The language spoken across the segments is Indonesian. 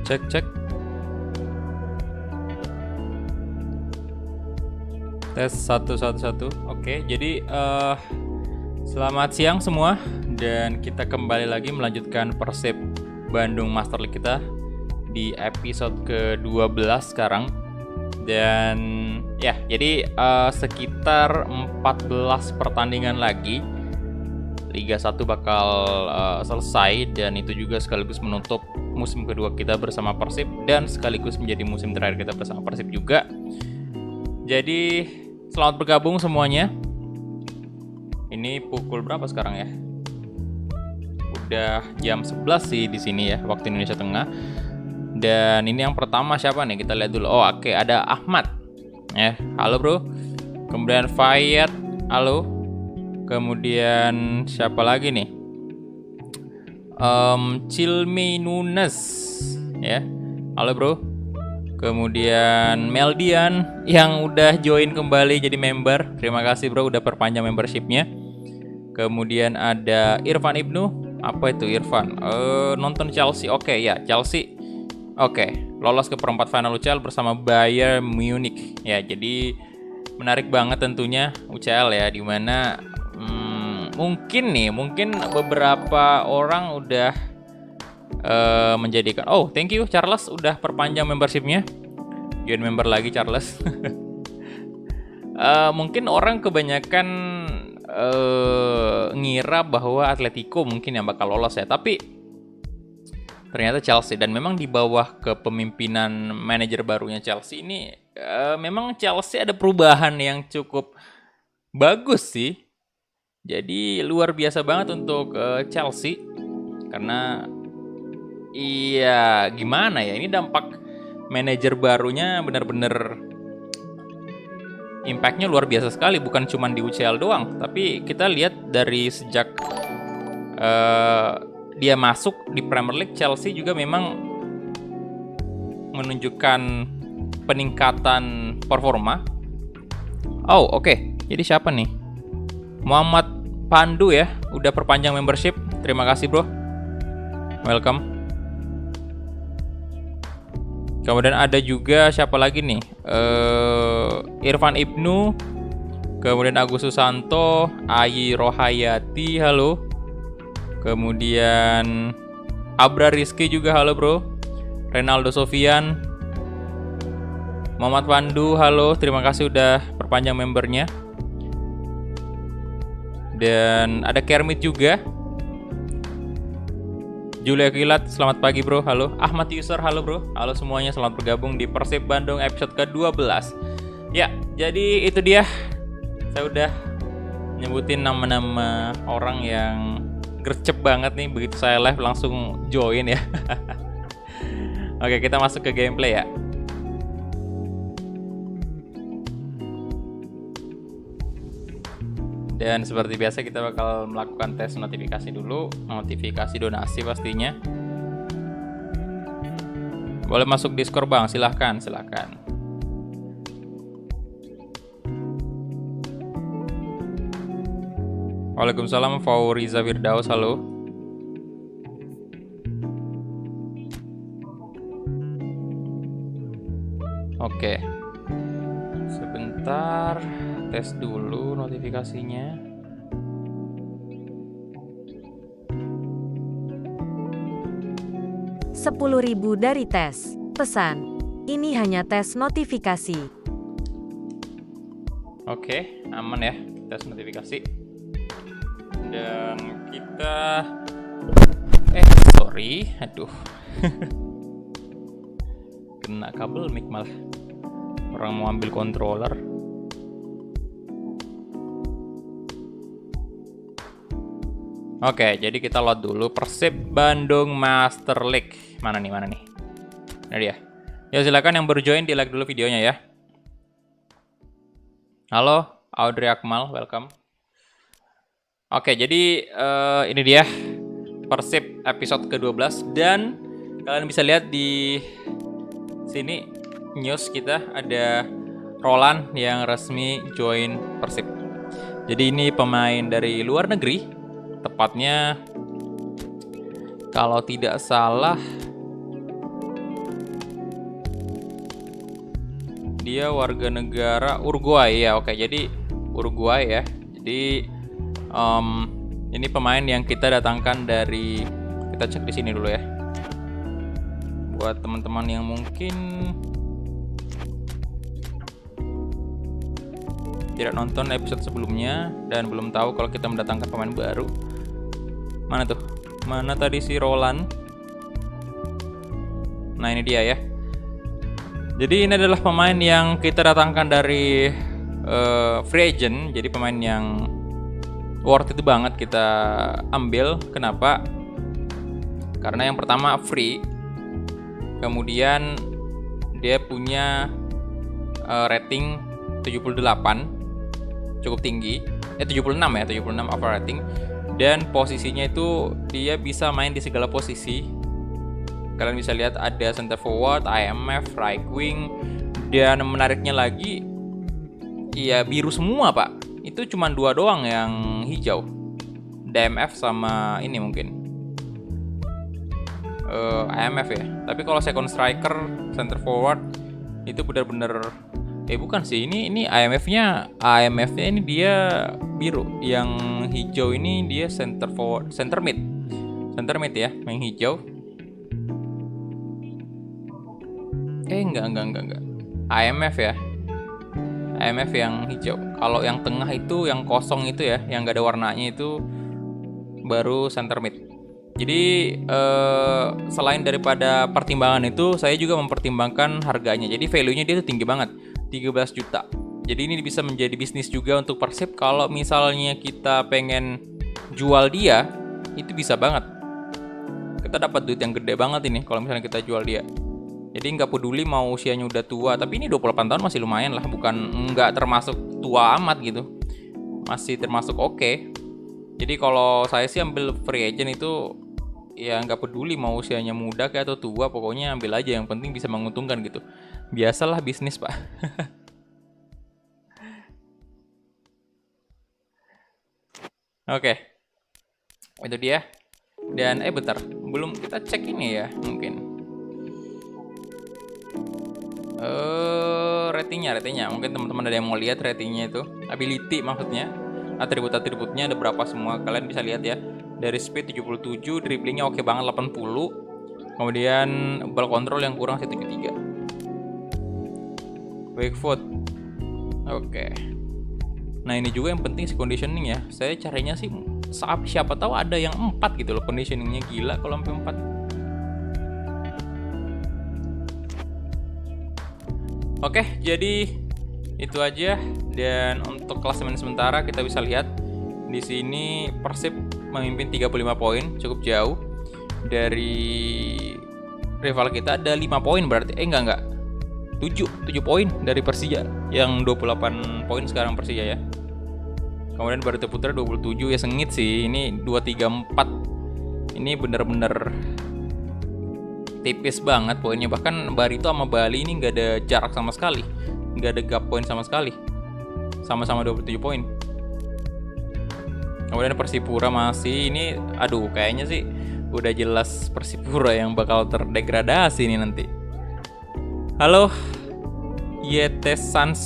Cek. Tes 1 1 1. Oke, jadi selamat siang semua dan kita kembali lagi melanjutkan Persib Bandung Master League kita di episode ke-12 sekarang. Dan ya, jadi sekitar 14 pertandingan lagi Liga 1 bakal selesai, dan itu juga sekaligus menutup musim kedua kita bersama Persib dan sekaligus menjadi musim terakhir kita bersama Persib juga. Jadi selamat bergabung semuanya. Ini pukul berapa sekarang ya? Udah jam 11 sih di sini ya, waktu Indonesia Tengah. Dan ini yang pertama siapa nih? Kita lihat dulu. Oh, oke, ada Ahmad. Halo bro. Kemudian Fayed, halo. Kemudian siapa lagi nih? Cilmi Nunes, ya. Halo bro. Kemudian Meldian yang udah join kembali jadi member. Terima kasih bro udah perpanjang membershipnya. Kemudian ada Irfan Ibnu. Apa itu Irfan? Nonton Chelsea. Oke, ya, Chelsea. Oke, lolos ke perempat final UCL bersama Bayern Munich. Ya, jadi menarik banget tentunya UCL ya, dimana mungkin beberapa orang udah menjadikan. Oh, thank you Charles udah perpanjang membershipnya. Join member lagi Charles. Mungkin orang kebanyakan ngira bahwa Atletico mungkin yang bakal lolos ya, tapi ternyata Chelsea. Dan memang di bawah kepemimpinan manajer barunya Chelsea ini memang Chelsea ada perubahan yang cukup bagus sih. Jadi luar biasa banget untuk Chelsea, karena iya gimana ya, ini dampak manajer barunya benar-benar impactnya luar biasa sekali, bukan cuma di UCL doang, tapi kita lihat dari sejak dia masuk di Premier League, Chelsea juga memang menunjukkan peningkatan performa. Oh, oke. Jadi siapa nih? Muhammad Pandu ya, udah perpanjang membership. Terima kasih bro. Welcome. Kemudian ada juga siapa lagi nih? Irfan Ibnu. Kemudian Agus Susanto, Ayi Rohayati, halo. Kemudian Abra Rizky juga, halo bro. Renaldo Sofian, Muhammad Pandu, halo. Terima kasih udah perpanjang membernya. Dan ada Kermit juga. Julia Kilat, selamat pagi bro, halo. Ahmad User, halo bro. Halo semuanya, selamat bergabung di Persib Bandung episode ke-12. Ya, jadi itu dia. Saya udah nyebutin nama-nama orang yang gercep banget nih, begitu saya live langsung join ya. Oke, kita masuk ke gameplay ya. Dan seperti biasa kita bakal melakukan tes notifikasi dulu, notifikasi donasi pastinya. Boleh masuk Discord bang, silahkan. Waalaikumsalam Fauriza Firdaus, halo. Oke. Sebentar, tes dulu notifikasinya. Rp10.000 dari tes. Pesan, ini hanya tes notifikasi. Oke, aman ya tes notifikasi. Dan kita aduh. Kena kabel mic malah. Orang mau ambil controller. Oke, jadi kita load dulu Persib Bandung Master League. Mana nih? Ini dia. Ya silakan yang baru join di like dulu videonya ya. Halo, Audrey Akmal, welcome. Oke, jadi ini dia Persib episode ke-12, dan kalian bisa lihat di sini news kita ada Roland yang resmi join Persib. Jadi ini pemain dari luar negeri, tepatnya kalau tidak salah Dia warga negara Uruguay ya. Oke, jadi Uruguay ya. Jadi ini pemain yang kita datangkan dari, kita cek di sini dulu ya. Buat teman-teman yang mungkin tidak nonton episode sebelumnya dan belum tahu kalau kita mendatangkan pemain baru. Mana tuh? Mana tadi si Roland? Nah, ini dia ya. Jadi ini adalah pemain yang kita datangkan dari free agent. Jadi pemain yang worth itu banget kita ambil. Kenapa? Karena yang pertama free. Kemudian dia punya rating 78, cukup tinggi. 76 ya, 76 over rating. Dan posisinya itu dia bisa main di segala posisi. Kalian bisa lihat ada center forward, IMF, right wing, dan menariknya lagi, ya biru semua pak. Itu cuma 2 doang yang hijau, DMF sama ini mungkin IMF ya. Tapi kalau second striker, center forward itu benar-benar bukan sih, ini IMF-nya ini dia biru, yang hijau ini dia center forward, center mid ya, yang hijau. Enggak. IMF ya. IMF yang hijau. Kalau yang tengah itu, yang kosong itu ya, yang nggak ada warnanya itu baru center mid. Jadi selain daripada pertimbangan itu, saya juga mempertimbangkan harganya. Jadi value-nya dia tuh tinggi banget, 13 juta. Jadi ini bisa menjadi bisnis juga untuk Persib. Kalau misalnya kita pengen jual dia, itu bisa banget. Kita dapat duit yang gede banget ini kalau misalnya kita jual dia. Jadi nggak peduli mau usianya udah tua, tapi ini 28 tahun masih lumayan lah, bukan nggak termasuk tua amat gitu, masih termasuk oke. Jadi kalau saya sih ambil free agent itu ya nggak peduli mau usianya muda kayak atau tua, pokoknya ambil aja, yang penting bisa menguntungkan gitu. Biasalah bisnis pak. Oke, itu dia. Dan bentar, belum kita cek ini ya mungkin. Ratingnya mungkin teman-teman ada yang mau lihat ratingnya itu, ability maksudnya, atribut-atributnya ada berapa semua, kalian bisa lihat ya. Dari speed 77, dribblingnya oke banget 80, kemudian ball control yang kurang sih 73, weak foot oke. Nah ini juga yang penting sih conditioning ya, saya carinya sih siapa tahu ada yang 4 gitu loh, conditioningnya gila kalau sampai 4. Oke, jadi itu aja. Dan untuk klasemen sementara kita bisa lihat di sini Persib memimpin 35 poin, cukup jauh dari rival kita. Ada 5 poin berarti. Enggak. 7 poin dari Persija yang 28 poin sekarang Persija ya. Kemudian Barito Putra 27 ya, sengit sih. Ini 234. Ini bener-bener tipis banget poinnya. Bahkan Barito sama Bali ini nggak ada jarak sama sekali, nggak ada gap poin sama sekali, sama-sama 27 poin. Kemudian Persipura masih ini, aduh kayaknya sih udah jelas Persipura yang bakal terdegradasi nih nanti. Halo YT Sans,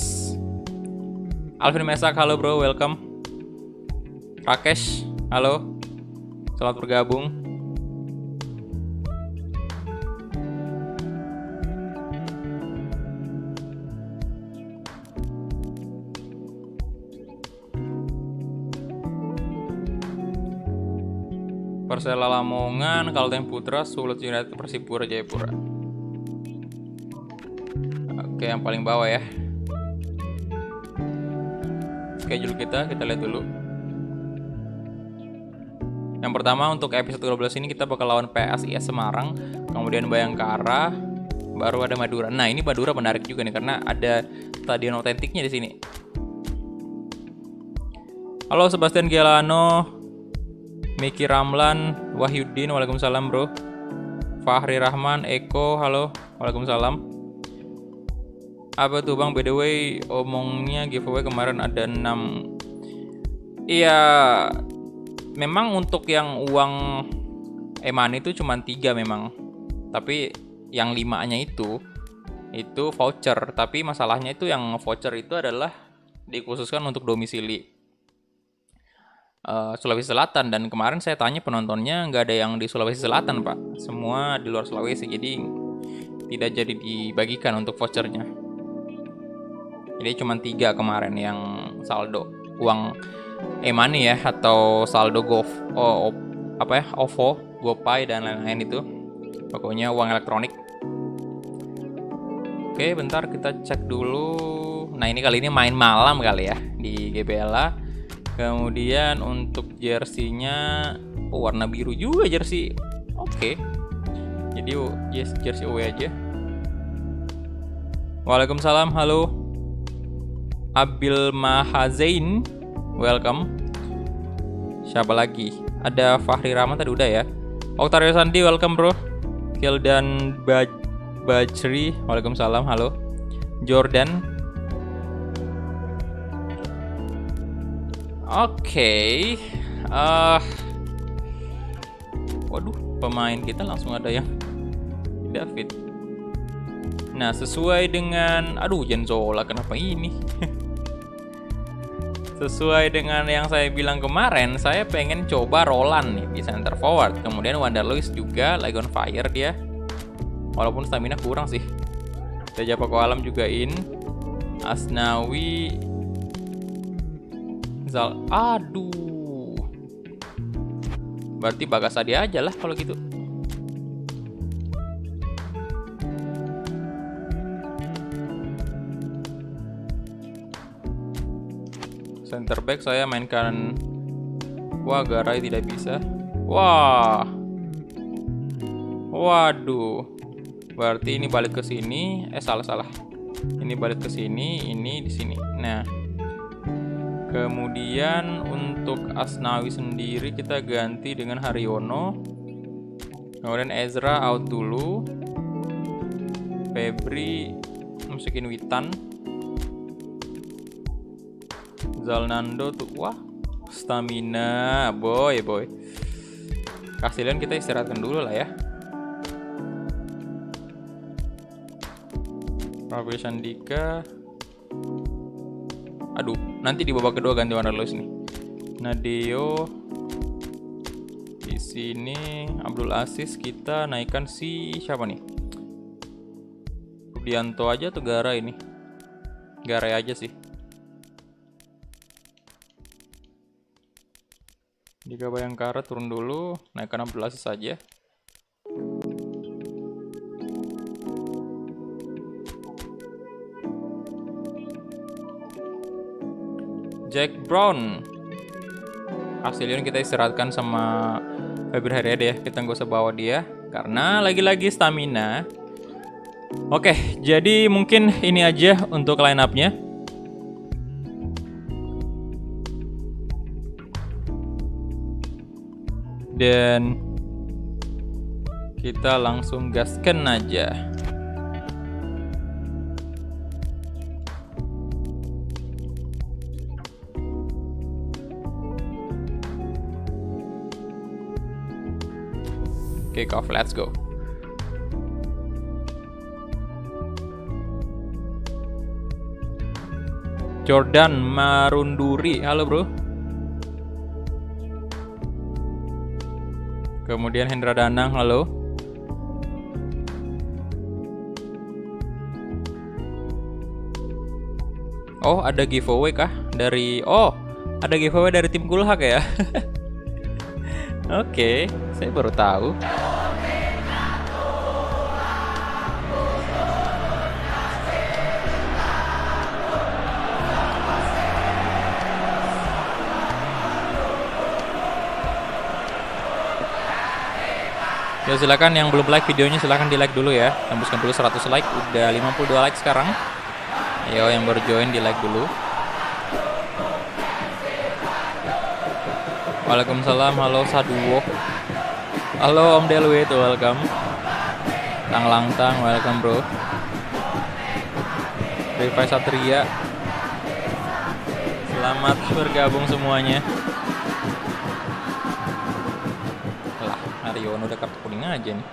Alvin Mesak, halo bro, welcome. Rakesh, halo, selamat bergabung. Persela Lamongan, Kalteng Putra, Sulut United, Persipura Jayapura. Oke, yang paling bawah ya. Schedule kita lihat dulu. Yang pertama untuk episode 12 ini kita bakal lawan PSIS Semarang, kemudian Bayangkara, baru ada Madura. Nah, ini Madura menarik juga nih karena ada stadion otentiknya di sini. Halo Sebastian Gialano, Miki Ramlan, Wahyudin, waalaikumsalam bro. Fahri Rahman, Eko, halo, waalaikumsalam. Apa tuh bang, by the way omongnya giveaway kemarin ada 6. Iya, memang untuk yang uang money itu cuma 3 memang. Tapi yang 5-nya itu itu voucher, tapi masalahnya itu yang voucher itu adalah dikhususkan untuk domisili Sulawesi Selatan, dan kemarin saya tanya penontonnya nggak ada yang di Sulawesi Selatan Pak, semua di luar Sulawesi, jadi tidak jadi dibagikan untuk vouchernya. Jadi cuma 3 kemarin yang saldo uang e-money ya, atau saldo OVO, GoPay dan lain-lain itu, pokoknya uang elektronik. Oke, bentar kita cek dulu. Nah ini kali ini main malam kali ya di GBLA. Kemudian untuk jersey-nya warna biru juga jersey. Oke. Jadi jersey away aja. Waalaikumsalam, halo. Abil Mahazain, welcome. Siapa lagi? Ada Fahri Rahman tadi udah ya. Oktario Sandi, welcome bro. Kildan Bajri, waalaikumsalam, halo. Jordan. Oke, waduh, pemain kita langsung ada yang David. Nah, sesuai dengan, aduh, Jenzola kenapa ini? Sesuai dengan yang saya bilang kemarin, saya pengen coba Roland nih di center forward. Kemudian Wander Luiz juga lagi on fire dia, walaupun stamina kurang sih. Raja Pako Alam juga in. Asnawi. Aduh, berarti Bagas Adi aja lah kalau gitu. Center back saya mainkan, wah Garay tidak bisa. Wah, waduh, berarti ini balik ke sini. Salah. Ini balik ke sini, ini di sini. Nah. Kemudian untuk Asnawi sendiri kita ganti dengan Haryono. Kemudian Ezra out dulu. Febri masukin Witan. Zalnando tuh, wah, stamina, boy. Kasihan kita istirahatkan dulu lah ya. Ravi Sandika. Aduh, nanti di babak kedua ganti Wander Luiz nih. Nadeo di sini, Abdul Aziz kita naikkan si siapa nih? Rudianto aja atau Garay ini? Garay aja sih. Dika Bayangkara turun dulu, naikkan Abdul Aziz saja. Jack Brown. Aslinya kita istirahatkan sama Febri Haryadi ya. Kita nggak usah bawa dia karena lagi-lagi stamina. Oke, jadi mungkin ini aja untuk line up-nya. Dan kita langsung gaskan aja. Kick off, let's go. Jordan Marunduri, halo bro. Kemudian Hendra Danang, halo. Oh, ada giveaway kah? Ada giveaway dari tim Gulhak ya? Oke, saya baru tahu. Ya silakan yang belum like videonya silakan di like dulu ya. Tembuskan dulu 100 like, udah 52 like sekarang. Ayo yang baru join di like dulu. Waalaikumsalam, halo Saduwo. Halo Om Delwe, tuh welcome. Tang Langtang, welcome bro. Rifai Satria, selamat bergabung semuanya. Haryono udah kartu kuning aja nih.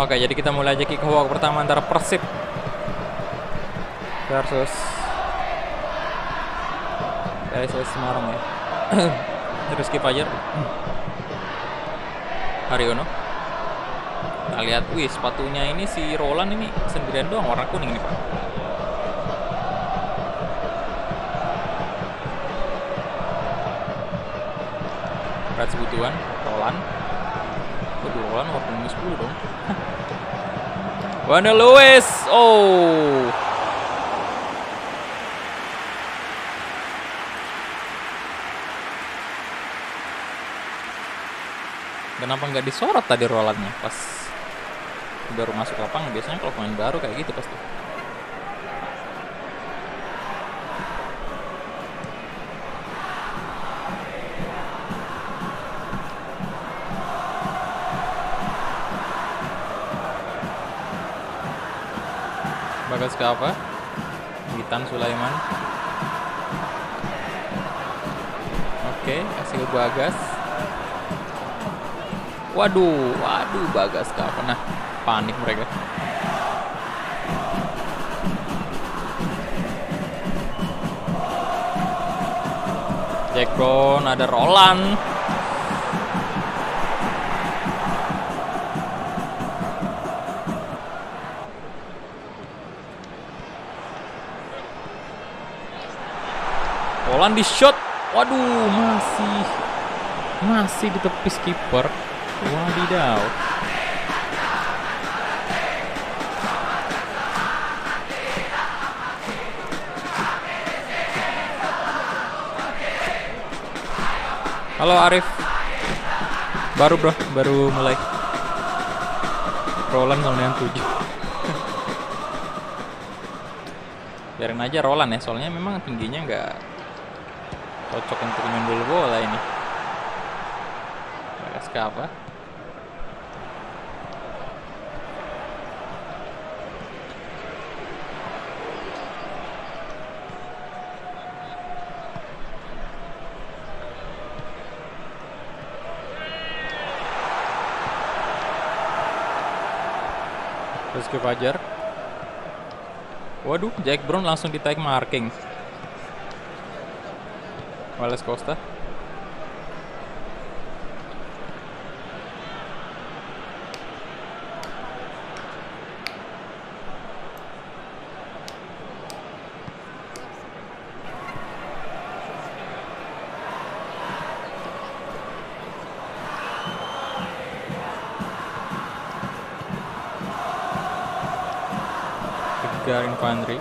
Oke, jadi kita mulai aja kick off pertama antara Persib versus PSS Semarang ya. Rizky Fajar, Haryono. Kita lihat, wih sepatunya ini si Roland ini sendirian doang warna kuning nih Pak. Berat sebutuan, Roland. Waduh, Roland warna 10 dong. Wander Luiz, oh. Kenapa nggak disorot tadi Rolandnya pas baru masuk lapangan? Biasanya kalau pemain baru kayak gitu pasti. Bagas ke apa? Witan Sulaiman. Oke, kasih ke Bagas. Waduh, Bagas ke apa? Nah, panik mereka. Jack Brown, ada Roland. Roland di shot. Waduh, masih di tepis kiper. Wadidaw. Halo Arif. Baru mulai. Roland sama dengan 7. Biarin aja Roland ya, soalnya memang tingginya nggak cocok untuk main bola ini. Bagas ke apa? Rizky Fajar. Waduh, Jack Brown langsung di tag marking. Wallace Costa. Edgar Infantry.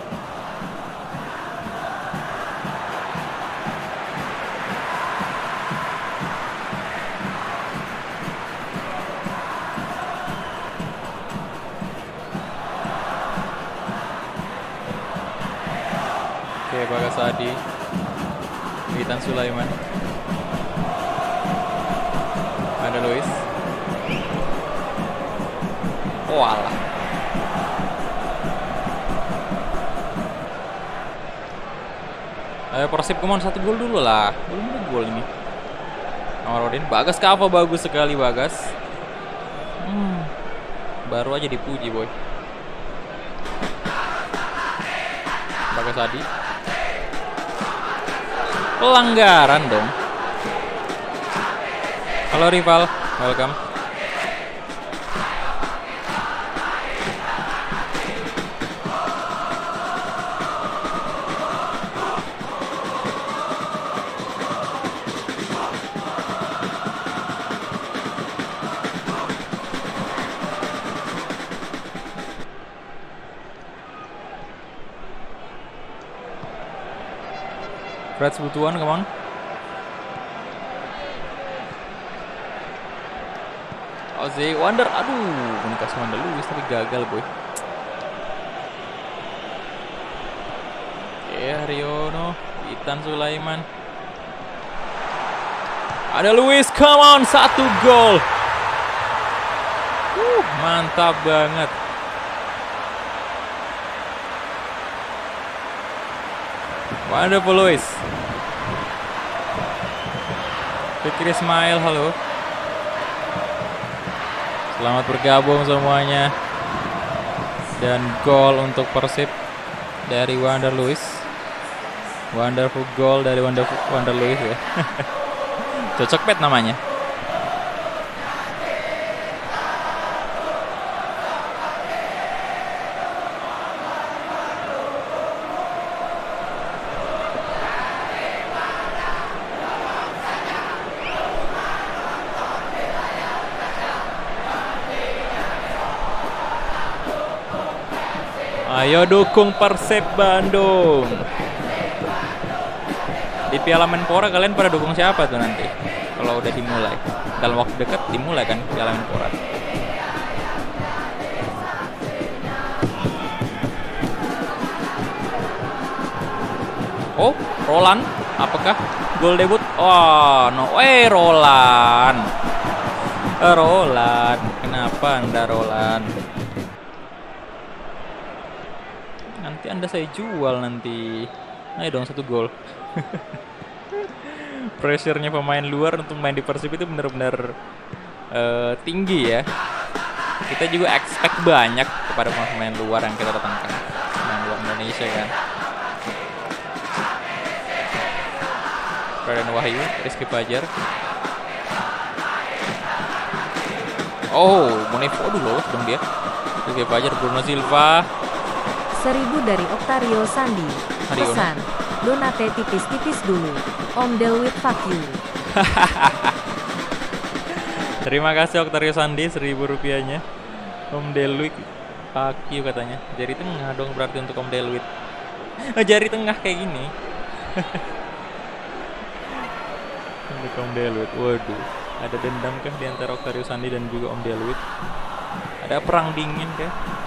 Oke, Bagas Adi, Witan Sulaiman, ada Luis. Oh alah. Ayo Persib, kemon 1 gol dulu lah. Belum ada gol ini. Amarodin, Bagas ke apa? Bagus sekali Bagas. Baru aja dipuji boy. Bagas Adi. Pelanggaran dong. Halo rival, welcome. Fred Sebutuan, come on. Ozzy Wander, aduh, ini kasih Wander Luis tapi gagal boy. Oke, Haryono, Witan Sulaiman. Ada Luis, come on, 1 gol. Mantap banget. Wonderful Luis. Fikri Ismail, halo. Selamat bergabung semuanya. Dan gol untuk Persib dari Wander Luiz. Wonderful goal dari Wander Luiz ya. Cocok pet namanya. Ayo dukung Persib Bandung. Di Piala Menpora kalian pada dukung siapa tuh nanti? Kalau udah dimulai. Dalam waktu dekat dimulai kan Piala Menpora. Oh, Roland, apakah gol debut? Oh, no way Roland. Roland, kenapa Anda Roland? Nanti Anda saya jual nanti. Ayo dong 1 gol. Pressure-nya pemain luar untuk main di Persib itu benar-benar tinggi ya. Kita juga expect banyak kepada pemain luar yang kita datangkan, pemain luar Indonesia kan. Raden Wahyu, Rizky Fajar. Oh, Monevo, aduh lolos dong dia. Rizky Fajar, Bruno Silva. 1000 dari Octario Sandi. Haryono. Pesan, donate tipis-tipis dulu. Om Delwit fuck you. Terima kasih Octario Sandi, 1000 rupiahnya. Om Delwit fuck you katanya. Jari tengah dong berarti untuk Om Delwit. Jari tengah kayak gini. Untuk Om Delwit. Waduh, ada dendam kah di antara Octario Sandi dan juga Om Delwit? Ada perang dingin kah?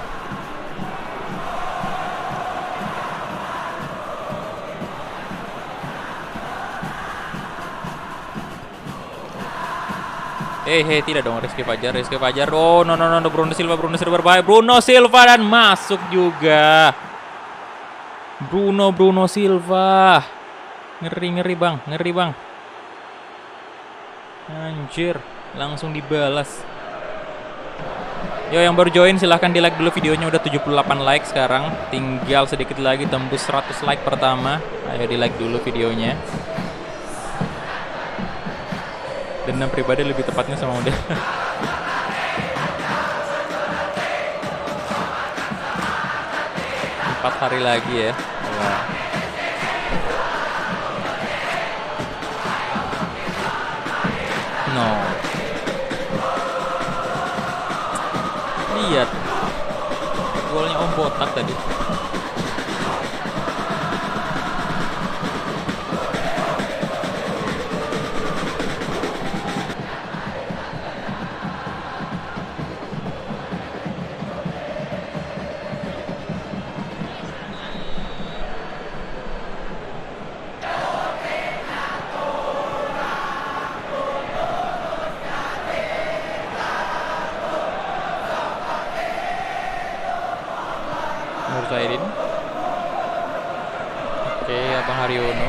Tidak dong, Rizky Fajar. Oh, no, Bruno Silva berbahaya. Bruno Silva dan masuk juga. Bruno Silva. Ngeri bang. Anjir, langsung dibalas. Yo yang baru join silahkan di like dulu videonya, udah 78 like sekarang. Tinggal sedikit lagi tembus 100 like pertama. Ayo di like dulu videonya. Dendam pribadi lebih tepatnya sama udah. 4 hari lagi ya. Wah. No. Lihat. Golnya Om Botak tadi. Nursaidin. Oke, Abang Haryono.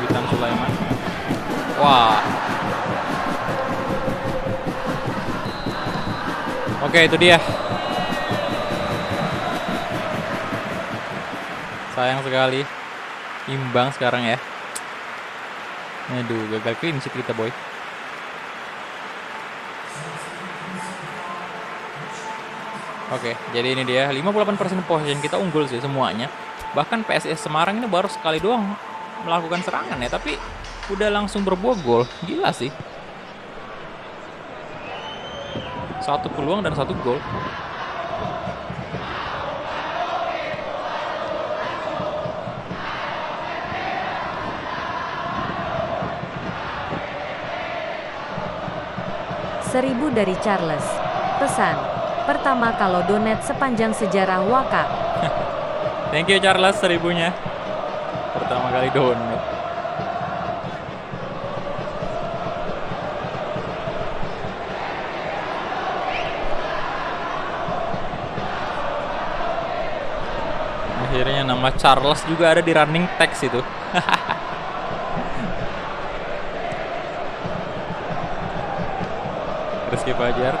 Witan Sulaiman. Wah. Oke, itu dia. Sayang sekali. Imbang sekarang ya. Aduh, gagal clean sheet kita, boy. Oke, jadi ini dia 58% possession, kita unggul sih semuanya. Bahkan PSS Semarang ini baru sekali doang melakukan serangan ya, tapi udah langsung berbuah gol. Gila sih. 1 peluang dan 1 gol. Seribu dari Charles. Pesan, pertama kalau donat sepanjang sejarah Waka. Thank you Charles, 1000-nya. Pertama kali download. Akhirnya nama Charles juga ada di running text itu. Rizky Fajar.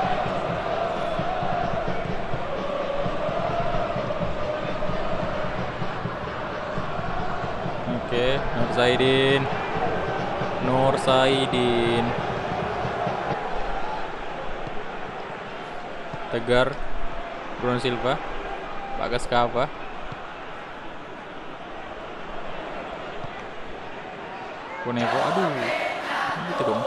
Oke, Nur Saidin. Nur Saidin. Tegar. Bruno Silva. Bagas Kava. Kunevo, aduh, gitu dong.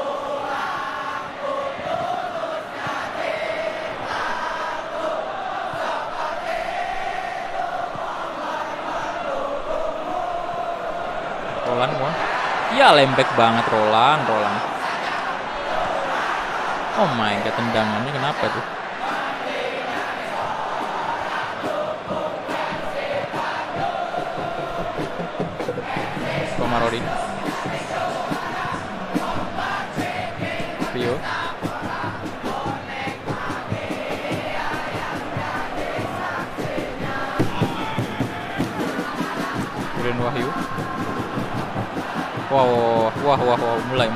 Roland, wah, ya lembek banget Roland. Oh my god, tendangannya kenapa tuh? Komarodi. Rio. Green Wahyu. Wow, mulai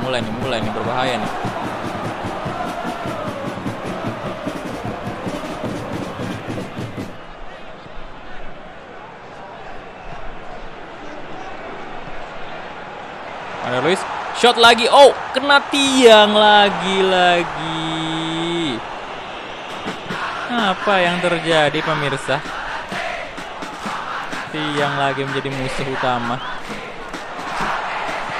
nih berbahaya nih. Ada Luis. Shot lagi, oh kena tiang lagi. Apa yang terjadi pemirsa? Tiang lagi menjadi musuh utama.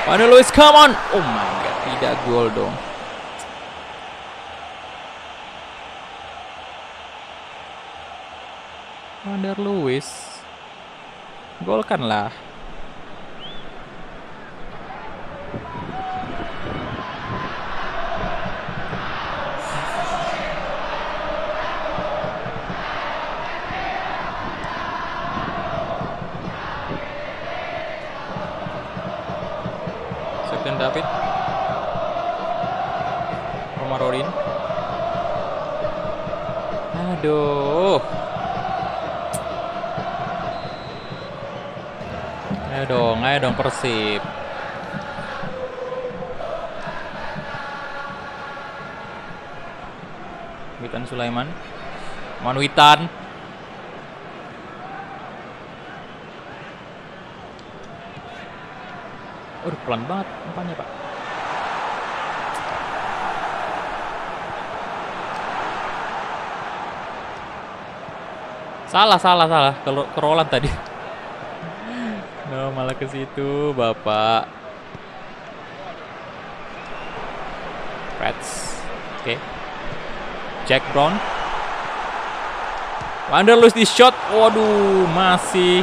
Ada Luis, come on! Oh my god, tidak gol dong. Wander Luis, golkanlah. David Romarodin. Aduh. Ayo dong Persib. Witan Sulaiman. Witan. Pelan banget umpannya, Pak. Salah. Kalau ke Roland tadi. No, malah ke situ, Bapak. Reds. Oke. Jack Brown. Wander Luis di shot. Waduh, masih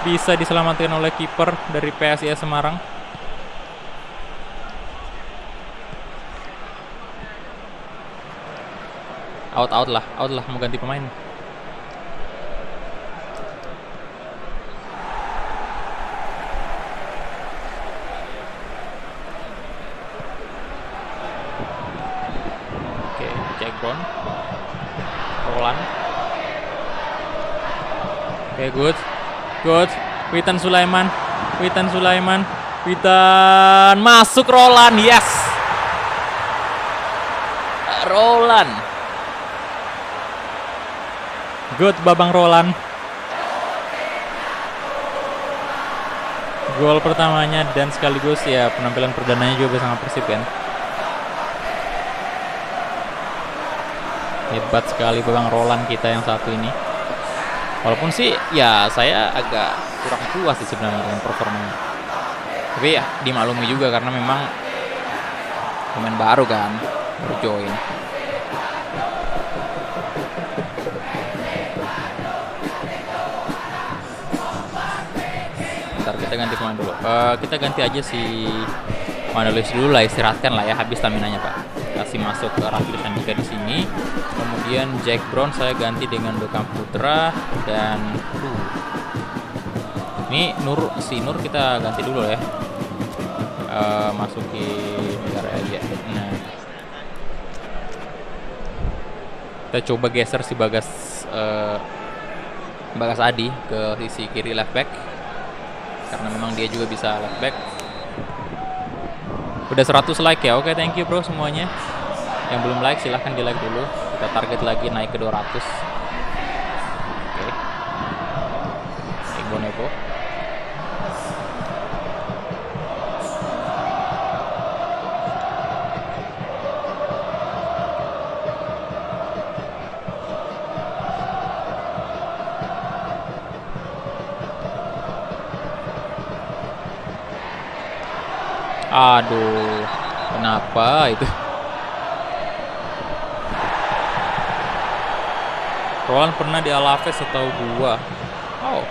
bisa diselamatkan oleh kiper dari PSIS Semarang. Out lah, mau ganti pemain. Oke, Jack Brown. Roland. Oke, good. Witan Sulaiman. Witan masuk Roland, yes. Roland. Good Babang Roland. Gol pertamanya dan sekaligus ya penampilan perdananya juga bersama Persib kan. Hebat sekali Babang Roland kita yang satu ini. Walaupun sih ya saya agak kurang puas sih sebenarnya dengan performanya. Tapi ya dimaklumi juga karena memang pemain baru kan, baru join. Ntar kita ganti pemain dulu. Kita ganti aja si Manulis dulu lah, istirahatkan lah ya, habis staminanya Pak. Kasih masuk ke Raffi Sandika di sini. Kemudian Jack Brown saya ganti dengan Bekam Putra dan Ini si Nur kita ganti dulu ya. Masukin negara aja. Nah, kita coba geser si Bagas Adi ke sisi kiri left back, karena memang dia juga bisa left back. Udah 100 like ya. Oke, thank you bro semuanya. Yang belum like silahkan di like dulu. Kita target lagi naik ke 200. Oke. Nebo. Aduh, kenapa itu? Roland pernah di Alaves atau gua? Oh,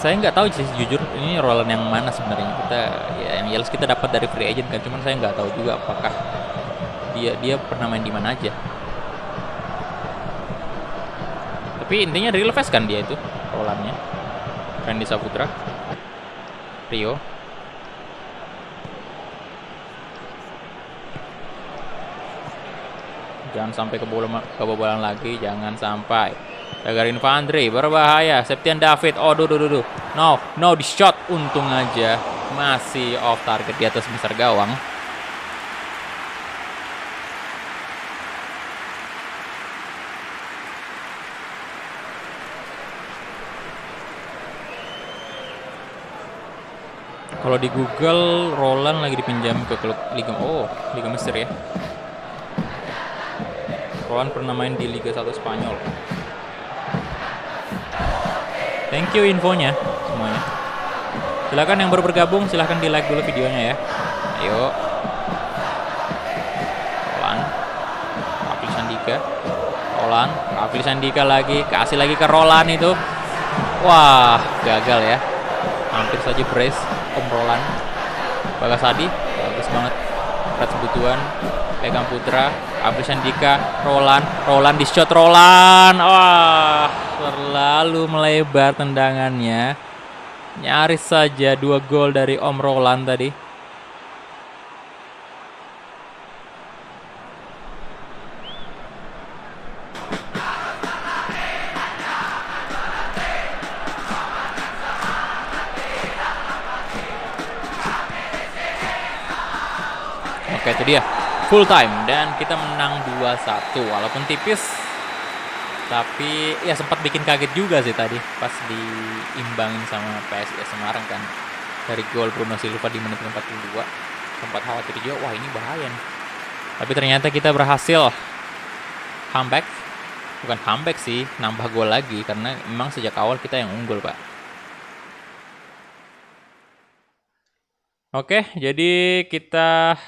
saya nggak tahu sih jujur. Ini Roland yang mana sebenarnya? Kita ya yang jelas kita dapat dari free agent kan. Cuman saya nggak tahu juga apakah dia pernah main di mana aja. Tapi intinya dari Alaves kan dia itu Rolandnya. Randy Saputra, Rio. Jangan sampai kebobolan lagi, jangan sampai. Dagarin Vandre, berbahaya. Septian David, oh duh. No, di shot. Untung aja masih off target di atas besar gawang. Kalau di Google, Roland lagi dipinjam ke klub Liga Mesir ya. Roland pernah main di Liga 1 Spanyol. Thank you infonya semuanya. Silakan yang baru bergabung, silahkan di like dulu videonya ya. Ayo. Roland. Rafli Sandika lagi. Kasih lagi ke Roland itu. Wah, gagal ya. Hampir saja brace Om Roland. Bagas Adi, bagus banget. Berat Sebutuan. Pegang Putra, Rafli Sandika, Roland di shot Roland. Wah, terlalu melebar tendangannya. Nyaris saja 2 gol dari Om Roland tadi. Oke, itu dia. Full time dan kita menang 2-1 walaupun tipis, tapi ya sempat bikin kaget juga sih tadi pas diimbangin sama PSIS Semarang kan dari gol Bruno Silva di menit 42. Sempat khawatir juga, wah ini bahaya nih. Tapi ternyata kita berhasil bukan comeback sih, nambah gol lagi karena memang sejak awal kita yang unggul Pak. Oke, jadi kita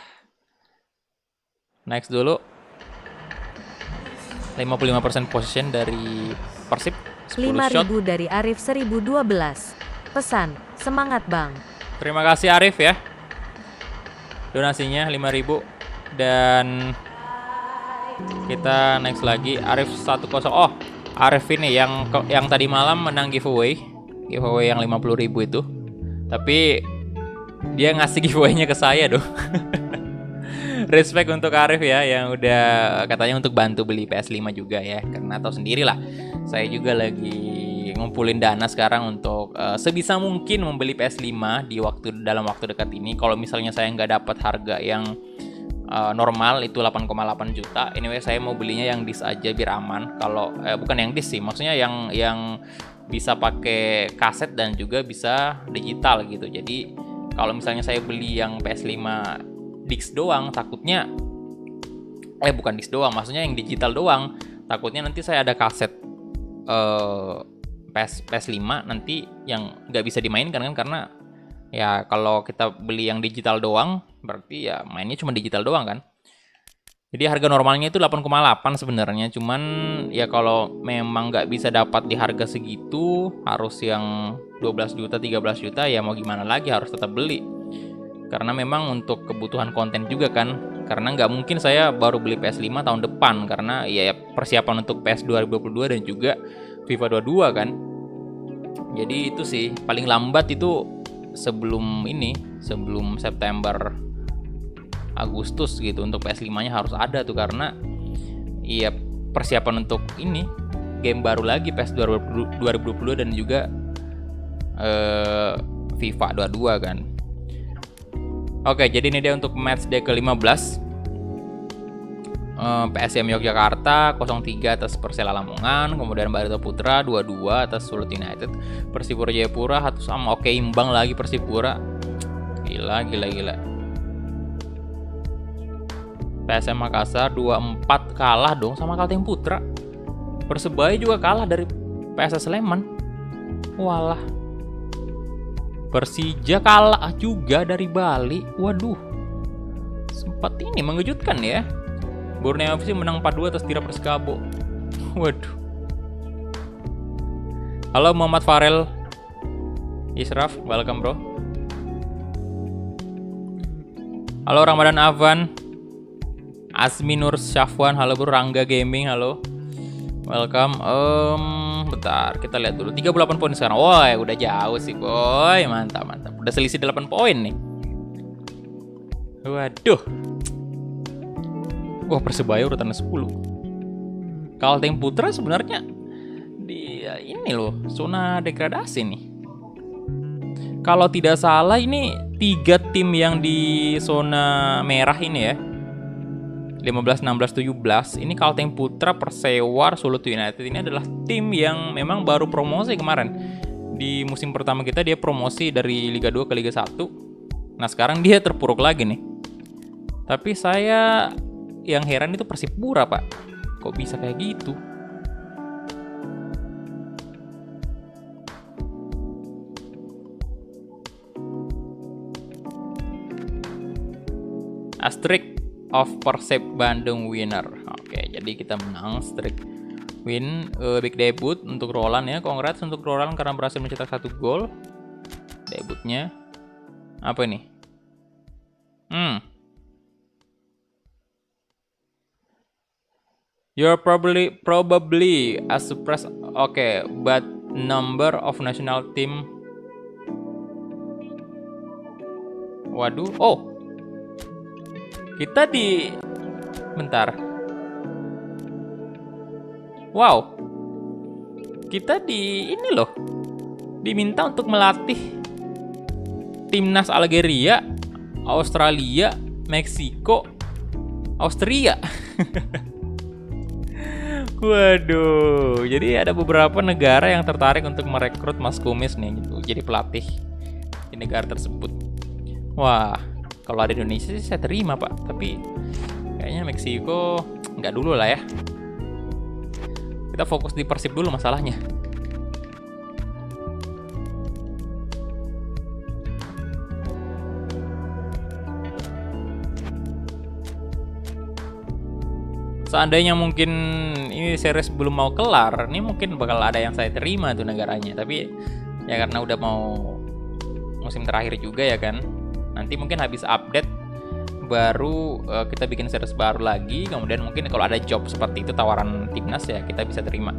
next dulu. 55% possession dari Persib. 5.000 dari Arif 1012. Pesan, semangat bang. Terima kasih Arif ya. Donasinya 5.000. Dan kita next lagi Arif 10. Oh, Arif ini yang tadi malam menang giveaway yang 50.000 itu. Tapi dia ngasih giveaway-nya ke saya dong. Respect untuk Arif ya yang udah katanya untuk bantu beli PS5 juga ya, karena tahu sendiri lah saya juga lagi ngumpulin dana sekarang untuk sebisa mungkin membeli PS5 dalam waktu dekat ini. Kalau misalnya saya nggak dapat harga yang normal itu 8,8 juta, anyway saya mau belinya yang disc aja biar aman. Kalau bukan yang disc sih, maksudnya yang bisa pakai kaset dan juga bisa digital gitu. Jadi kalau misalnya saya beli yang PS5 disc doang, takutnya bukan disc doang, maksudnya yang digital doang, takutnya nanti saya ada kaset PS5 nanti yang nggak bisa dimainkan kan, karena ya kalau kita beli yang digital doang berarti ya mainnya cuma digital doang kan. Jadi harga normalnya itu 8,8 sebenarnya, cuman ya kalau memang nggak bisa dapat di harga segitu, harus yang 12 juta 13 juta ya mau gimana lagi, harus tetap beli. Karena memang untuk kebutuhan konten juga kan, karena nggak mungkin saya baru beli PS5 tahun depan, karena ya persiapan untuk PS 2022 dan juga FIFA 22 kan. Jadi itu sih paling lambat itu sebelum September Agustus gitu untuk PS5-nya harus ada tuh, karena iya persiapan untuk ini game baru lagi PES 2020 dan juga FIFA 22 kan. Oke, jadi ini dia untuk match day ke-15. PSM Yogyakarta 0-3 atas Persela Lamongan, kemudian Barito Putra 2-2 atas Sulut United, Persipura Jayapura 1 sama. Oke, imbang lagi Persipura. Gila. PSM Makassar 2-4 kalah dong sama Kalteng Putra. Persebaya juga kalah dari PSS Sleman. Walah. Persija kalah juga dari Bali. Waduh. Sempat ini mengejutkan ya. Borneo FC menang 4-2 atas Tira Persikabo. Waduh. Halo Muhammad Farel Israf, welcome bro. Halo Ramadan Avan, Azmi Nur Syafwan, halo bro. Rangga Gaming, halo. Welcome. Bentar, kita lihat dulu. 38 poin sekarang. Woi, udah jauh sih, boy. Mantap. Udah selisih 8 poin nih. Waduh. Wah, Persebaya urutan 10. Kalteng Putra sebenarnya di ini loh, zona degradasi nih. Kalau tidak salah ini 3 tim yang di zona merah ini ya. 15, 16, 17. Ini Kalteng Putra, Persewar, Sulut United ini adalah tim yang memang baru promosi kemarin. Di musim pertama kita dia promosi dari Liga 2 ke Liga 1. Nah, sekarang dia terpuruk lagi nih. Tapi saya yang heran itu Persipura, Pak. Kok bisa kayak gitu? A streak of Persib Bandung winner. Oke, jadi kita menang streak win. Big debut untuk Roland ya. Congrats untuk Roland karena berhasil mencetak 1 gol. Debutnya. Apa ini? You're probably as surprised. Okay, but number of national team. Waduh. Oh. Kita bentar. Wow. Kita ini loh. Diminta untuk melatih timnas Algeria, Australia, Meksiko, Austria. Waduh, jadi ada beberapa negara yang tertarik untuk merekrut Mas Kumis nih gitu, jadi pelatih di negara tersebut. Wah, kalau ada di Indonesia sih saya terima Pak, tapi kayaknya Meksiko nggak dulu lah ya. Kita fokus di Persib dulu masalahnya. Seandainya mungkin ini series belum mau kelar, ini mungkin bakal ada yang saya terima tuh negaranya. Tapi ya karena udah mau musim terakhir juga ya kan. Nanti mungkin habis update baru kita bikin series baru lagi. Kemudian mungkin kalau ada job seperti itu tawaran timnas ya kita bisa terima.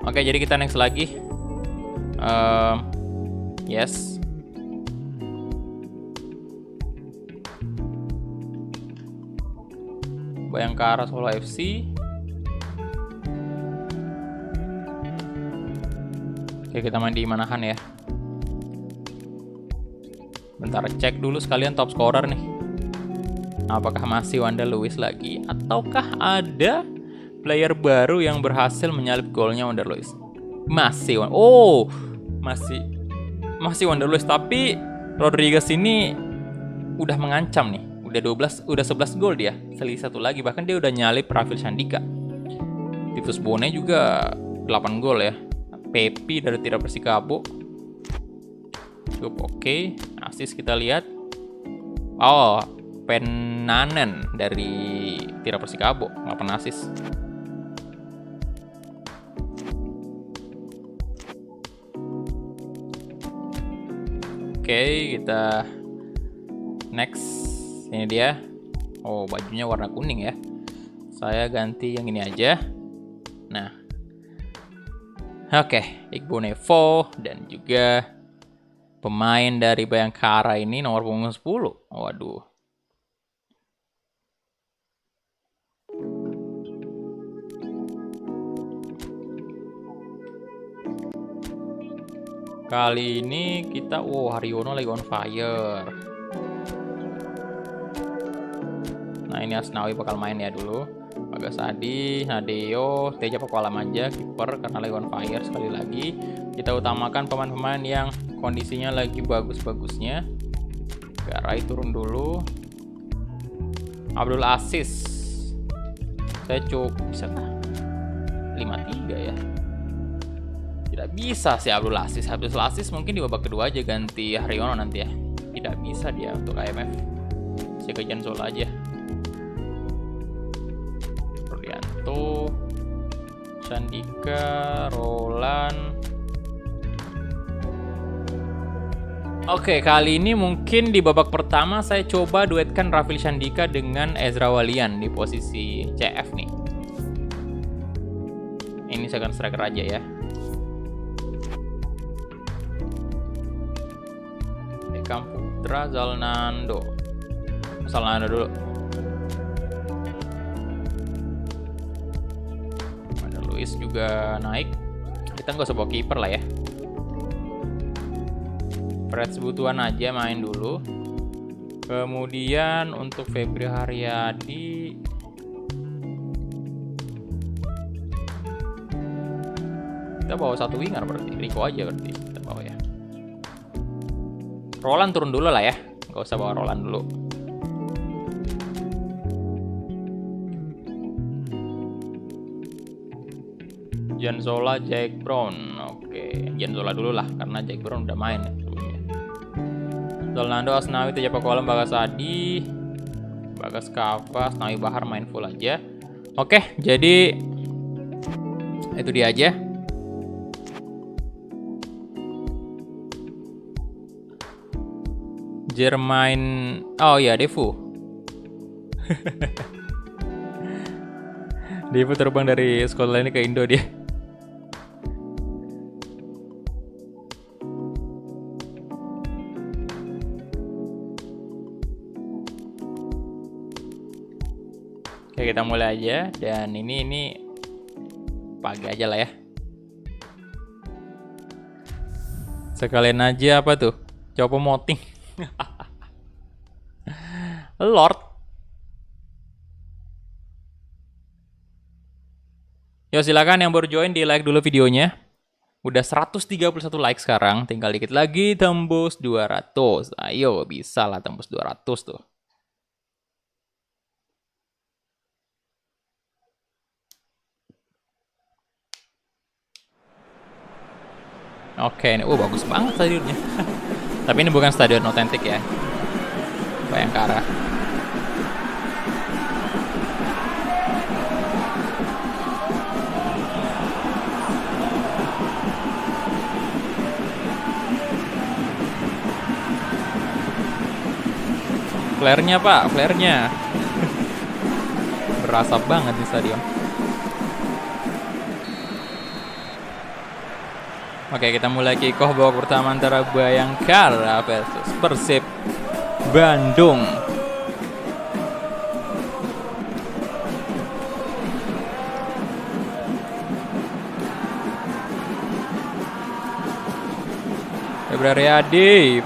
Oke, jadi kita next lagi. Yes. Bayangkara Solo FC. Oke, kita main di Manahan ya. Bentar, cek dulu sekalian top scorer nih. Apakah masih Wanda Lewis lagi? Ataukah ada player baru yang berhasil menyalip golnya Wanda Lewis? Masih. Oh, masih Wanda Lewis. Tapi Rodriguez ini udah mengancam nih. Udah 11 gol dia, selisih 1 lagi, bahkan dia udah nyalip Rafil Sandika. Titus Bone juga 8 gol ya. Pepi dari Tira Persikabo cukup oke. Asis kita lihat. Oh, Penanen dari Tira Persikabo 8 asis. Oke, kita next. Ini dia. Oh, bajunya warna kuning ya. Saya ganti yang ini aja. Nah, oke, Iqbal Nevo dan juga pemain dari Bayangkara ini nomor punggung 10. Waduh. Kali ini kita, Haryono lagi on fire. Nah, ini Asnawi bakal main ya dulu. Bagas Adi, Nadeo, Teja Pakualam aja kiper karena lagi on fire sekali lagi. Kita utamakan pemain-pemain yang kondisinya lagi bagus-bagusnya. Garai turun dulu. Abdul Aziz. Saya coba bisa kah? 5-3 ya. Tidak bisa sih Abdul Aziz. Abdul Aziz mungkin di babak kedua aja ganti Haryono nanti ya. Tidak bisa dia untuk IMF. Saya ke Jansola aja. Rudianto, Sandika, Roland. Oke, kali ini mungkin di babak pertama saya coba duetkan Rafil Sandika dengan Ezra Walian di posisi CF nih. Ini saya akan striker aja ya. Ekam Putra, Zalnando dulu. Ada Luis juga naik. Kita nggak usah bawa kiper lah ya. Fred Sebutuan aja main dulu. Kemudian untuk Febri Haryadi, kita bawa satu winger berarti. Rico aja berarti kita bawa ya. Roland turun dulu lah ya. Nggak usah bawa Roland dulu. Jansola, Jack Brown. Oke, Jansola dulu lah karena Jack Brown udah main ya sebelumnya. Zalnando, Asnawi, Teja Pakualam, Bagas Adi, Bagas Kava, Asnawi Bahar main full aja. Oke, jadi itu dia aja. Jermain, oh ya Devu. Devu terbang dari sekolah ini ke Indo dia. Oke, kita mulai aja dan ini pagi aja lah ya. Sekalian aja apa tuh? Coba moting. Lord. Yo, silakan yang baru join di like dulu videonya. Udah 131 like sekarang, tinggal dikit lagi tembus 200. Ayo, bisa lah tembus 200 tuh. Oke, ini bagus banget stadionnya. Tapi ini bukan stadion otentik ya. Bayangkara. Flare-nya Pak, flare-nya. Berasa banget di stadion. Oke, kita mulai kick-off babak pertama antara Bayangkara versus Persib Bandung.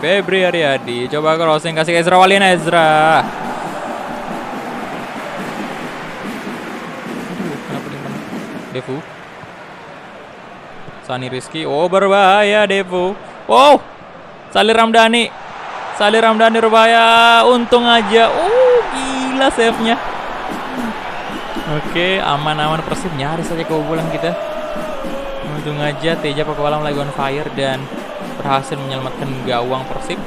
Febri Haryadi, coba crossing kasih ke Ezra Walian. Kenapa dia mana? Devu. Sani Rizky, berbahaya Devu. Wow, Salih Ramdhani berbahaya. Untung aja. Gila save-nya. Oke, aman-aman Persib, nyaris saja kebobolan kita. Untung aja Teja Pakualam lagi on fire dan berhasil menyelamatkan gawang Persib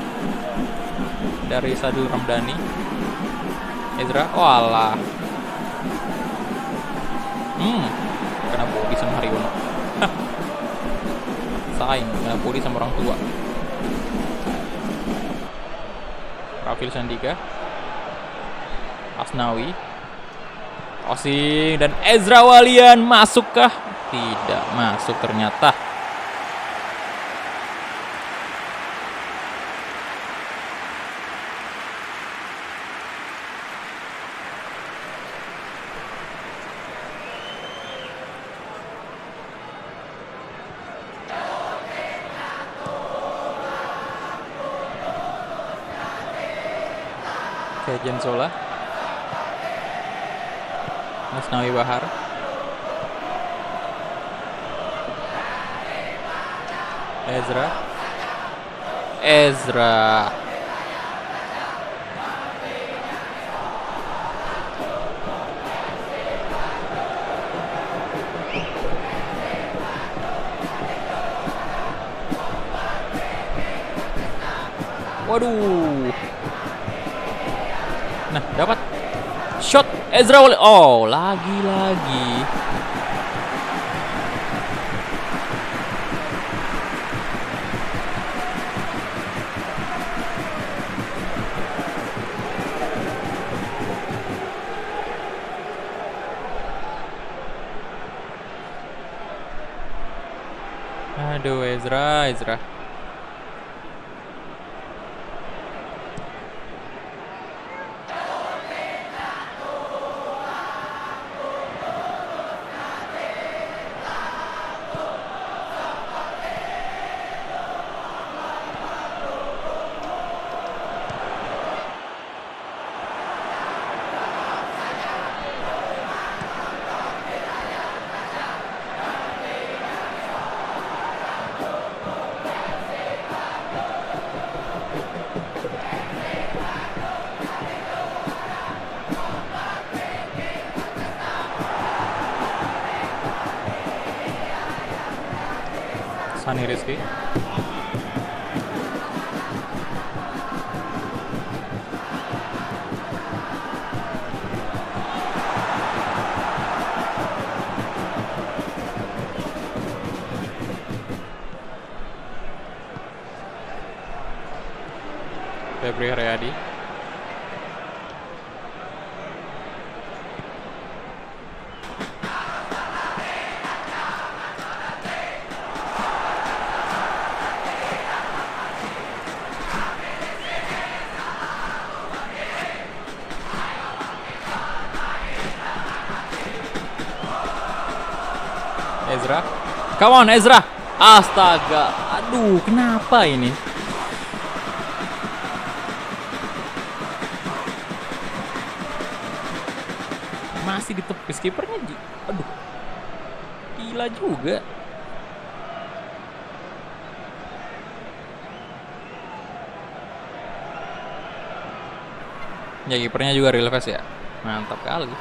dari Salih Ramdhani. Ezra, alah. Kena body sama Haryono. Saing, kena body sama orang tua. Rafil Sandika, Asnawi. Crossing dan Ezra Walian masukkah? Tidak masuk ternyata. Oke, Jenzola. Masnawi Bahar. Ezra. Waduh. Nah, dapat shot Ezra Walian. Oh, lagi-lagi. Aduh, Ezra. Sani Rizky. Febri Haryadi. Ezra. Come on, Ezra. Astaga. Aduh, kenapa ini? Masih ditepis kipernya. Aduh. Gila juga. Ya, kipernya juga real fast ya. Mantap kali.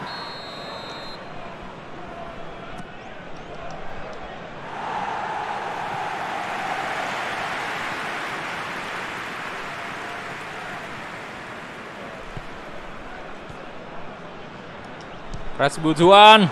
Ras Bujuan.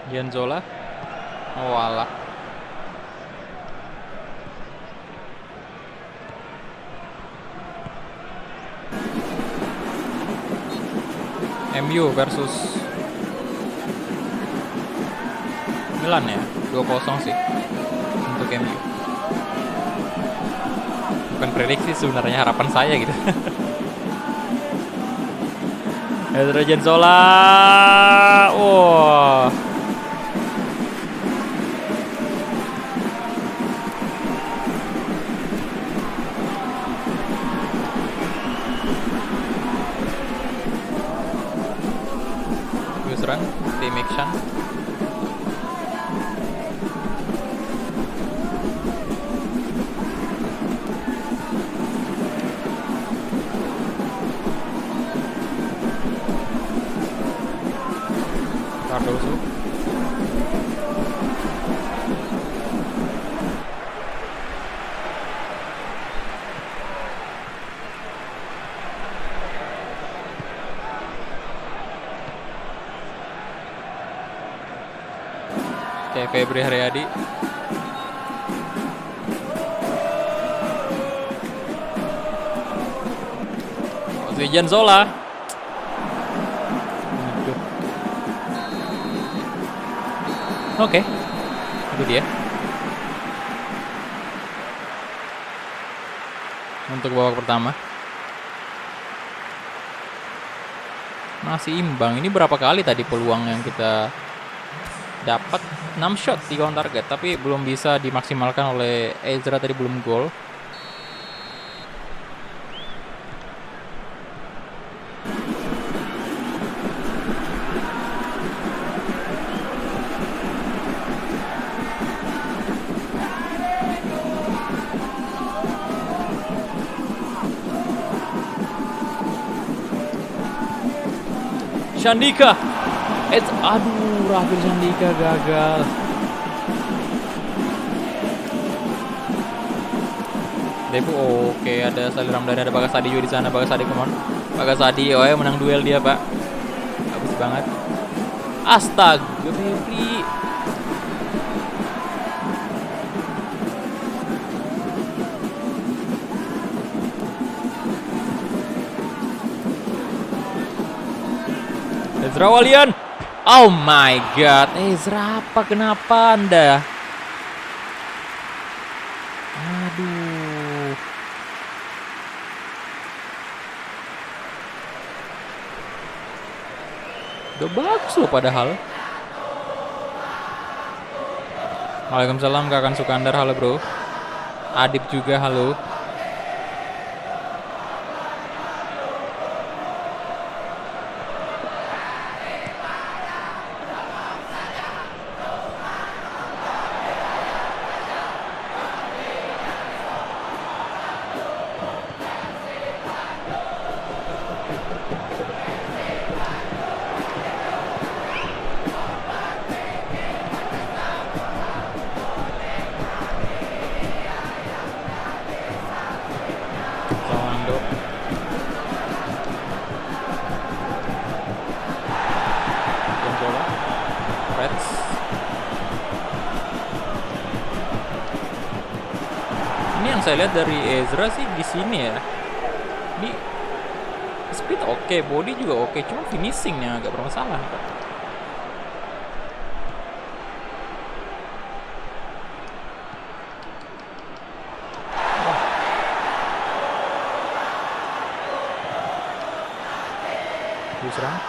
Gianzola. Oh, alah. MU versus Milan ya, 2-0 sih untuk MU. Bukan prediksi sebenarnya, harapan saya gitu. Ezra Gianzola. Wah. Run, team action. Cardoso. Kayak Febri Haryadi. Wijan Zola. Oke. Itu dia. Untuk babak pertama. Masih imbang. Ini berapa kali tadi peluang yang kita dapat? 6 shot 3 on target, tapi belum bisa dimaksimalkan oleh Ezra, tadi belum gol. Shandika. Aduh, Rafil Shandika gagal. Debu oke, ada Salih Ramdhani, ada Bagas Adi juga di sana. Bagas Adi, come on. Bagas Adi, oh ya, menang duel dia, Pak. Bagus banget. Astaga, Febri. Ezra Walian. Oh my god, Ezra, apa kenapa Anda? Aduh. Udah bagus loh padahal. Waalaikumsalam Kakan Sukandar, halo bro. Adib juga, halo. Saya lihat dari Ezra sih di sini ya. Ini speed oke, body juga oke, cuma finishingnya agak bermasalah. Diserang.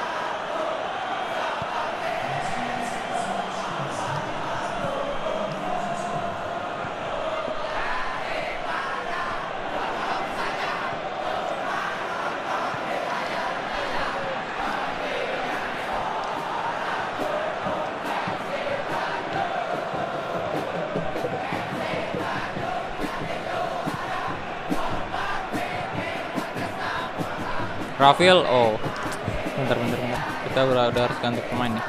Rafil, oh, bentar. Kita udah harus ganti pemain nih.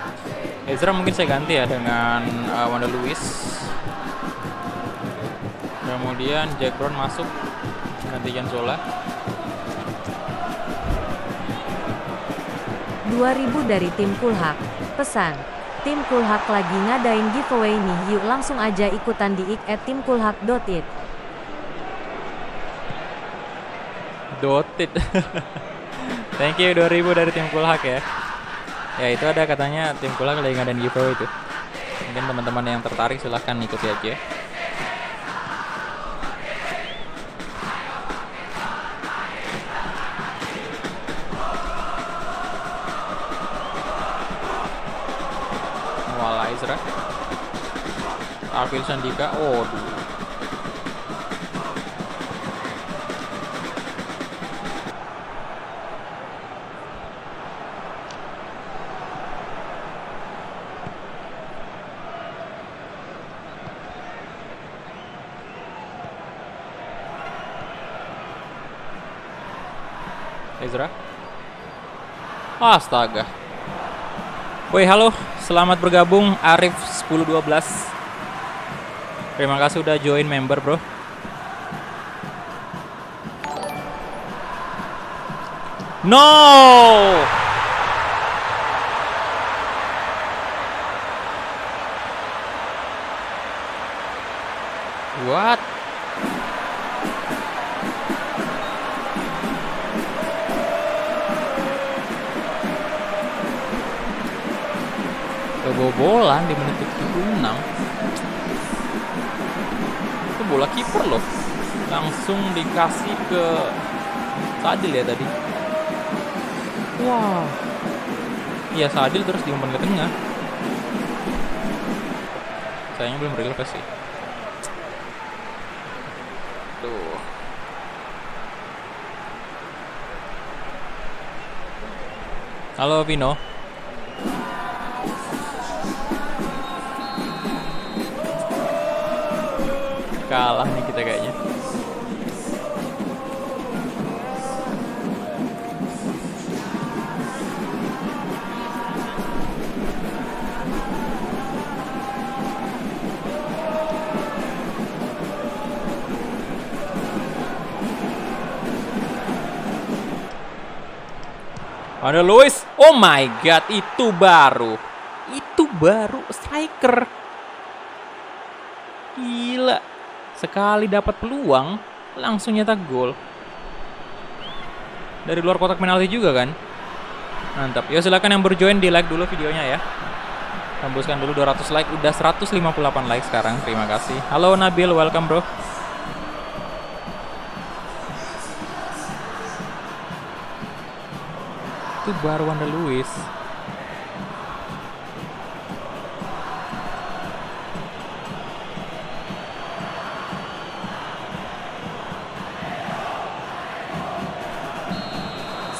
Ezra mungkin saya ganti ya dengan Wanda Lewis. Kemudian Jack Brown masuk ganti Jan Zola. 2000 dari tim Kulhak. Pesan, tim Kulhak lagi ngadain giveaway nih, yuk langsung aja ikutan di @timkulhak.it. Dotit. Thank you 2000 dari tim Kulhak ya. Ya itu ada katanya tim Kulhak lagi ngadain giveaway itu. Mungkin teman-teman yang tertarik silahkan ikuti aja. Wala Ezra. Rafil Shandika. Oh, Ezra. Astaga. Woi, halo. Selamat bergabung Arif 1012. Terima kasih udah join member, bro. No! What? Kebobolan di menit 76. Itu bola kiper loh. Langsung dikasih ke Sadil ya tadi. Wah. Iya Sadil terus diumpan ke tengah. Sayangnya belum release sih. Tuh. Halo Vino. Kalah nih kita kayaknya. Ada Luis. Oh my god, itu baru striker. Gila. Sekali dapat peluang langsung nyetak gol. Dari luar kotak penalti juga kan. Mantap. Ya silakan yang berjoin di like dulu videonya ya. Tembuskan dulu 200 like. Udah 158 like sekarang. Terima kasih. Halo Nabil, welcome bro. Itu baru Wanda Luis.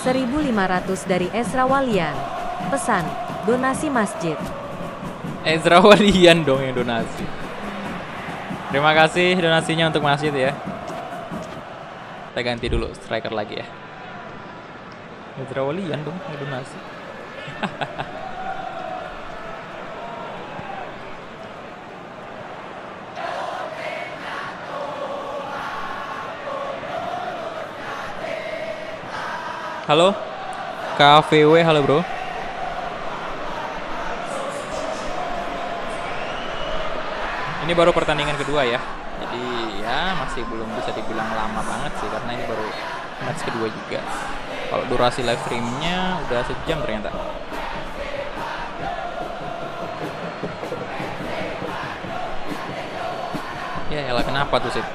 $1.500 dari Ezra Walian. Pesan, donasi masjid. Ezra Walian dong yang donasi. Terima kasih donasinya untuk masjid ya. Kita ganti dulu striker lagi ya. Ezra Walian dong yang donasi. Halo KVW, halo bro. Ini baru pertandingan kedua ya. Jadi ya masih belum bisa dibilang lama banget sih, karena ini baru match kedua juga. Kalau durasi live streamnya udah sejam ternyata. Ya elah, kenapa tuh sih?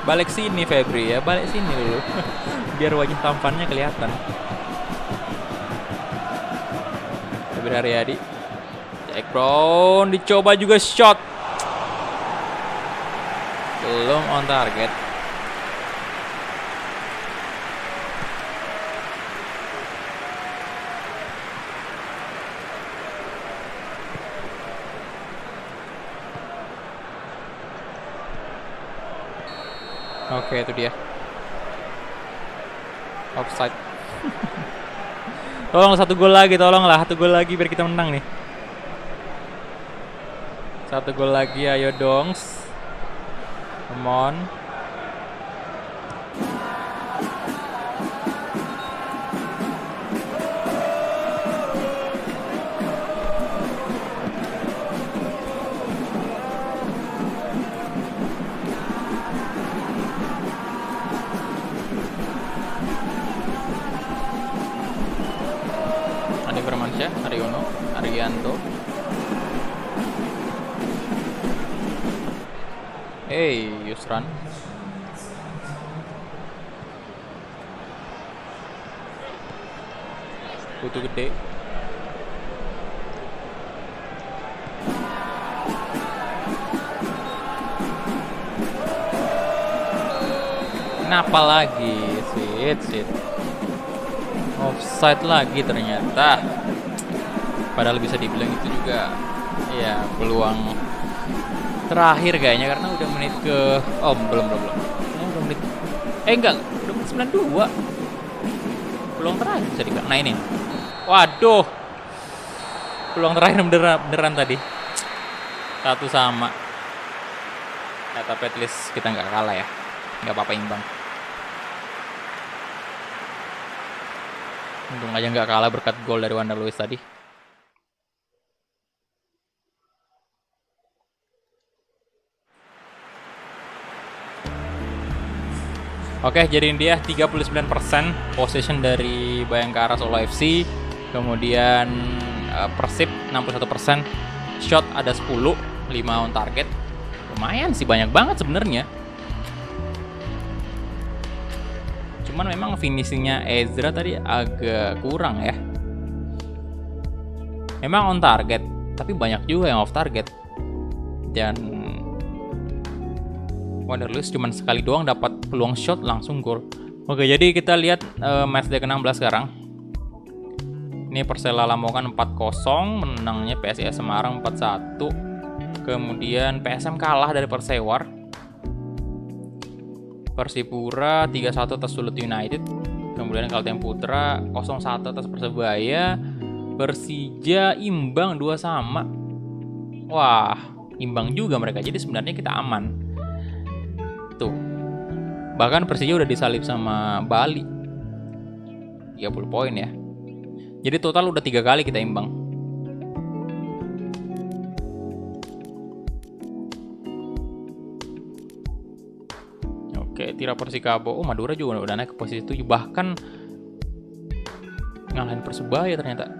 Balik sini Febri ya, balik sini dulu. Biar wajah tampannya kelihatan. Febri Haryadi. Jack Brown dicoba juga shot. Belum on target. Oke, itu dia. Offside. Tolong satu gol lagi, tolonglah satu gol lagi biar kita menang nih. Satu gol lagi, ayo dongs. Come on. Aryono, Arianto. Hey, Yusran. Putu gede. Kenapa lagi? Sit. Offside lagi ternyata. Padahal bisa dibilang itu juga ya peluang terakhir kayaknya, karena udah menit ke belum. Udah menit enggak, udah menit 92. Peluang terakhir bisa dibilang. Nah ini. Waduh. Peluang terakhir beneran tadi. 1-1. Ya, tapi at least kita nggak kalah ya. Nggak apa-apa, imbang. Untung aja nggak kalah berkat gol dari Wander Luiz tadi. Oke, jadi dia 39% possession dari Bayangkara Solo FC. Kemudian Persib 61%. Shot ada 10, 5 on target. Lumayan sih, banyak banget sebenarnya. Cuman memang finishingnya Ezra tadi agak kurang ya. Memang on target, tapi banyak juga yang off target. Dan Wander Luiz cuma sekali doang dapat peluang shot langsung gol. Oke, jadi kita lihat matchday ke-16 sekarang. Ini Persela Lamongan 4-0, menangnya PSIS Semarang 4-1. Kemudian PSM kalah dari Persewar. Persipura 3-1 atas Sulut United. Kemudian Kalteng Putra 0-1 atas Persebaya. Persija imbang 2-2. Wah, imbang juga mereka. Jadi sebenarnya kita aman. Tuh. Bahkan Persija udah disalip sama Bali. 30 poin ya. Jadi total udah 3 kali kita imbang. Oke, Tira Persikabo. Oh, Madura juga udah naik ke posisi 7. Bahkan ngalahin Persebaya ternyata.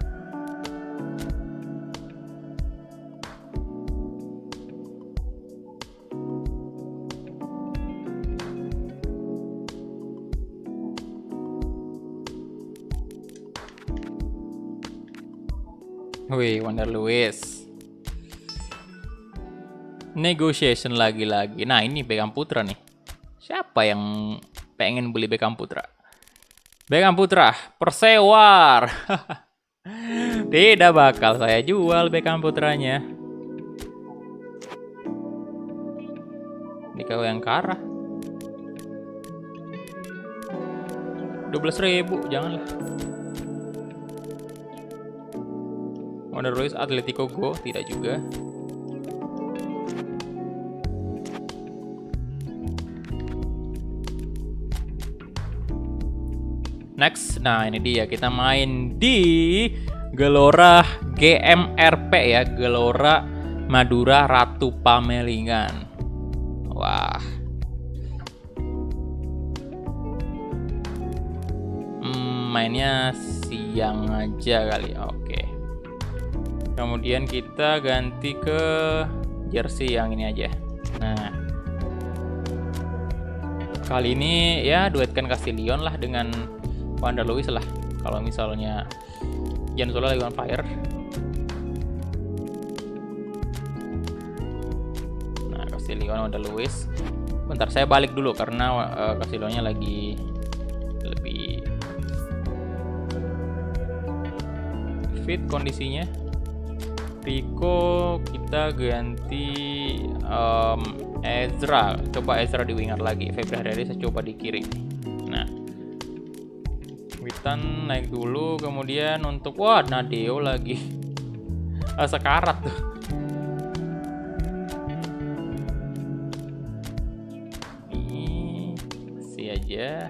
Wih, Wander Luiz. Negotiation lagi-lagi. Nah, ini Beckham Putra nih. Siapa yang pengen beli Beckham Putra? Beckham Putra, Persewar. Tidak bakal saya jual Beckham Putranya. Di Bayangkara. 12.000, janganlah. Wander Luiz Atletico Go, tidak juga. Next, nah ini dia, kita main di Gelora GMRP ya, Gelora Madura Ratu Pamelingan. Wah. Mainnya siang aja kali, oke. Kemudian kita ganti ke jersey yang ini aja. Nah, kali ini ya duetkan Castillion lah dengan Wander Luiz lah. Kalau misalnya Jan Zola lagi on fire. Nah, Castillion, Wander Luiz. Bentar, saya balik dulu karena Castillionnya lagi lebih fit kondisinya. Rico kita ganti Ezra, coba Ezra di winger lagi. Febri Haryadi saya coba di kiri. Nah, Witan naik dulu, kemudian untuk Nadeo lagi sekarat tuh. Ini si aja.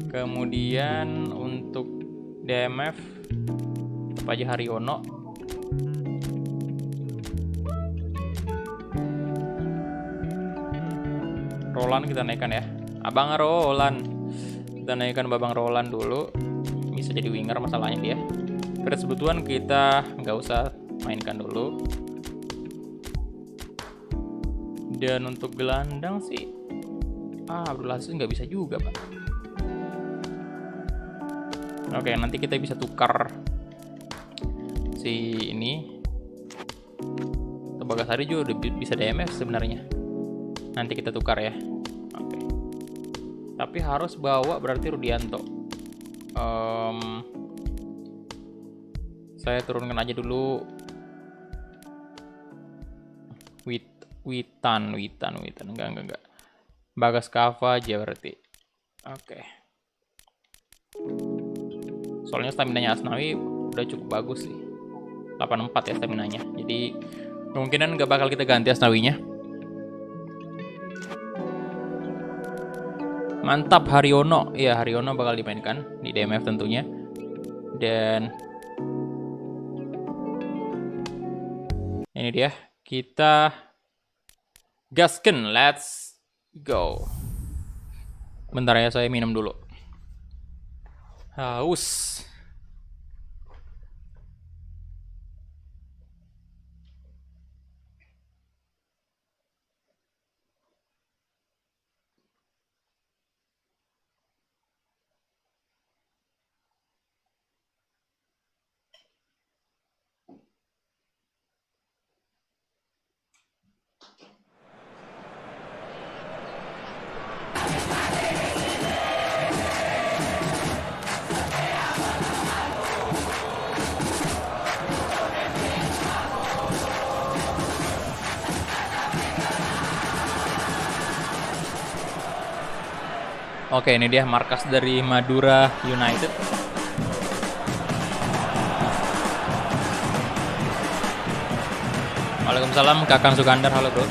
Kemudian untuk DMF tetap aja Haryono. Roland kita naikkan ya, Abang Roland. Kita naikkan Babang Roland dulu. Bisa jadi winger masalahnya dia. Fred Sebutuan kita nggak usah mainkan dulu. Dan untuk gelandang sih Abdul Aziz nggak bisa juga, Pak. Oke, nanti kita bisa tukar si ini. Bagasari juga udah bisa DMF sebenarnya. Nanti kita tukar ya. Oke. Tapi harus bawa berarti Rudianto. Saya turunkan aja dulu Witan. Enggak. Bagas Kava aja berarti. Oke. Soalnya stamina-nya Asnawi udah cukup bagus sih. 84 ya stamina-nya. Jadi kemungkinan nggak bakal kita ganti Asnawinya. Mantap Haryono. Iya, Haryono bakal dimainkan di DMF tentunya. Dan ini dia. Kita gasken, let's go. Bentar ya, saya minum dulu. Haus. Oke, ini dia markas dari Madura United. Waalaikumsalam Kakang Sukandar, halo bro.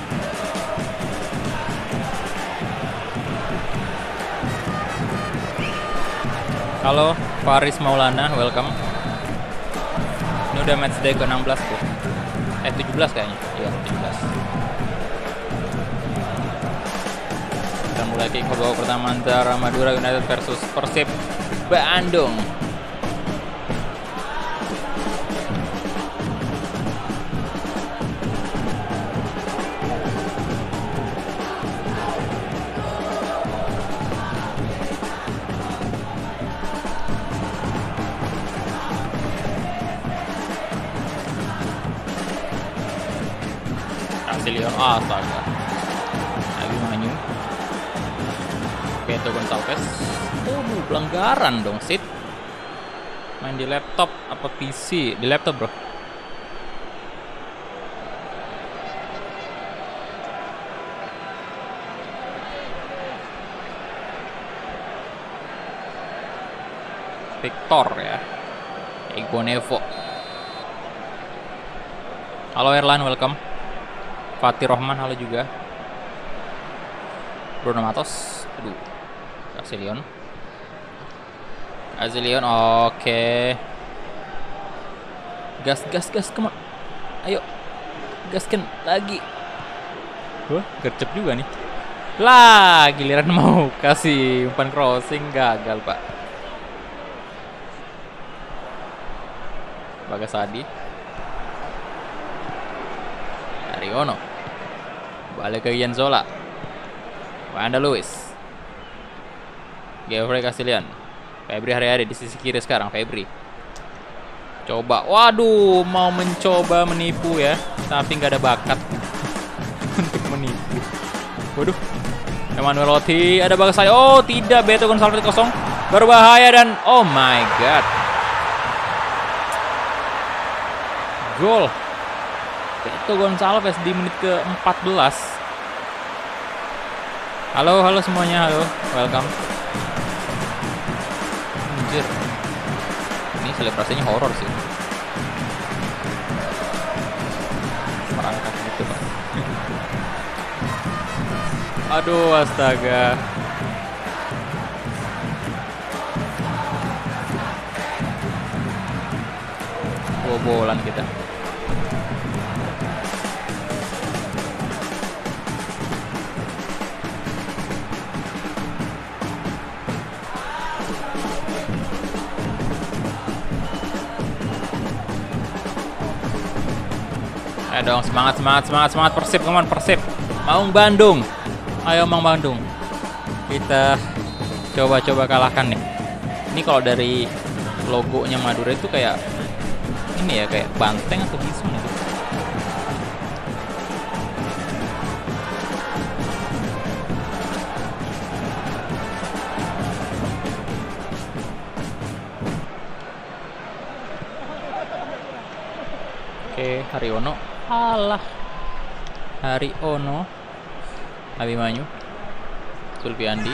Halo Faris Maulana, welcome. Ini udah match day ke-16 bro. 17 kayaknya. Iya, 17. Kita mulai kick babak pertama antara Madura United versus Persib Bandung. Leon, astaga. Lagi maju. Beto Gonçalves. Pelanggaran dong, Sid. Main di laptop apa PC? Di laptop, bro. Victor ya. Ego Nevo. Halo Erlan, welcome. Fatih Rohman, halo juga. Bruno Matos, aduh, Azilion, oke. Gas, kemana? Ayo, gaskan lagi. Wah, gercep juga nih. Lah, giliran mau kasih umpan crossing, gagal pak. Bagas Adi. Haryono. Balik ke Ian Zola. Wanda Lewis. Geoffrey Castillian. Febri Haryadi di sisi kiri sekarang. Febri. Coba. Waduh, mau mencoba menipu ya. Tapi nggak ada bakat untuk menipu. Waduh. Emmanuel Lotti. Ada bagas saya. Oh, tidak. Beto Gonçalves kosong. Berbahaya dan oh my god. Gol. Beto Gonçalves di menit ke-14. Halo semuanya, halo, welcome. Anjir. Ini selebrasinya horor sih. Merangkak gitu, Pak. Aduh, astaga. Bobolan kita. Ayo dong, semangat Persib, come on Persib. Maung Bandung. Ayo Maung Bandung. Kita coba kalahkan nih. Ini kalau dari logonya Madura itu kayak ini ya, kayak banteng atau bison itu. Oke, Haryono. Alah, Haryono, Abimanyu, Sulfiandi.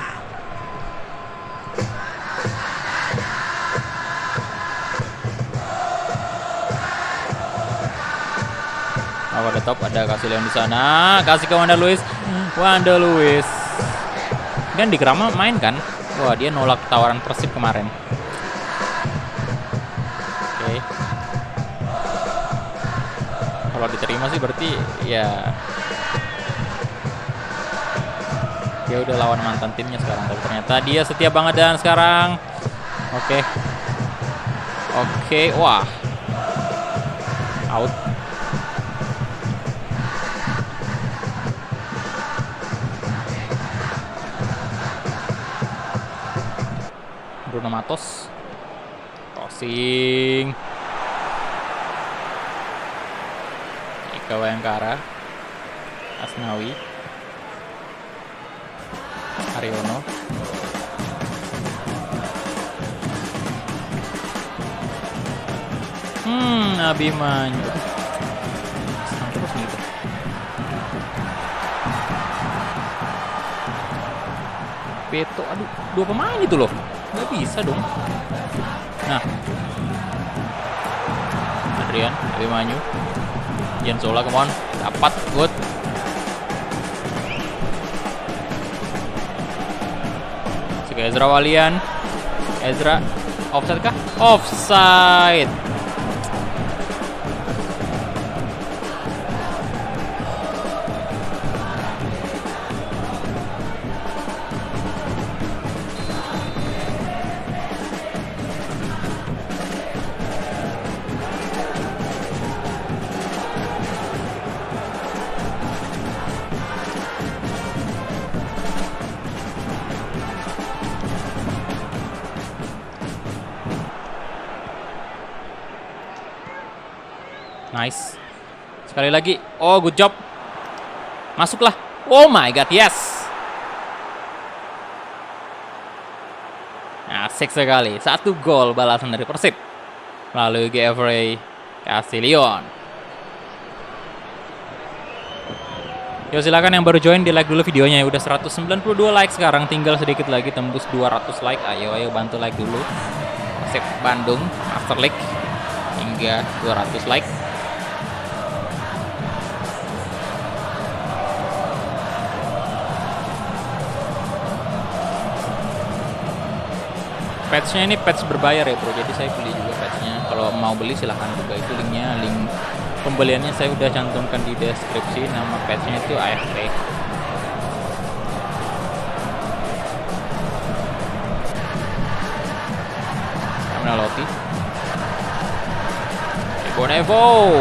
Over the top, ada kasih Leon di sana, kasih ke Wanda Lewis. Kan di Krama main kan? Wah, dia nolak tawaran Persib kemarin. Oke. Kalau diterima sih berarti ya dia udah lawan mantan timnya sekarang, tapi ternyata dia setia banget dan sekarang oke, wah, out. Bruno Matos crossing, Ika Wayangkara, Asnawi, Haryono, Abimanyu, terus gitu. Peto, aduh, 2 pemain itu loh, nggak bisa dong. Nah, Adrian, Abimanyu, Jansola, come on, dapat, good. Ezra Walian, Ezra, offside kah? Offside. Nice. Sekali lagi. Oh, good job. Masuklah. Oh my god, yes. Asik sekali. 1 gol balasan dari Persib. Lalu Geoffrey Castillion. Yo, silakan yang baru join di like dulu videonya ya. Udah 192 like sekarang, tinggal sedikit lagi tembus 200 like. Ayo bantu like dulu. Persib Bandung Master League hingga 200 like. Patchnya ini patch berbayar ya bro, jadi saya beli juga patchnya. Kalau mau beli silahkan juga, itu linknya, link pembeliannya saya udah cantumkan di deskripsi. Nama patchnya itu AFP. Kamera Loti, Bonevo,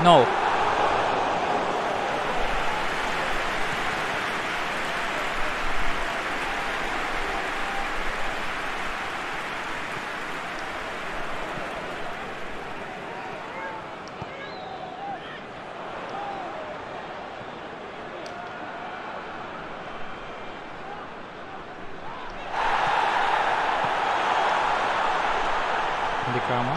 no. Di Krama.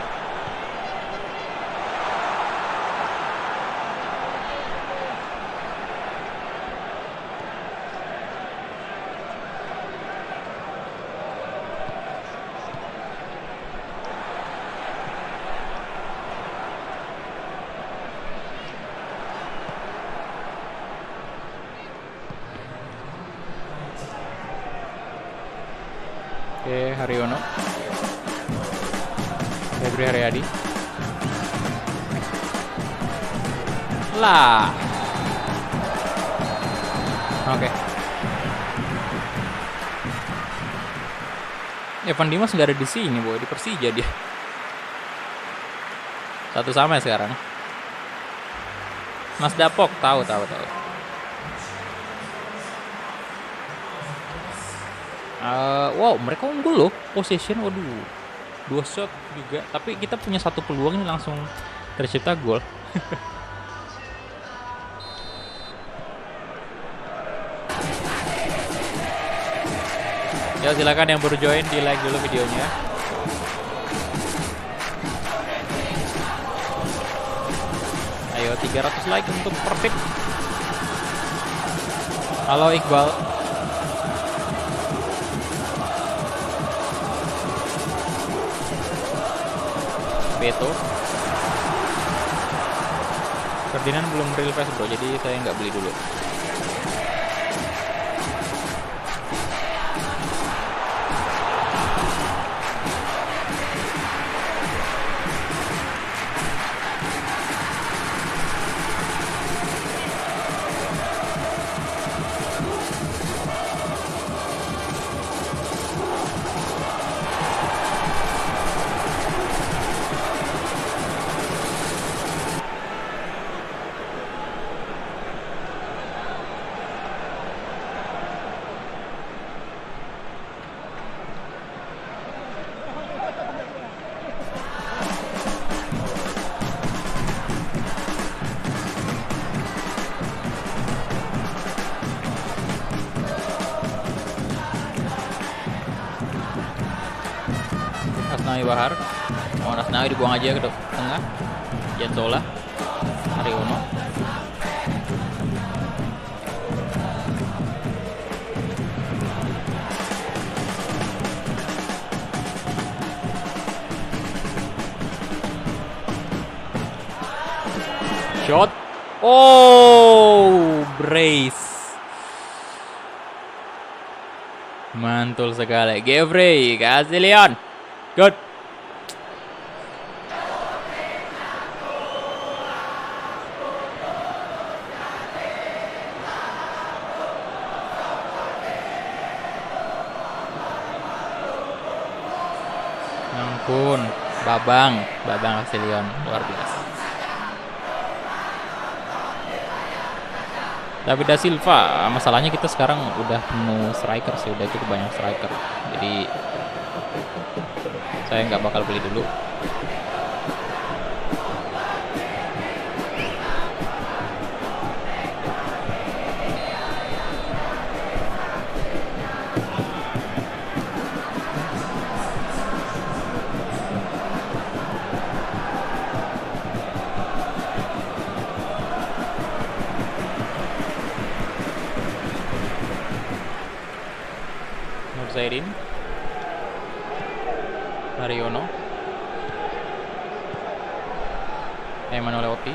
Oke, Haryono, Febri Haryadi, lah. Oke. Evan Dimas nggak ada di sini, boy, di Persija dia. 1-1 ya sekarang. Mas Dapok tahu. Wow, mereka unggul loh possession, waduh, 2 shot juga, tapi kita punya 1 peluang ini langsung tercipta gol. Ya, silakan yang baru join di like dulu videonya. Ayo 300 like untuk Persib. Halo Iqbal. Beto. Ferdinand belum real face bro, jadi saya nggak beli dulu. Asnawi Bahar. Oh, Asnawi dibuang aja ke tengah. Jansola. Haryono. Shot. Oh, brace. Mantul sekali. Geoffrey, kasih Leon. Good. Ampun, Babang Asilion luar biasa. David da Silva, masalahnya kita sekarang udah penuh striker sih, udah cukup banyak striker. Jadi saya nggak bakal beli dulu. Nur Zairin, Haryono, Emmanuel Oti,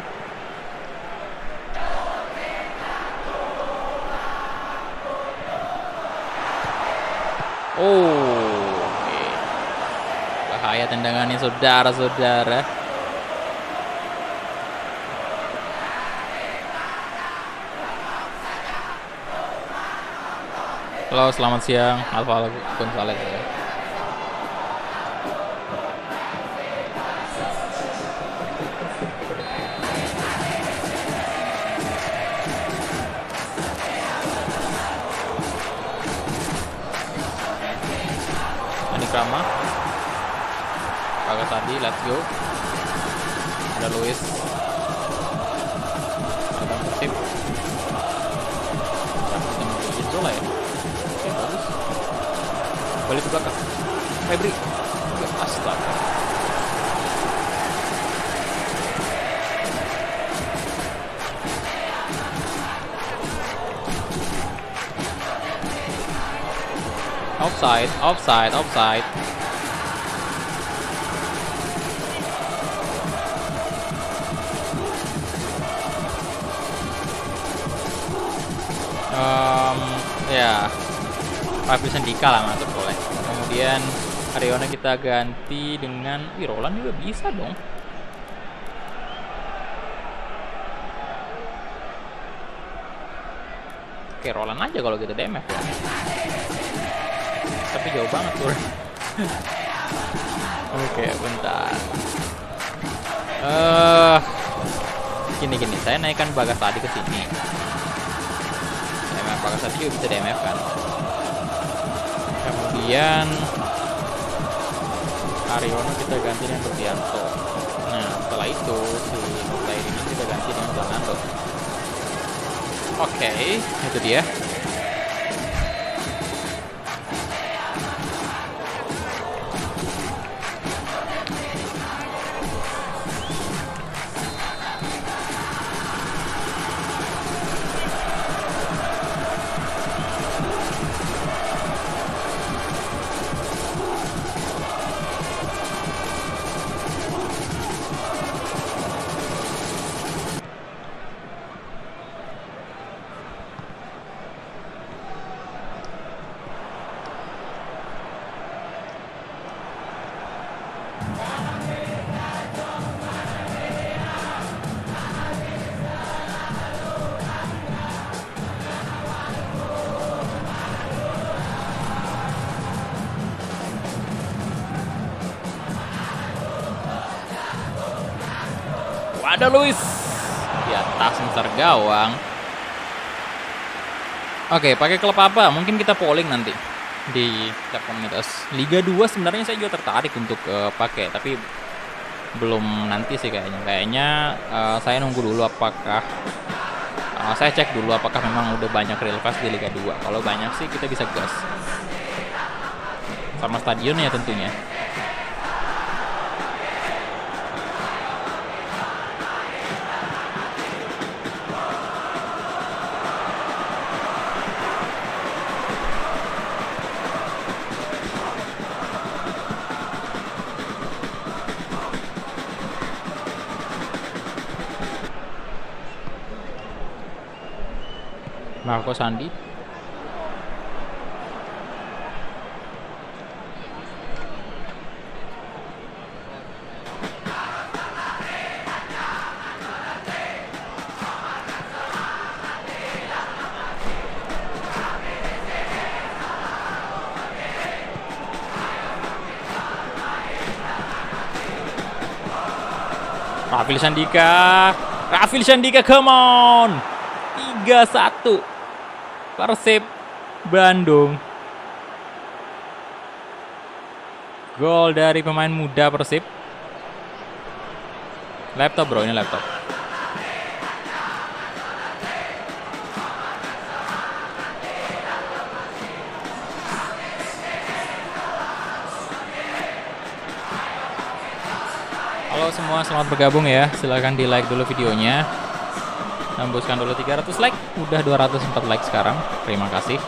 bahaya tendangannya saudara-saudara. Halo, selamat siang, Alfa Gonzalez ya. Rama, Bagas Adi, let's go. Ada Luis, ada Persib, kita Zola ya. Oke, bagus. Balik ke belakang. Febri, astaga. Offside. Ya, Fabri Sendika lah masuk boleh. Kemudian Haryono kita ganti dengan Roland juga bisa dong. Oke, Roland aja kalau gitu DMF ya. Tapi jauh banget tuh. Oke, bentar. Gini, saya naikkan Bagas tadi ke sini. DMF Bagas tadi juga bisa DMF kan. Kemudian Haryono kita ganti dengan Rudianto. Nah, setelah itu si Nurtai ini kita ganti dengan Fernando. Oke, itu dia. ada Luis di atas besar gawang. Oke, pakai klub apa? Mungkin kita polling nanti di tab komunitas. Liga 2 sebenarnya saya juga tertarik untuk pakai, tapi belum nanti sih kayaknya. Kayaknya saya nunggu dulu apakah saya cek dulu apakah memang udah banyak real fast di Liga 2. Kalau banyak sih kita bisa gas. Sama stadionnya tentunya. Marco Sandi. Rafil Sandika, come on. 3-1 Persib Bandung. Gol dari pemain muda Persib. Laptop bro, ini laptop. Halo semua, selamat bergabung ya. Silahkan di like dulu videonya. Tembuskan dulu 300 like. Udah 204 like sekarang. Terima kasih.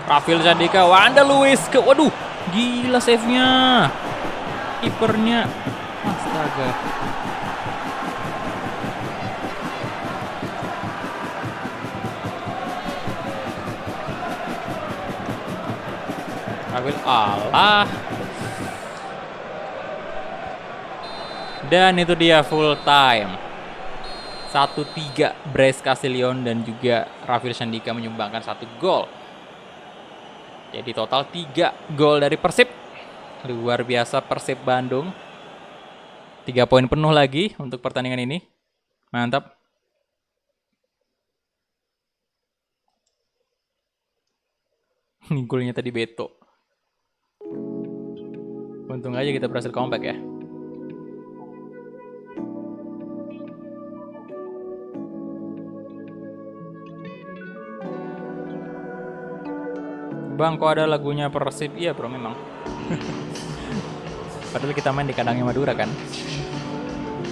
Rafil Sandika, Wanda Luis ke, waduh, gila save-nya, kipernya, astaga. Rafil, alah. Dan itu dia full time. 1-3 Bryce Castillion dan juga Rafil Sandika menyumbangkan 1 gol. Jadi total 3 gol dari Persib. Luar biasa Persib Bandung. 3 poin penuh lagi untuk pertandingan ini. Mantap. Ini golnya tadi Beto. Untung aja kita berhasil comeback ya. Bang, kok ada lagunya Persib? Iya bro, memang. Padahal kita main di kandangnya Madura kan.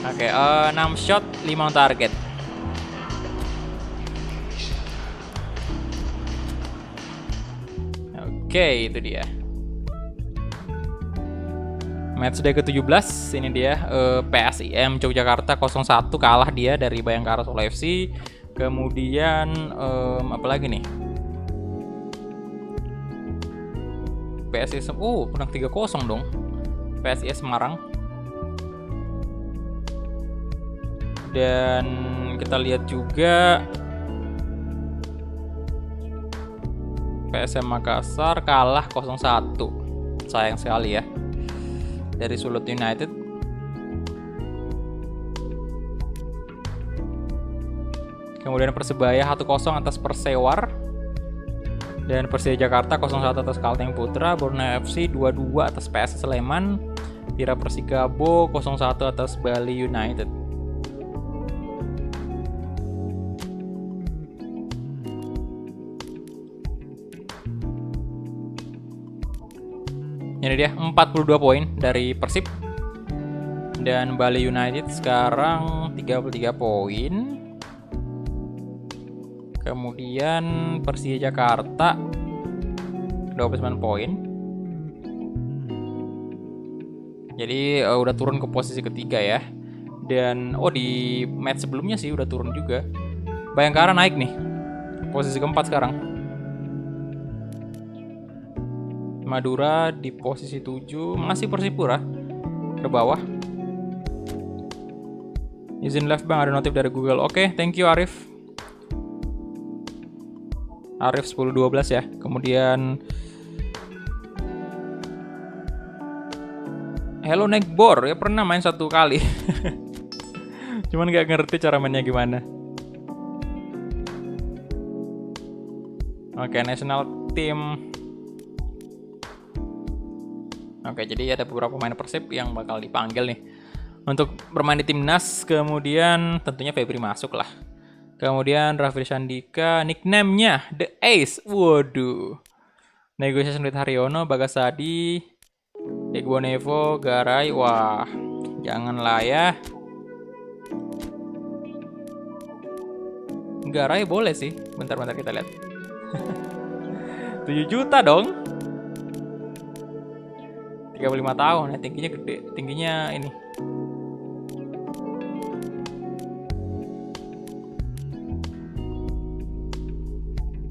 Oke, 6 shot, 5 target. Oke, itu dia. Match day ke-17, ini dia PSIM Yogyakarta 0-1 kalah dia dari Bayangkara Solo FC. Kemudian apa lagi nih? PSIS, menang 3-0 dong. PSIS Semarang. Dan kita lihat juga PSM Makassar kalah 0-1. Sayang sekali ya. Dari Sulut United. Kemudian Persebaya 1-0 atas Persewar. Dan Persija Jakarta 0-1 atas Kalteng Putra. Borneo FC 2-2 atas PS Sleman. Tira Persikabo 0-1 atas Bali United. Ini dia 42 poin dari Persib. Dan Bali United sekarang 33 poin. Kemudian Persija Jakarta 29 poin. Jadi udah turun ke posisi ketiga ya. Dan di match sebelumnya sih udah turun juga. Bayangkara naik nih, posisi keempat sekarang. Madura di posisi 7, masih Persipura ke bawah. Izin live bang, ada notif dari Google. Oke, thank you Arif. Arif 10-12 ya. Kemudian Hello Neckbor, ya pernah main 1 kali. Cuman gak ngerti cara mainnya gimana. Oke, national team. Oke, jadi ada beberapa pemain Persib yang bakal dipanggil nih untuk bermain di timnas. Kemudian tentunya Febri masuk lah. Kemudian Raffi Sandika, nickname-nya The Ace. Waduh. Negosiasi with Haryono, Bagasadi, Egbo Nevo, Garay. Wah, janganlah ya. Garay boleh sih. Bentar-bentar kita lihat. 7 juta dong. 35 tahun ya, tingginya gede. Tingginya ini.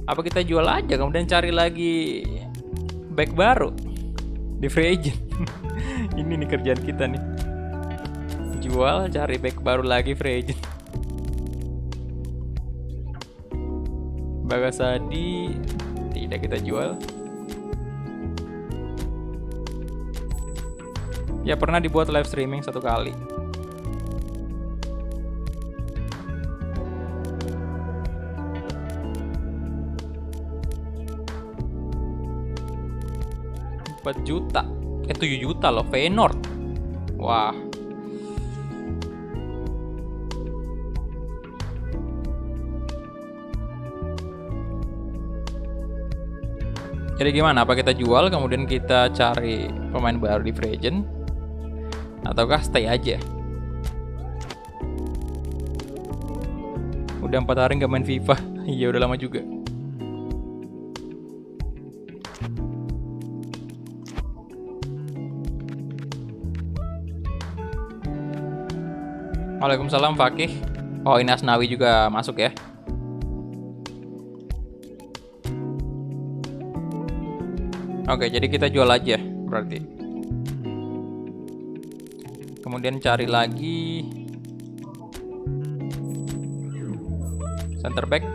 Apa kita jual aja kemudian cari lagi back baru di free agent? Ini nih kerjaan kita nih. Jual, cari back baru lagi free agent. Bagasadi tidak kita jual. Ya pernah dibuat live streaming 1 kali. Juta, 7 juta loh, Feyenoord. Wah. Jadi gimana? Apa kita jual kemudian kita cari pemain baru di free agent? Ataukah stay aja? Udah 4 hari nggak main FIFA. Iya udah lama juga. Waalaikumsalam Fakih. Oh ini Asnawi juga masuk ya. Oke, jadi kita jual aja berarti. Kemudian cari lagi center back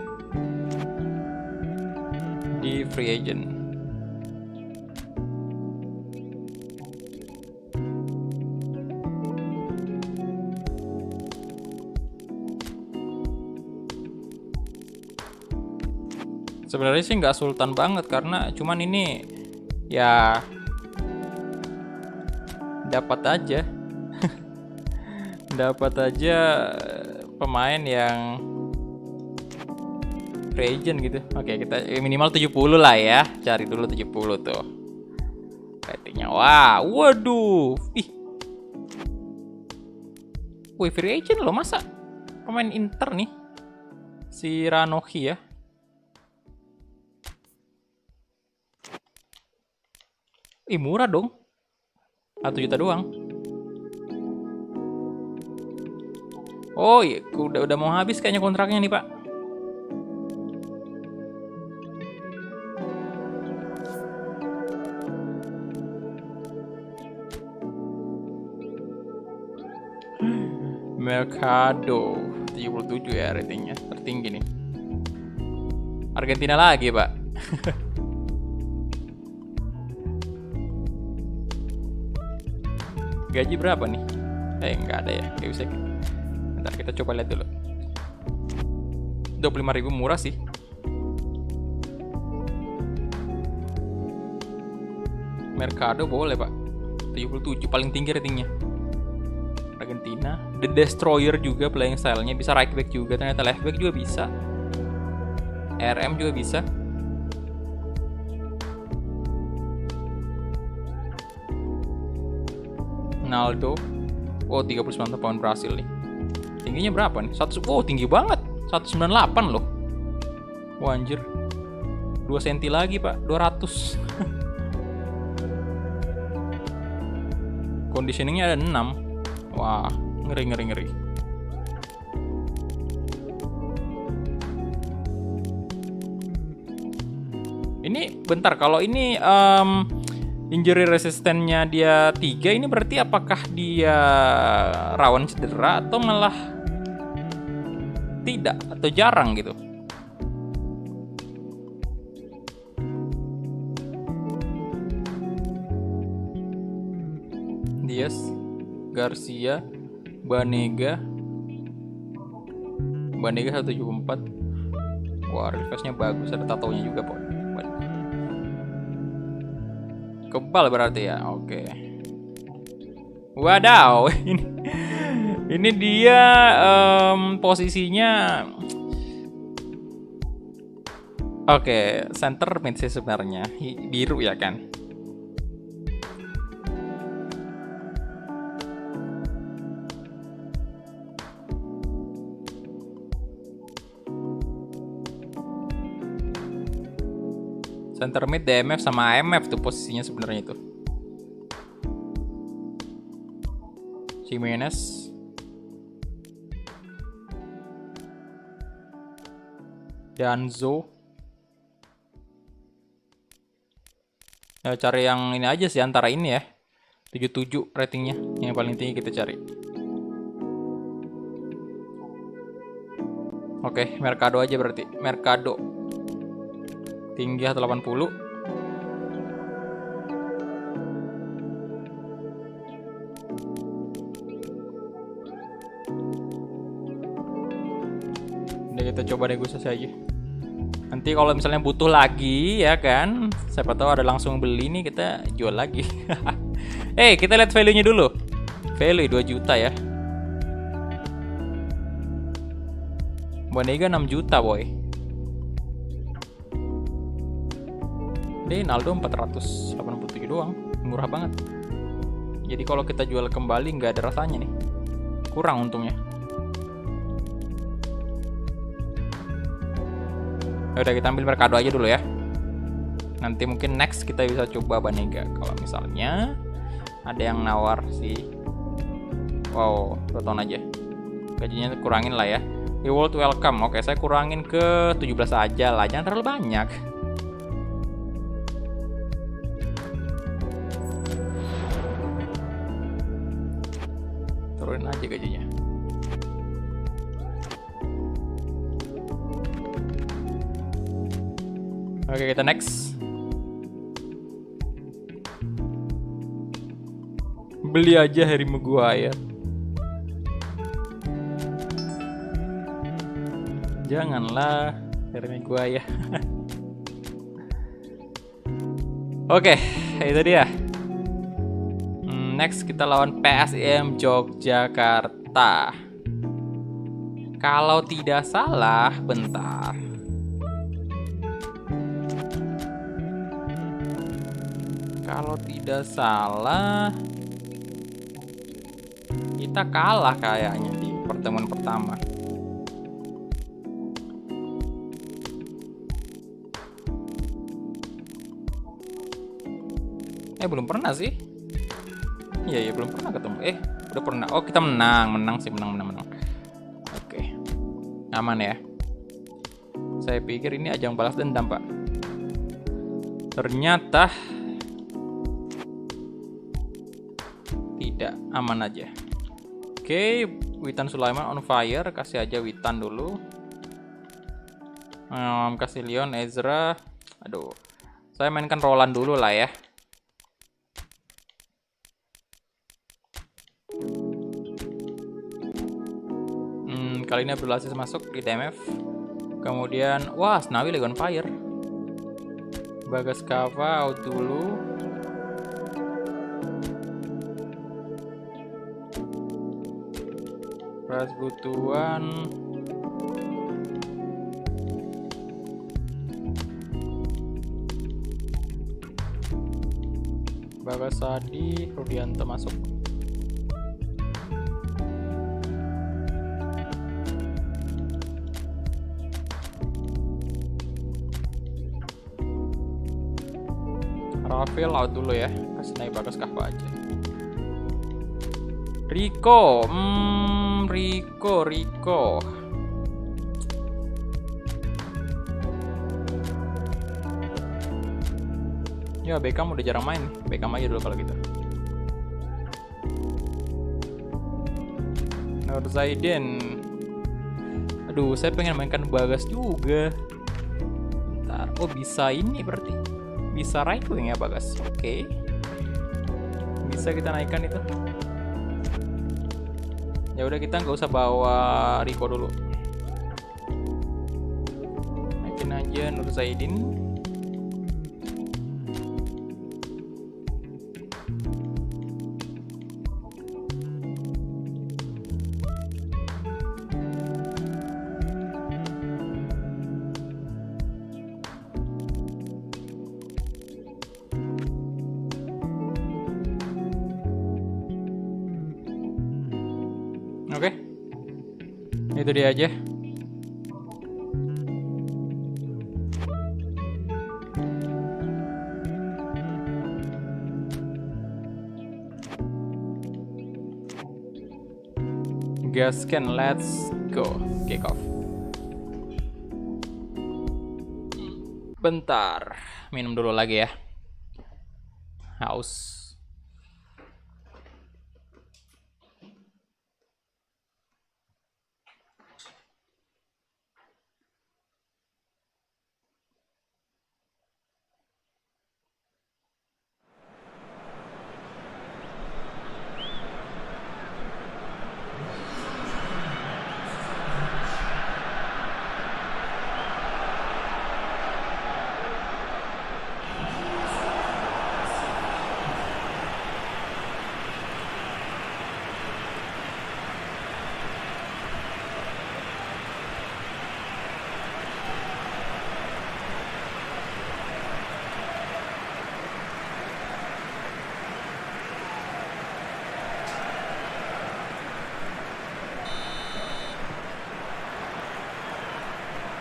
di free agent. Sebenarnya sih nggak sultan banget karena cuman ini ya dapat aja dapat aja pemain yang free agent gitu. Oke, kita minimal 70 lah ya. Cari dulu 70 tuh. Ratingnya. Wah, waduh. Wih, free agent loh, masa pemain Inter nih. Si Ranohi ya. Murah dong. 1 juta doang. Oh iya, udah mau habis kayaknya kontraknya nih Pak. Mercado 77 ya ratingnya, tertinggi nih. Argentina lagi Pak. Gaji berapa nih? Nggak ada ya, nggak bisa. Bentar kita coba lihat dulu. 25.000 murah sih. Mercado boleh Pak. 77 paling tinggi ratingnya. Argentina. The Destroyer juga playing style-nya, bisa right back juga, ternyata left back juga bisa. RM juga bisa. Ronaldo. Oh, 39 poin berhasil nih. Tingginya berapa nih? Oh, tinggi banget. 198 loh. Wah, anjir. 2 cm lagi, Pak. 200. Conditioningnya ada 6. Wah, ngeri. Ini bentar, kalau ini injury resistennya dia 3, ini berarti apakah dia rawan cedera atau malah tidak atau jarang gitu? Diaz, Garcia, Banega 174. Wah, reflexnya bagus, ada tatonya juga, Pak. Kebal berarti ya. Oke. Wadaw. Ini dia posisinya. Oke, center mid sih sebenarnya. Biru ya kan. Center mid DMF sama AMF tuh posisinya sebenarnya itu. Jimenez, Danzo. Ya, cari yang ini aja sih, antara ini ya. 77 ratingnya, yang paling tinggi kita cari. Oke, Mercado aja berarti. Mercado. Tinggi 180. Udah, kita coba negosiasi aja. Nanti kalau misalnya butuh lagi ya kan, siapa tahu ada langsung beli nih, kita jual lagi. Kita lihat value-nya dulu. Value 2 juta ya. Banega 6 juta boy. Ronaldo 487 doang, murah banget. Jadi kalau kita jual kembali nggak ada rasanya nih, kurang untungnya. Udah, kita ambil Mercado aja dulu ya. Nanti mungkin next kita bisa coba Banega. Kalau misalnya ada yang nawar sih, wow, tonton aja. Gajinya kurangin lah ya. Reward welcome. Oke, saya kurangin ke 17 aja lah, jangan terlalu banyak. Turunin aja gajinya. Oke, kita next. Beli aja Harry Maguire. Janganlah Harry Maguire. Oke, itu dia. Next kita lawan PSIM Yogyakarta. Kalau tidak salah, bentar. Kalau tidak salah, kita kalah kayaknya di pertemuan pertama. Belum pernah sih. Iya, belum pernah ketemu. Udah pernah. Oh, kita menang sih, menang. Oke. Aman ya. Saya pikir ini ajang balas dendam, Pak. Ternyata tidak, aman aja. Oke, Witan Sulaiman on fire, kasih aja Witan dulu. Kasih Leon, Ezra. Aduh. Saya mainkan Roland dulu lah ya. Kali ini Abdul Aziz masuk di DMF. Kemudian, wah, Snawi lagi on fire. Bagas Kava out dulu. Ras Butuan. Bagas Sadi, Rudianto masuk. Rafael out dulu ya. Kasih naik Bagas Kahwa aja. Rico. Rico. Ya, Beckham udah jarang main. Beckham aja dulu kalau gitu. Nur Zaiden. Aduh, saya pengen mainkan Bagas juga. Bentar. Oh, bisa ini berarti. Bisa right wing ya Bagas. Oke. Bisa kita naikkan itu. Ya udah, kita nggak usah bawa Rico dulu. Naikin aja Nur Zaidin. Oke. Itu dia aja. Gasken, let's go. Kick off. Bentar, minum dulu lagi ya. Haus.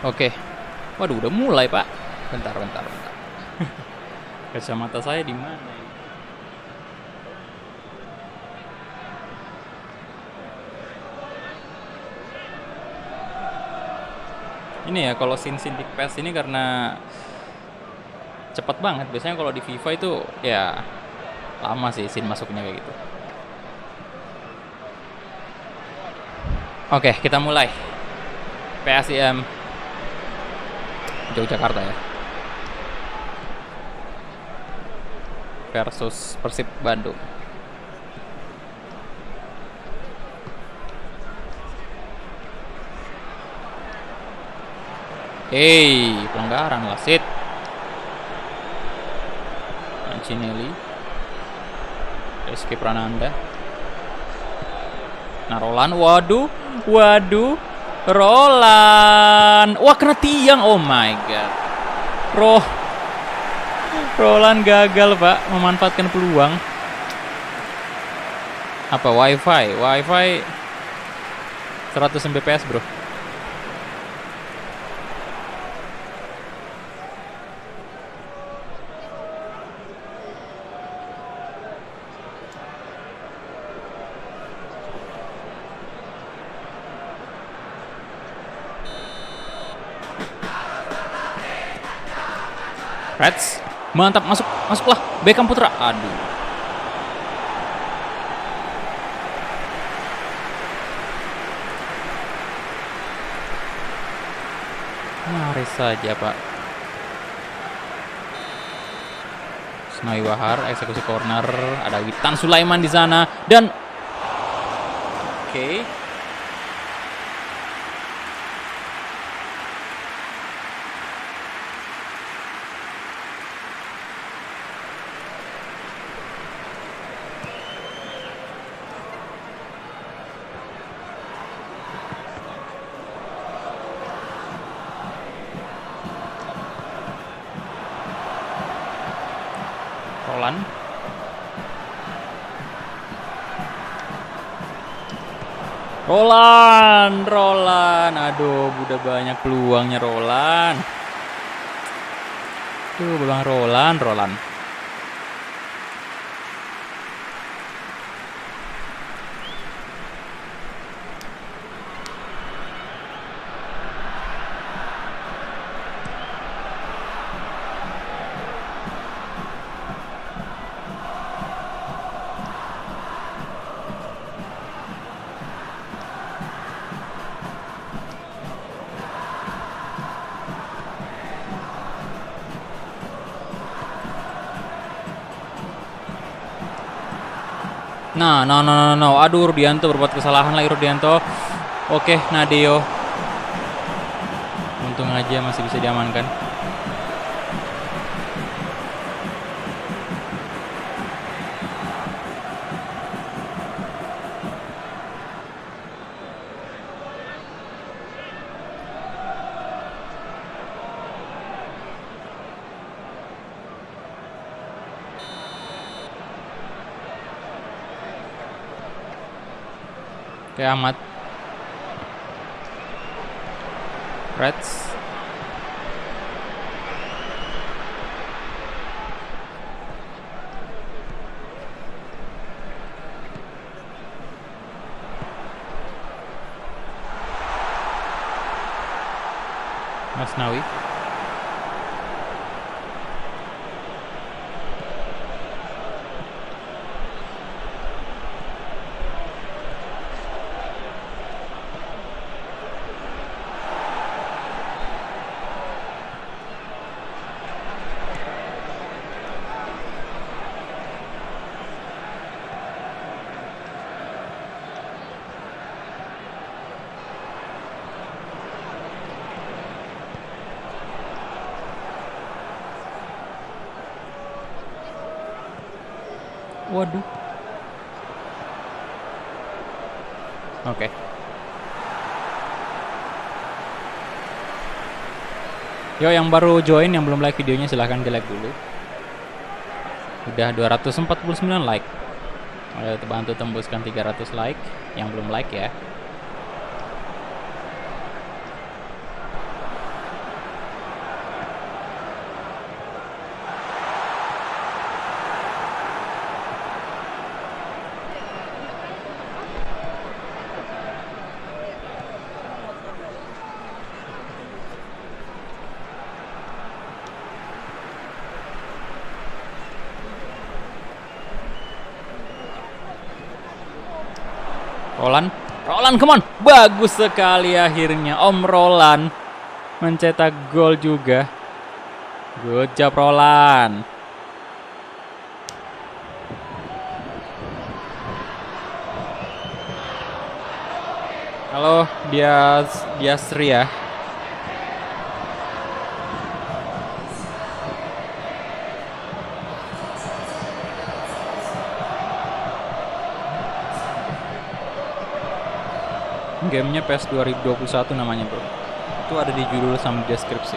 Oke. Waduh, udah mulai, Pak. Bentar. Kacamata saya di mana ini? Ini ya, kalau scene di PES ini karena cepat banget. Biasanya kalau di FIFA itu ya lama sih scene masuknya kayak gitu. Oke, kita mulai. PSIM Yogyakarta ya versus Persib Bandung. Pelanggaran wasit. Mancinelli, Rizky Prananda, Narolan, waduh, Roland, wah kena tiang, oh my god. Roland gagal Pak memanfaatkan peluang. Apa wifi 100 Mbps bro. Reds, mantap, masuklah Beckham Putra. Aduh. Mari saja Pak. Snawi Bahar eksekusi corner, ada Witan Sulaiman di sana dan oke. Roland, aduh, udah banyak peluangnya Roland. Tuh, belang Roland. Nah, no. Aduh, Rudianto berbuat kesalahan lagi Rudianto. Oke, Nadeo. Untung aja masih bisa diamankan. Oke, Ahmad. Reds. Masnawi. Waduh. Oke. Yo, yang baru join, yang belum like videonya silahkan di like dulu. Udah 249 like. Ayo bantu tembuskan 300 like. Yang belum like ya. Roland, come on. Bagus sekali akhirnya Om Roland mencetak gol juga. Good job Roland. Halo, Diasri ya. Gamenya PES 2021 namanya bro. Itu ada di judul sama di deskripsi.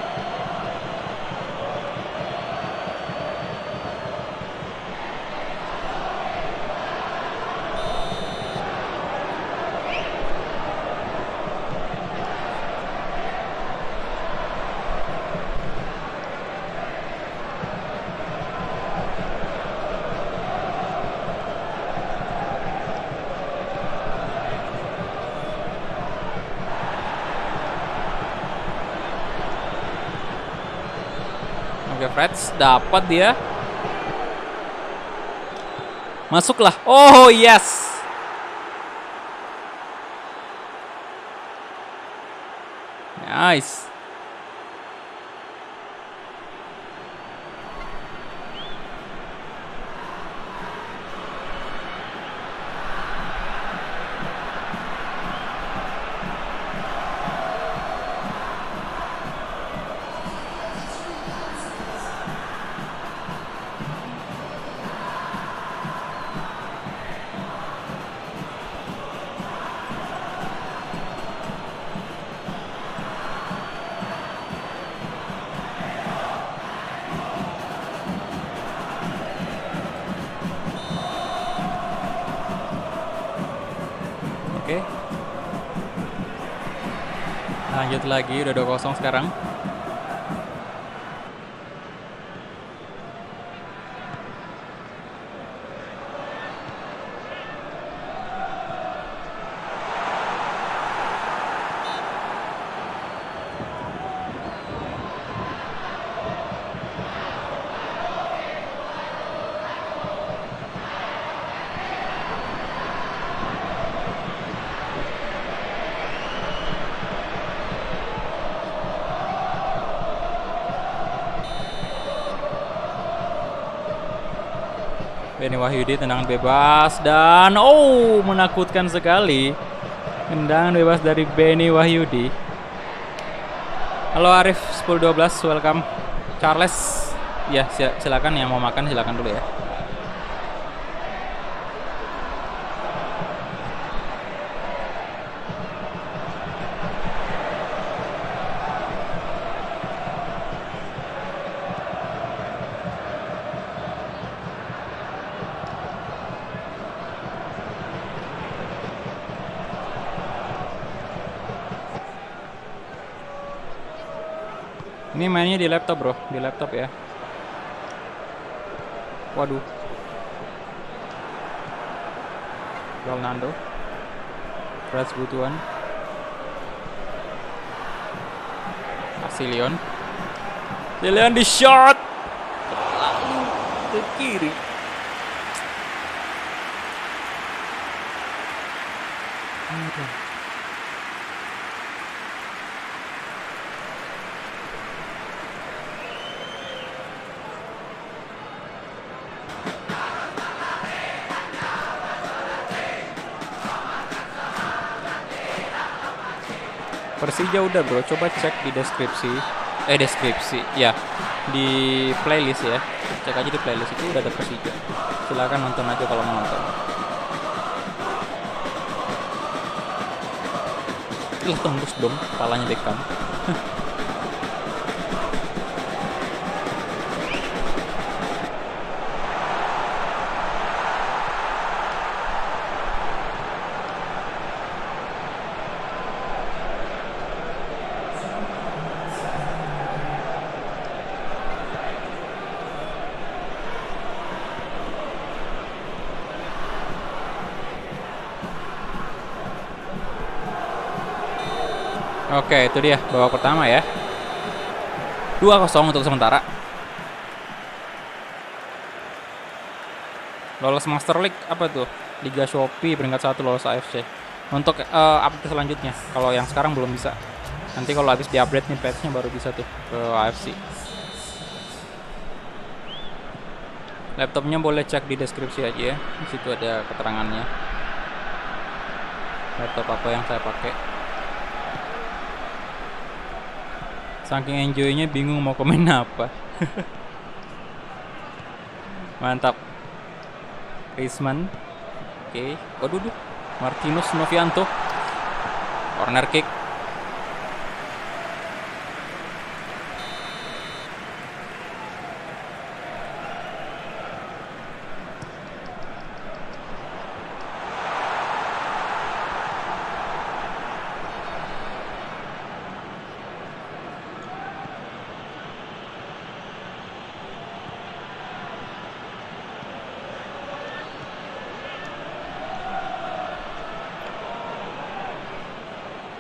Oke, Freds dapat dia. Masuklah. Oh, yes. Nice. Oke. Lanjut lagi, udah 2-0 sekarang. Benny Wahyudi tendangan bebas dan menakutkan sekali. Tendangan bebas dari Benny Wahyudi. Halo Arif 1012, welcome. Charles, ya silakan yang mau makan silakan dulu ya. Ini mainnya di laptop bro, di laptop ya. Waduh. Ronaldo. Ras Butuan. Asilion. Asilion di shot. Lalu ke kiri. Persija udah bro, coba cek di deskripsi ya, di playlist ya, cek aja di playlist itu udah ada Persija, silakan nonton aja kalau mau nonton. Tembus dong kepalanya Beckham. Oke, itu dia babak pertama ya. 2-0 untuk sementara. Lolos Master League apa tuh? Liga Shopee peringkat 1 lolos AFC. Untuk update selanjutnya, kalau yang sekarang belum bisa. Nanti kalau habis di-update nih patch-nya baru bisa tuh ke AFC. Laptopnya boleh cek di deskripsi aja ya. Di situ ada keterangannya. Laptop apa yang saya pakai. Saking enjoynya bingung mau komen apa. Mantap. Griezmann. Oke. Waduh. Martinus Novianto. Corner kick.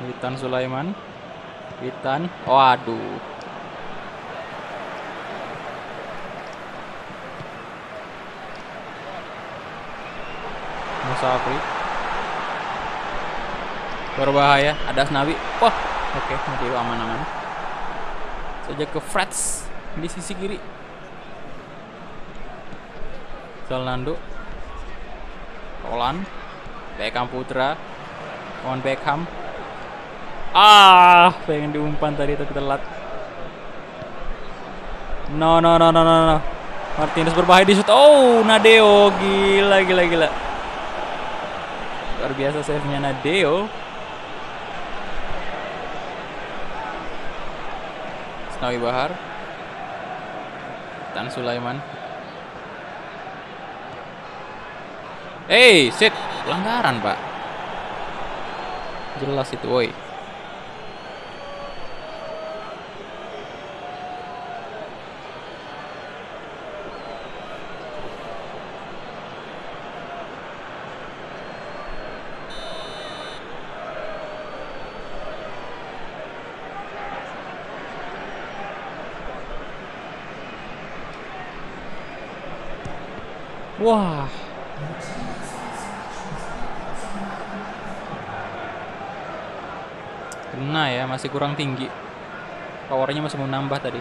Witan Sulaiman. Witan. Waduh. Musafri. Berbahaya. Ada Asnawi. Wah. Oke. Nanti aman-aman. Saja ke Freds di sisi kiri. Zalando. Roland. Beckham Putra. Kawan Beckham. Pengen diumpan tadi tapi telat. No. Martinez berbahaya di shoot. Nadeo, gila. Luar biasa save-nya Nadeo. Asnawi Bahar. Tan Sulaiman. Sit, pelanggaran, Pak. Jelas itu, woi. Wah. Kena ya, masih kurang tinggi. Powernya masih mau nambah tadi.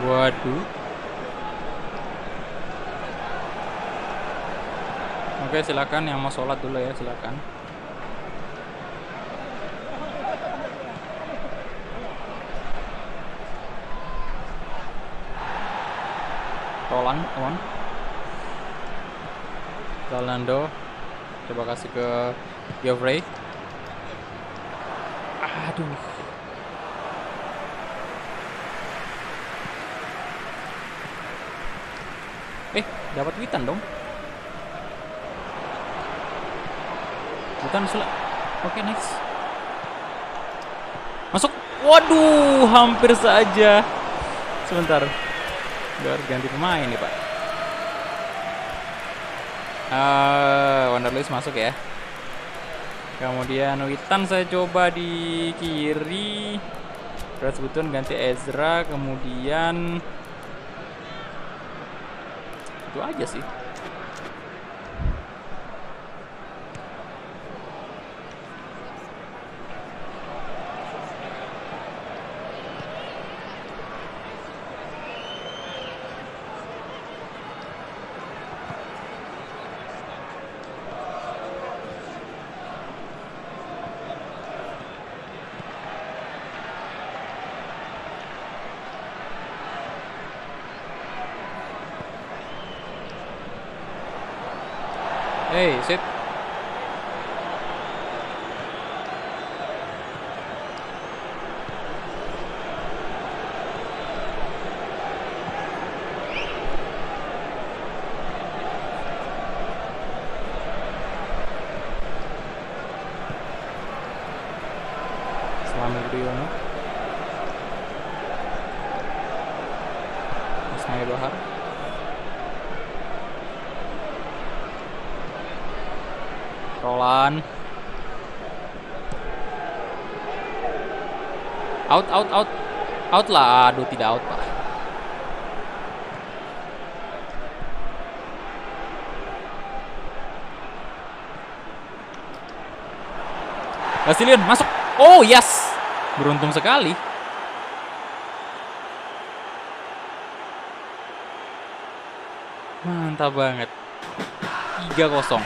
Waduh. Oke, silakan yang mau sholat dulu ya, silakan. Roland, on. Rolando, coba kasih ke Geoffrey. Aduh. Dapat Witan dong. Witan Oke, next. Masuk. Waduh, hampir saja. Sebentar. Udah harus ganti pemain nih, Pak. Wanderlust masuk ya. Kemudian Witan saya coba di kiri. Terus Button ganti Ezra. Kemudian itu aja sih. Hey, sit. Selamat Budiono. Ismail Bahar. Roland. Out lah. Aduh, tidak out, Pak. Brazilian masuk. Oh, yes. Beruntung sekali. Mantap banget. 3-0.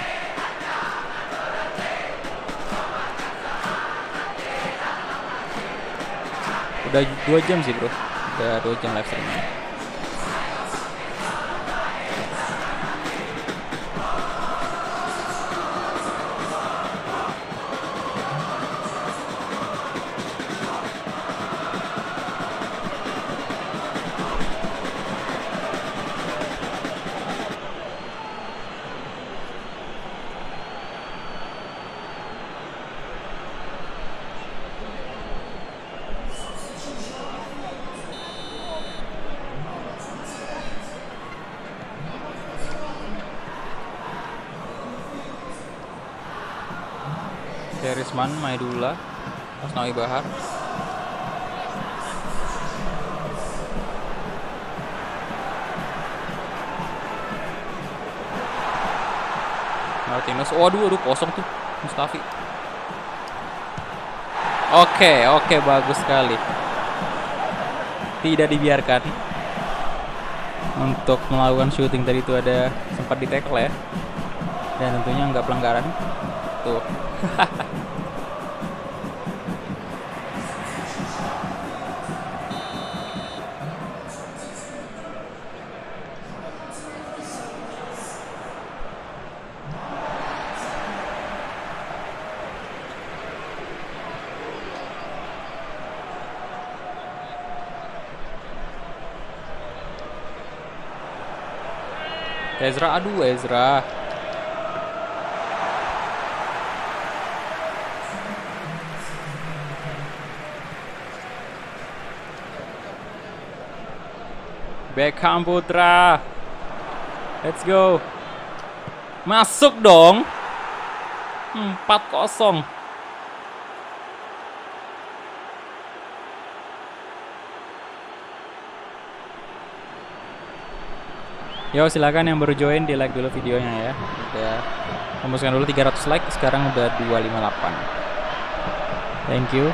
Udah 2 jam sih, bro. Udah 2 jam live streaming. Risman, Maidula, Asnawi Bahar. Martinez, waduh, kosong tuh Mustafi. Oke, bagus sekali. Tidak dibiarkan untuk melakukan shooting tadi itu, ada sempat di tackle ya. Dan tentunya nggak pelanggaran. Tuh. Ezra, aduh Ezra. Beckham Putra. Let's go. Masuk dong. 4-0. Yo, silakan yang baru join di like dulu videonya ya. Udah tembuskan dulu 300 like, sekarang udah 258. Thank you.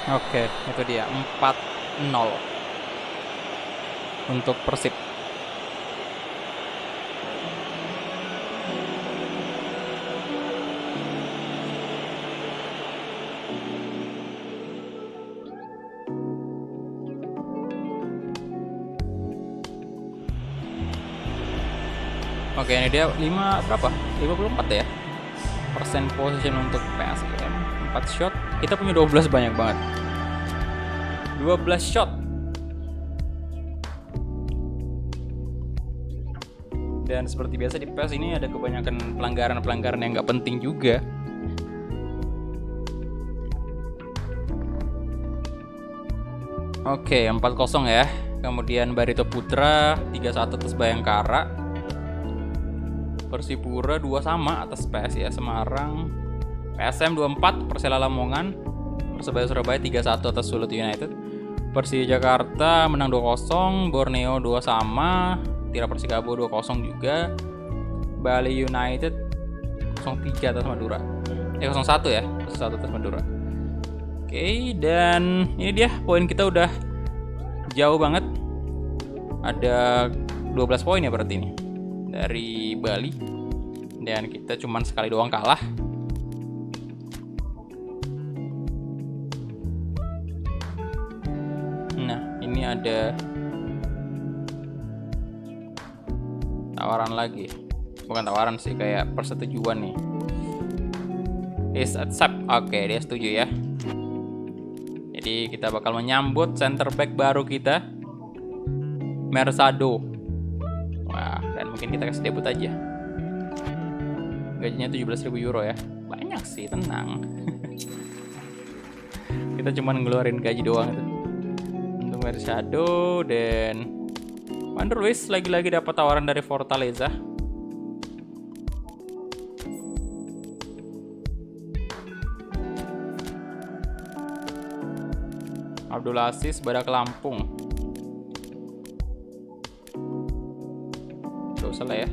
Oke, itu dia 4-0 untuk Persib. Oke, ini dia 54 ya. Persen possession untuk PSM. 4 shot. Kita punya 12, banyak banget. 12 shot. Dan seperti biasa di PES ini ada kebanyakan pelanggaran-pelanggaran yang nggak penting juga. Oke, 4-0 ya. Kemudian Barito Putra 3-1 atas Bayangkara. Persipura 2 sama atas PSIS Semarang. PSM 2-4 Persela Lamongan. Persebaya Surabaya 3-1 atas Sulut United. Persija Jakarta menang 2-0. Borneo 2 sama. Tira Persikabo 2-0 juga. Bali United 0-3 atas Madura. 0-1 ya. 0-1 atas Madura. Oke, dan ini dia poin kita udah jauh banget. Ada 12 poin ya berarti ini dari Bali, dan kita cuman sekali doang kalah. Nah, ini ada tawaran lagi, bukan tawaran sih, kayak persetujuan nih. Is accept. Oke, dia setuju ya. Jadi kita bakal menyambut center back baru kita, Mersado. Wah, dan mungkin kita kasih debut aja. Gajinya 17.000 euro ya. Banyak sih, tenang. Kita cuma ngeluarin gaji doang itu untuk Mersado. Dan Van der Luis lagi-lagi dapat tawaran dari Fortaleza. Abdul Aziz Badak Lampung. Gak usah lah ya.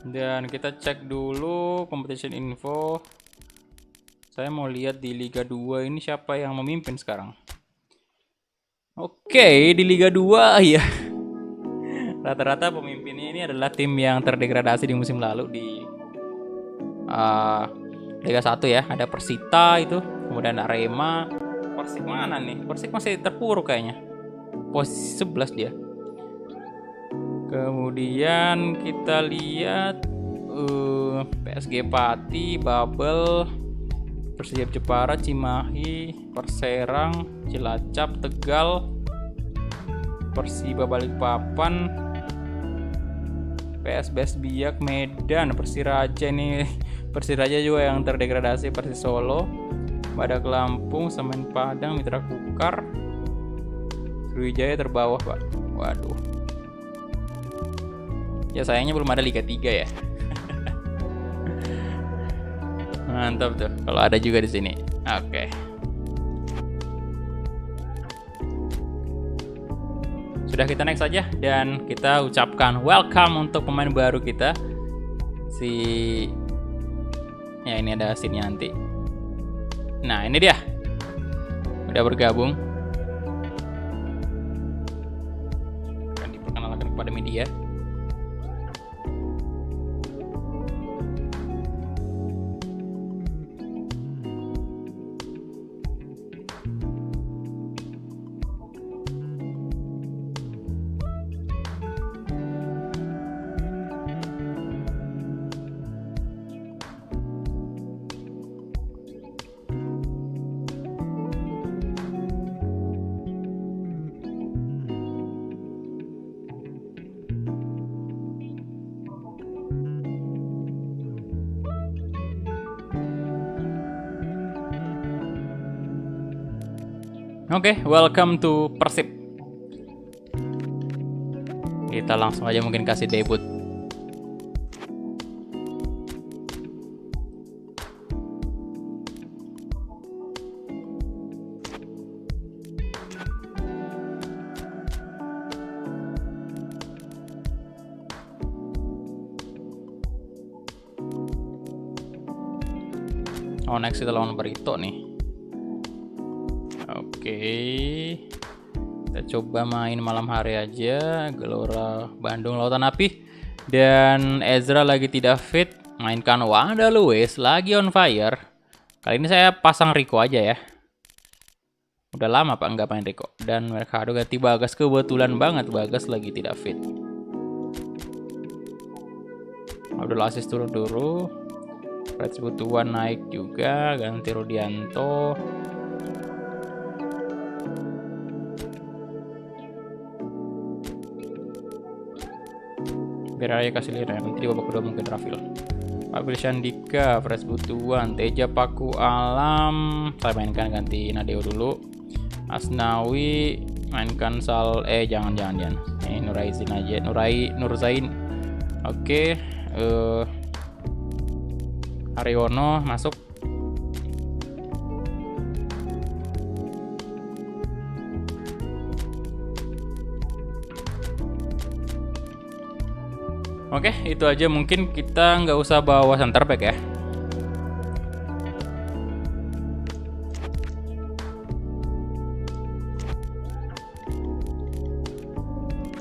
Dan kita cek dulu competition info. Saya mau lihat di Liga 2 ini siapa yang memimpin sekarang. Oke, di Liga 2 ya. Rata-rata pemimpinnya ini adalah tim yang terdegradasi di musim lalu di Liga 1 ya. Ada Persita itu, kemudian Arema. Persik mana nih? Persik masih terpuruk kayaknya. Posisi 11 dia. Kemudian kita lihat PSG Pati, Babel, Persija Jepara, Cimahi, Perserang, Cilacap, Tegal, Persiba Balikpapan, PSBS Biak, Medan, Persiraja ini. Persiraja juga yang terdegradasi, Persis Solo, Badak Lampung, Semen Padang, Mitra Kukar, Sriwijaya terbawah Pak. Waduh. Ya sayangnya belum ada Liga 3 ya. Mantap tuh kalau ada juga di sini. Oke. Sudah, kita next saja dan kita ucapkan welcome untuk pemain baru kita. Ya ini ada scene-nya nanti. Nah, ini dia. Udah bergabung. Akan diperkenalkan kepada media. Oke, welcome to Persib. Kita langsung aja mungkin kasih debut. Oh, next kita lawan Barito nih. Oke. Kita coba main malam hari aja. Gelora Bandung Lautan Api. Dan Ezra lagi tidak fit. Mainkan Wanda Lewis lagi on fire. Kali ini saya pasang Rico aja ya. Udah lama Pak nggak main Rico. Dan Mercado ganti Bagas, kebetulan banget Bagas lagi tidak fit. Abdul Aziz turun dulu. Fred Butuan naik juga, ganti Rudianto. Biar aja kasih lihat, nanti di babak kedua mungkin Rafil. Abil Shandika, Fred Butuan, Teja Paku Alam. Saya mainkan ganti Nadeo dulu. Asnawi mainkan jangan. Ini Nuraizin aja, Nurzain. Oke, Haryono masuk. Oke, itu aja, mungkin kita nggak usah bawa center back ya.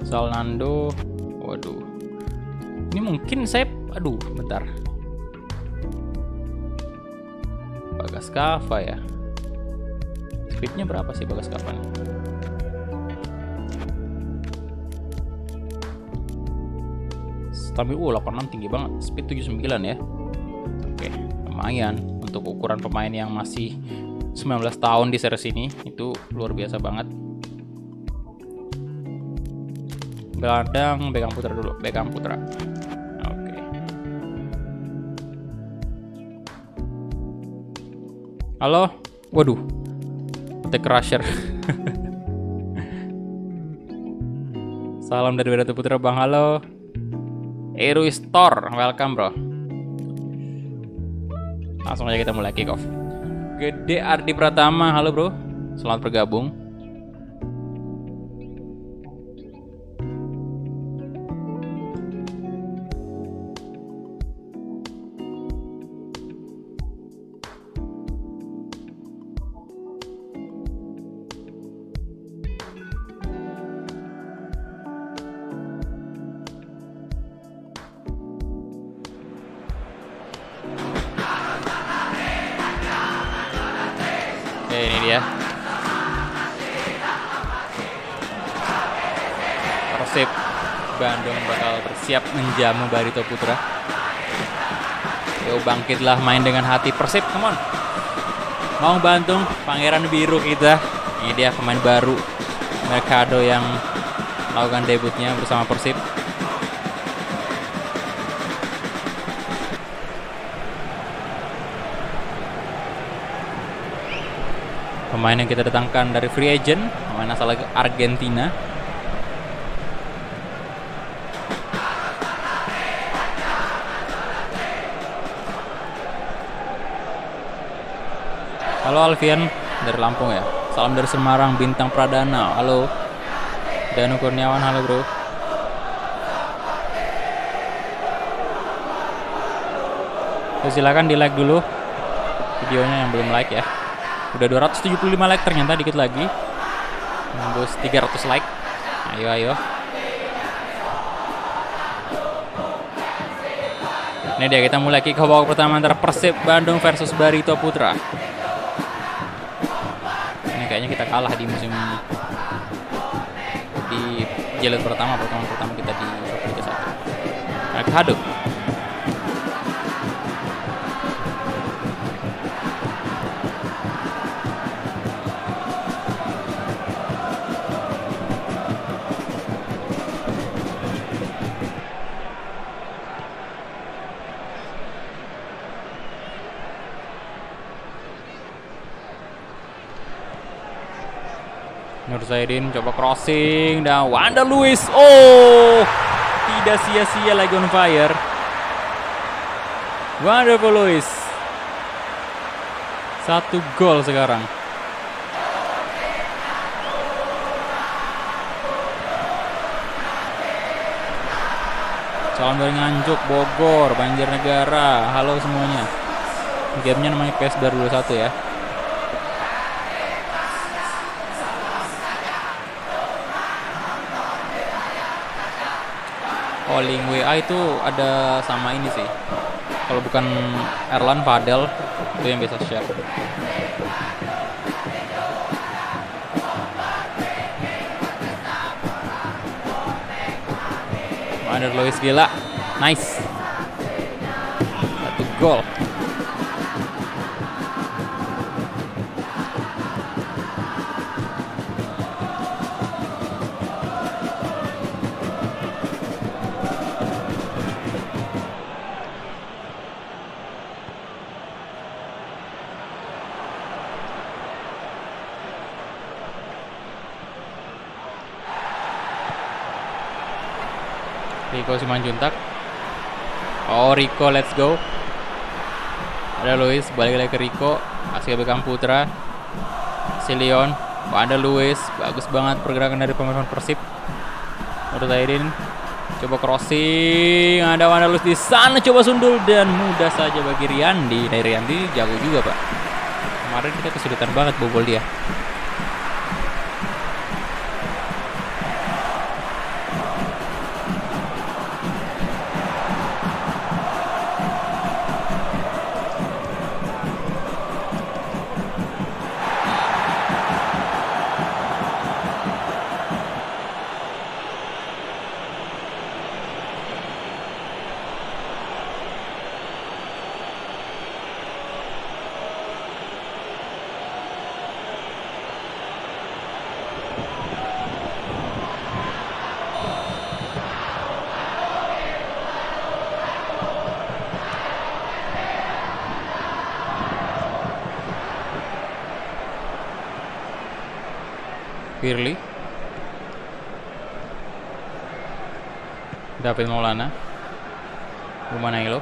Salnando, waduh. Ini mungkin saya, bentar. Bagas Kava ya. Speednya berapa sih Bagas Kava nih? Tapi 86 tinggi banget, speed 79 ya. Oke, lumayan untuk ukuran pemain yang masih 19 tahun di series ini, itu luar biasa banget. Gelandang Beckham Putra dulu, Beckham Putra. Oke. Halo, waduh, The Crusher. Salam dari Bedato Putra Bang, halo. Eru Store, welcome bro. Langsung aja kita mulai kick off. Gede Ardi Pratama, halo bro. Selamat bergabung. Ini dia. Persib Bandung bakal bersiap menjamu Barito Putra. Yo, bangkitlah, main dengan hati Persib, come on. Mau Bandung, Pangeran Biru kita. Ini dia pemain baru Mercado yang melakukan debutnya bersama Persib. Pemain yang kita datangkan dari free agent, pemain asal Argentina. Halo Alfian dari Lampung ya. Salam dari Semarang, Bintang Pradana. Halo. Danu Kurniawan, halo bro. Silakan di like dulu videonya yang belum like ya. Udah 275 like ternyata, dikit lagi nembus 300 like. Ayo. Ini dia, kita mulai kick off babak pertama antara Persib Bandung versus Barito Putra. Ini kayaknya kita kalah di musim di jilid pertama kita di Liga 1. Mercado. Nur Zaidin coba crossing dan Wanda Lewis. Oh, tidak sia-sia lagi on fire. Wonderful Lewis. 1 gol sekarang. Salam dari Nganjuk, Bogor, Banjarnegara. Halo semuanya. Gamenya namanya PES 2021 ya. Calling WA itu ada sama ini sih. Kalau bukan Erlan, Fadel itu yang biasa share. Wander Luis gila, nice. 1 gol. Rico Simanjuntak. Oh, Rico, let's go. Ada Luis, balik lagi ke Rico. Kasih ke Beckham Putra. Si Leon. Ada Luis, bagus banget pergerakan dari pemain Persib. Menurut Aidin, coba crossing. Ada Wanda Luis di sana, coba sundul dan mudah saja bagi Riyandi. Dari Riyandi jago juga, Pak. Kemarin kita kesulitan banget bobol dia. Firly, David Maulana, Umanailo,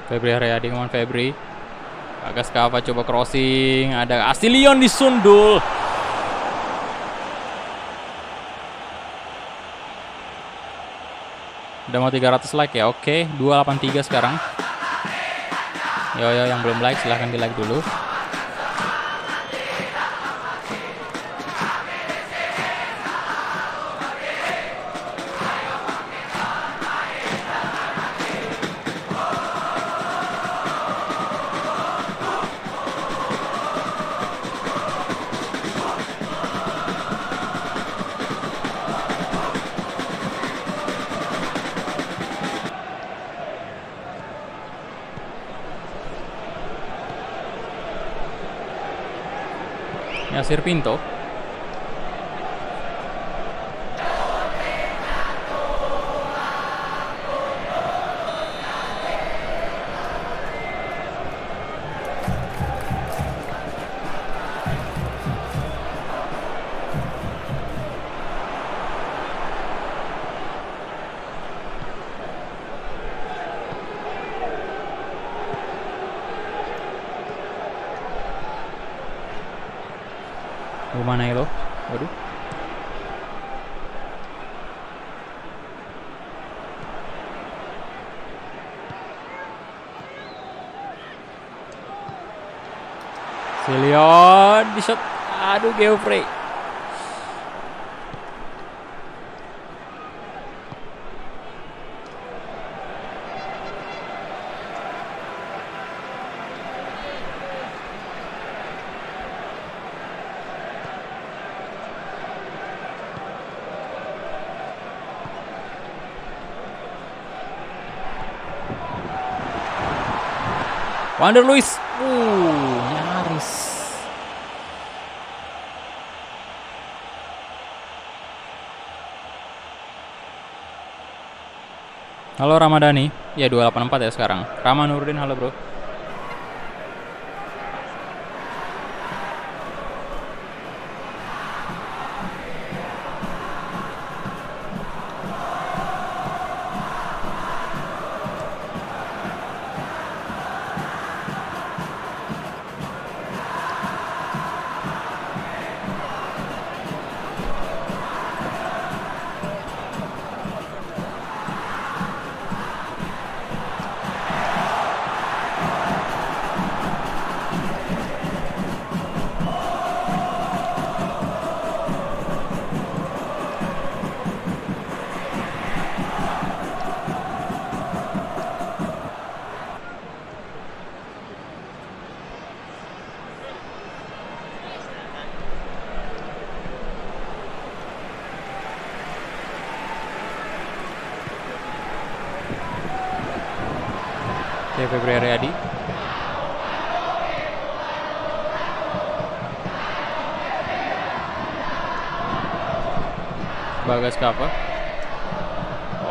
Febri Haryadi, ngomong Febri, Agaskava coba crossing, ada Astilion disundul. Udah mau 300 like ya, oke. 283 sekarang. Yo yang belum like silahkan di like dulu. Yasir Pinto. Mana ya lo? Waduh. Silion di shot. Aduh, Geoffrey. Wander Luis, nyaris. Halo Ramadhani, ya 284 ya sekarang. Rama Nurdin, halo bro. Febri Haryadi. Bagas Kava.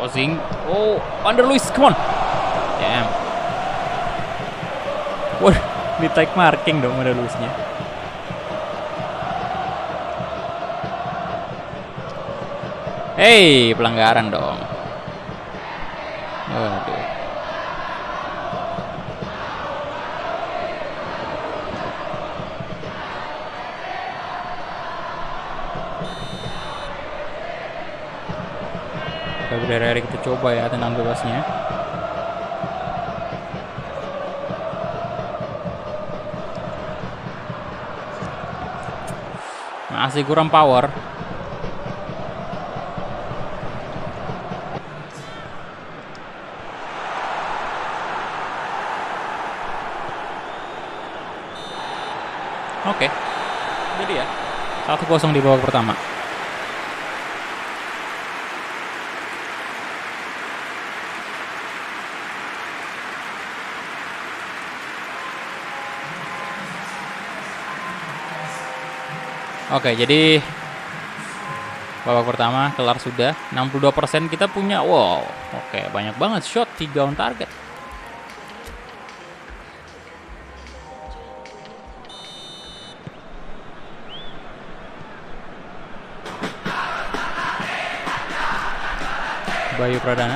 Ozing. Oh, Under Luis, come on. Damn. Wah, di take marking dong Under Luisnya. Hey, pelanggaran dong. Aduh. Febri kita coba ya tenang bebasnya. Masih kurang power. Oke. Jadi ya 1-0 di babak pertama. Oke, jadi babak pertama kelar sudah. 62% kita punya. Wow, oke, banyak banget shot 3 on target. Bayu Pradana.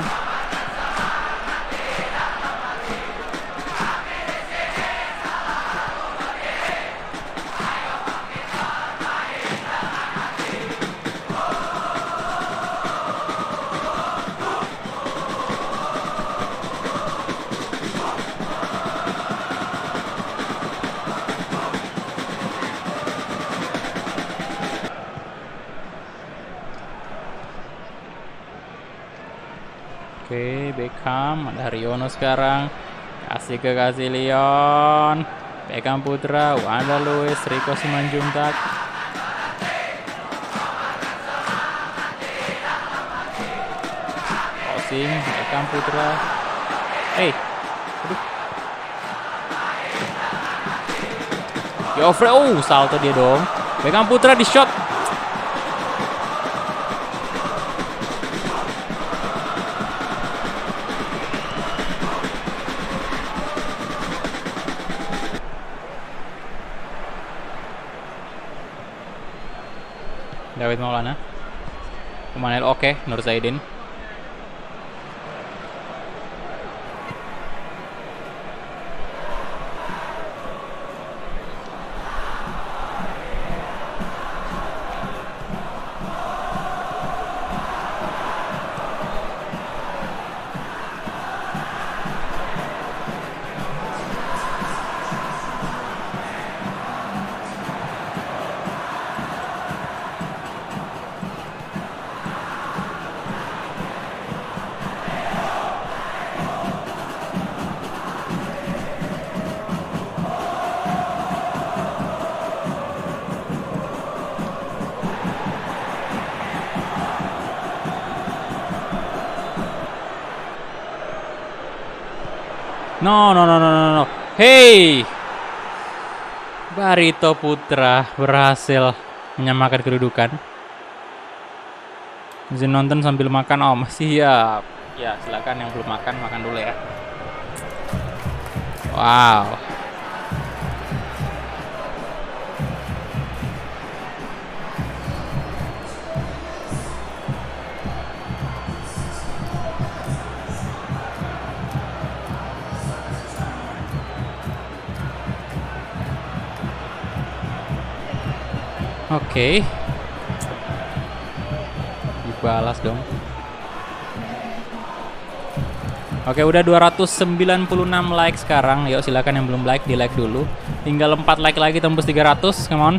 Oke, Beckham, ada Haryono sekarang. Kasih ke Leon. Beckham Putra, Wanda Lewis, Rico Simanjuntak. Osing, Beckham Putra. Hey, aduh. Yofre, salto dia dong. Beckham Putra di shot. David Maulana. Pemain oke, Nur Zaidin. No. Hey, Barito Putra berhasil menyamakan kedudukan. Izin nonton sambil makan. Oh, masih siap. Ya, silakan yang belum makan dulu ya. Wow. Oke. Dibalas dong. Oke, udah 296 like sekarang. Yuk silakan yang belum like, di like dulu. Tinggal 4 like lagi tembus 300. Come on.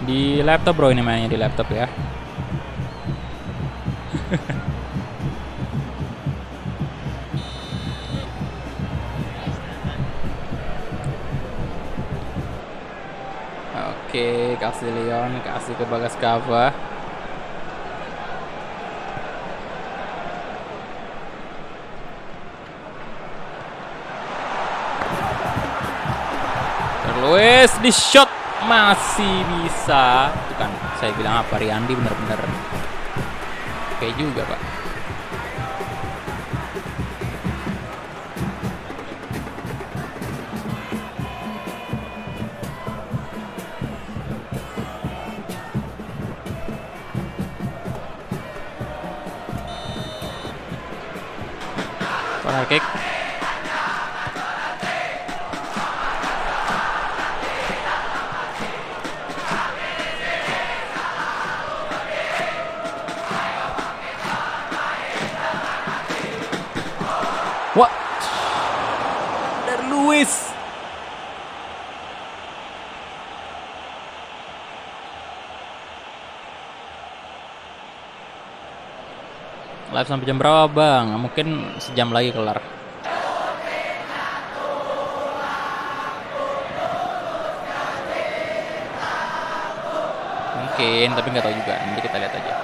Di laptop bro, ini mainnya di laptop ya. Oke, kasih Leon, kasih ke Bagas Kava. Luis di shot masih bisa. Itu kan saya bilang apa, Riyandi bener-bener oke juga Pak. Corner kick. What? Dari Luis. Live sampai jam berapa Bang? Mungkin sejam lagi kelar. Mungkin, tapi nggak tahu juga. Nanti kita lihat aja.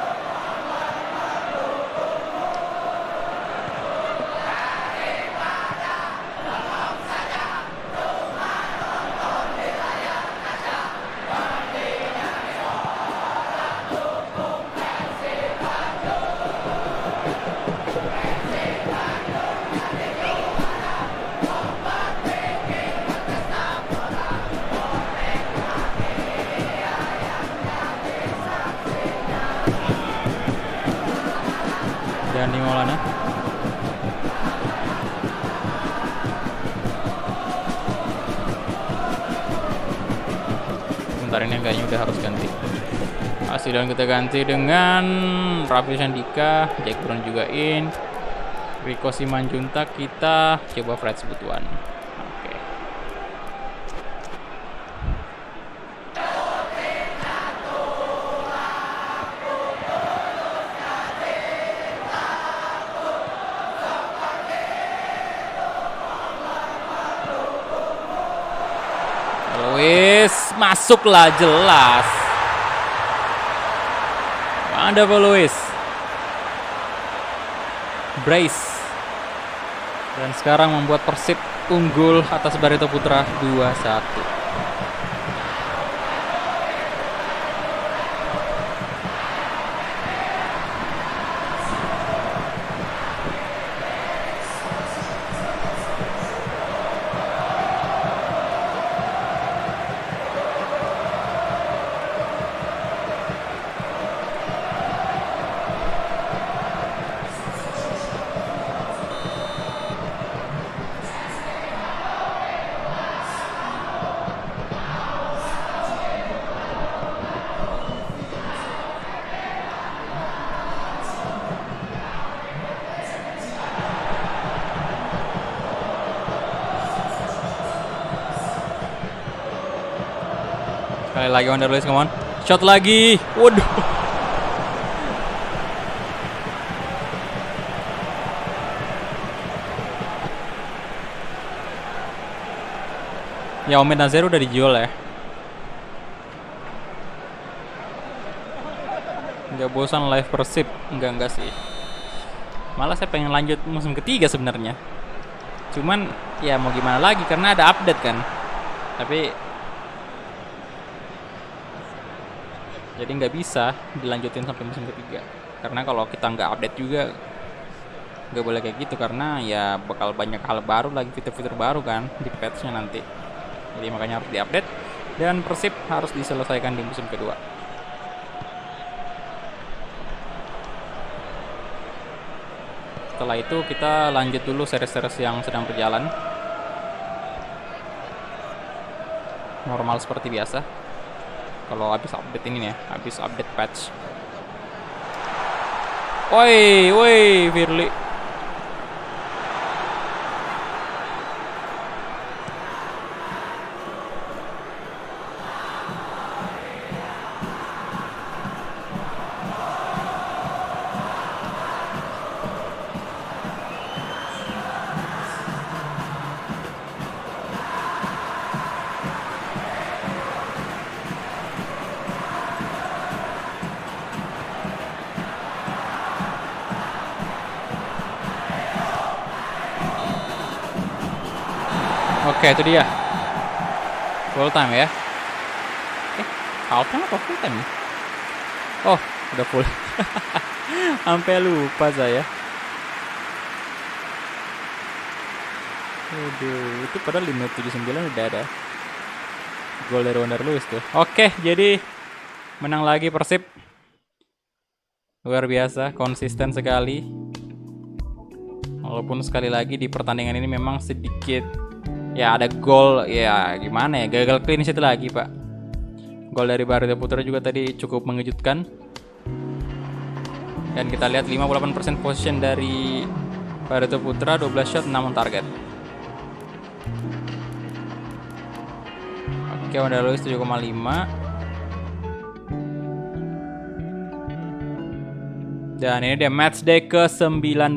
Dan di Maulana. Bentar, ini kayaknya udah harus ganti. Dan kita ganti dengan Raffi Sandika, Jack Brown juga in, Rico Simanjuntak, kita coba Fred Sebutuan. Oke. Luis masuklah jelas. Ada apa Luis? Brace. Dan sekarang membuat Persib unggul atas Barito Putra 2-1. Sekali lagi Wander Luis, come on. Shot lagi. Waduh. Ya Omid Nazar udah dijual ya. Nggak bosan live Persib? Enggak sih. Malah saya pengen lanjut musim ketiga sebenarnya. Cuman ya mau gimana lagi karena ada update kan. Tapi jadi nggak bisa dilanjutin sampai musim ketiga. Karena kalau kita nggak update juga nggak boleh kayak gitu, karena ya bakal banyak hal baru lagi, fitur-fitur baru kan di patch-nya nanti. Jadi makanya harus diupdate dan Persib harus diselesaikan di musim kedua. Setelah itu kita lanjut dulu series-series yang sedang berjalan. Normal seperti biasa. Kalau habis update ini nih ya, habis update patch. Woi, Firly. Oke, itu dia. Full time ya. Half time apa full time nih? Oh, udah full. Sampai lupa saya. Aduh, itu padahal 579 udah ada gol dari Wander Luiz tuh. Oke, jadi menang lagi Persib. Luar biasa, konsisten sekali. Walaupun sekali lagi di pertandingan ini memang sedikit ya ada gol, ya gimana ya, gagal clean sheet lagi Pak. Gol dari Barito Putra juga tadi cukup mengejutkan. Dan kita lihat 58% possession dari Barito Putra, 12 shot, 6 on target. Oke, Wander Luiz 7,5. Dan ini dia match day ke-19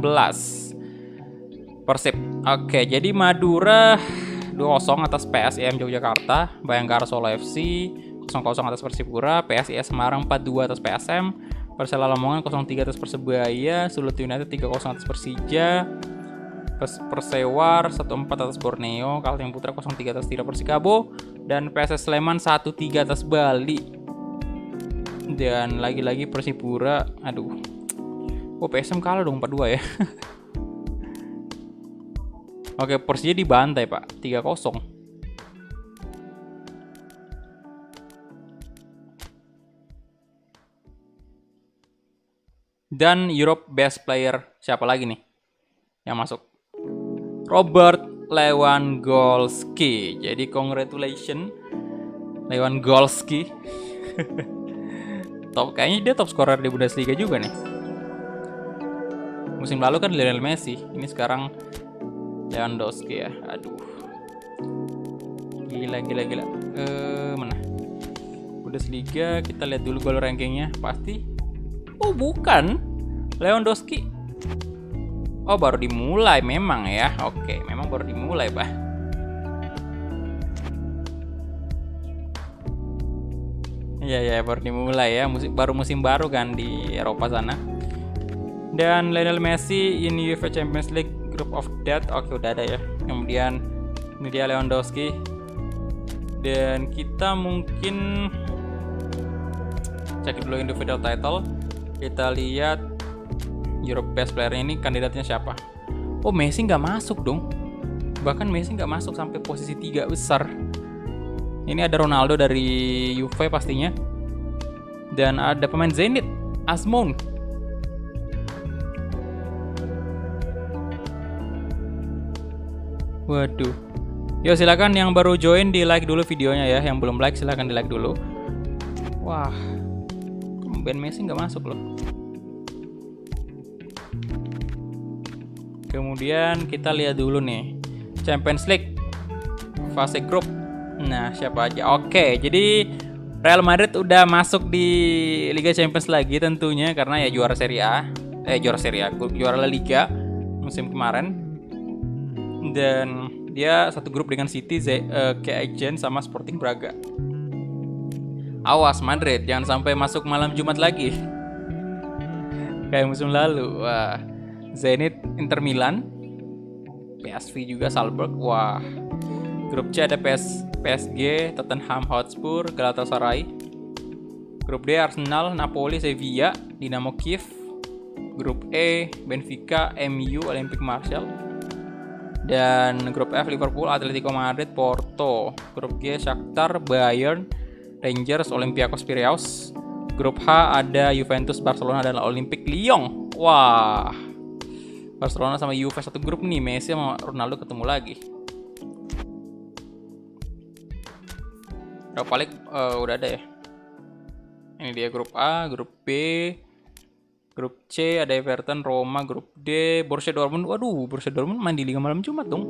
Persib. Oke, jadi Madura 2-0 atas PSIM Yogyakarta, Bayangkara Solo FC 0-0 atas Persipura, PSIS Semarang 4-2 atas PSM, Persela Lamongan 0-3 atas Persebaya, Sulut United 3-0 atas Persija, Persewar 1-4 atas Borneo, Kalteng Putra 0-3 atas Tira Persikabo, dan PSS Sleman 1-3 atas Bali. Dan lagi-lagi Persipura, aduh. Oh, PSM kalah dong 4-2 ya. Oke, Persija dibantai Pak, 3-0. Dan Europe Best Player siapa lagi nih yang masuk? Robert Lewandowski. Jadi congratulations Lewandowski. Kayaknya dia top scorer di Bundesliga juga nih. Musim lalu kan Lionel Messi, ini sekarang Lewandowski ya. Aduh. Gila. Mana? Bundesliga, kita lihat dulu gol rankingnya. Pasti. Oh, bukan. Lewandowski. Oh, baru dimulai memang ya. Oke, memang baru dimulai, Pak. Iya, baru dimulai ya. Baru musim baru kan di Eropa sana. Dan Lionel Messi in UEFA Champions League Group of Death. Oke, udah ada ya. Kemudian ini dia Lewandowski. Dan kita mungkin cek dulu individual title. Kita lihat Europe Best Player ini kandidatnya siapa. Oh, Messi nggak masuk dong. Bahkan Messi nggak masuk sampai posisi 3 besar. Ini ada Ronaldo dari Juve pastinya. Dan ada pemain Zenit, Azmoun. Waduh. Yo, silakan yang baru join di like dulu videonya ya. Yang belum like silakan di like dulu. Wah, Ben Messi nggak masuk loh. Kemudian kita lihat dulu nih Champions League fase grup. Nah, siapa aja? Oke, jadi Real Madrid udah masuk di Liga Champions lagi tentunya karena ya juara Serie A, juara La Liga musim kemarin. Dan dia satu grup dengan City, Ajax sama Sporting Braga. Awas Madrid, jangan sampai masuk malam Jumat lagi kayak musim lalu. Wah, Zenit, Inter Milan, PSV juga, Salzburg. Wah, grup C ada PSG, Tottenham Hotspur, Galatasaray. Grup D Arsenal, Napoli, Sevilla, Dinamo Kiev. Grup E Benfica, MU, Olympique Marseille. Dan grup F Liverpool, Atletico Madrid, Porto. Grup G Shakhtar, Bayern, Rangers, Olympiakos Piraeus. Grup H ada Juventus, Barcelona, dan Olympique Lyon. Wah, Barcelona sama Juve satu grup nih. Messi sama Ronaldo ketemu lagi. Europa League udah ada ya. Ini dia grup A, grup B, grup C ada Everton, Roma. Grup D Borussia Dortmund. Waduh, Borussia Dortmund main di Liga Malam Jumat dong.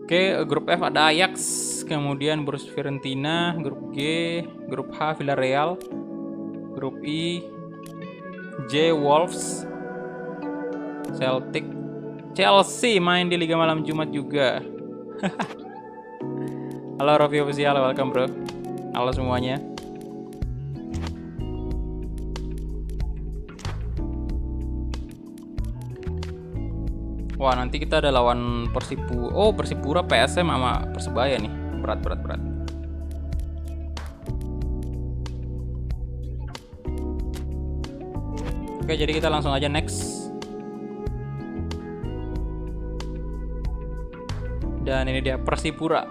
Oke, grup F ada Ajax, kemudian Borussia Fiorentina. Grup G, grup H Villarreal. Grup I J Wolves, Celtic, Chelsea main di Liga Malam Jumat juga. Halo Rofi Official, welcome bro. Halo semuanya. Wah, nanti kita ada lawan Persipura, PSM sama Persebaya nih. berat. Oke, jadi kita langsung aja next. Dan ini dia Persipura,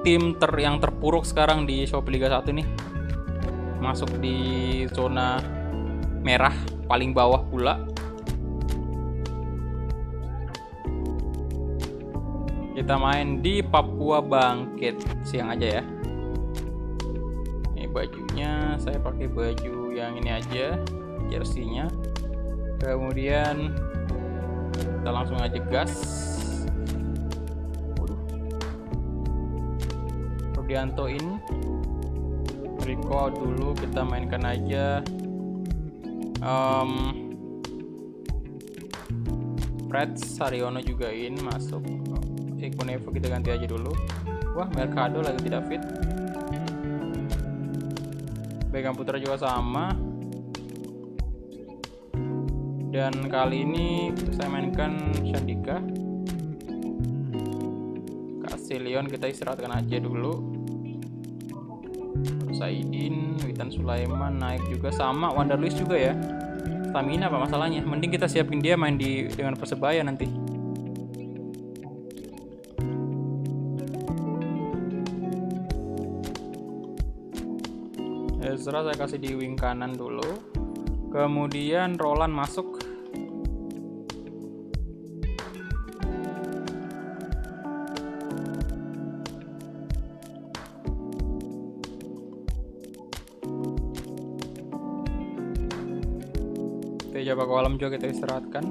tim yang terpuruk sekarang di Shopee Liga 1 nih. Masuk di zona merah paling bawah pula. Kita main di Papua Bangkit siang aja ya. Ini bajunya, saya pakai baju yang ini aja, jersey-nya. Kemudian kita langsung aja gas. Rudianto in, Rico dulu kita mainkan aja. Fred Sariono juga in, masuk. Ekunevo kita ganti aja dulu. Wah, Mercado lagi tidak fit. Begam Putra juga sama. Dan kali ini saya mainkan Shandika. Kasih Leon kita istirahatkan aja dulu. Saidin, Witan Sulaiman naik juga sama. Wander Luiz juga ya. Stamina apa masalahnya? Mending kita siapin dia main dengan Persebaya nanti. Ezra saya kasih di wing kanan dulu. Kemudian Roland masuk. Teja Bakolam juga kita istirahatkan.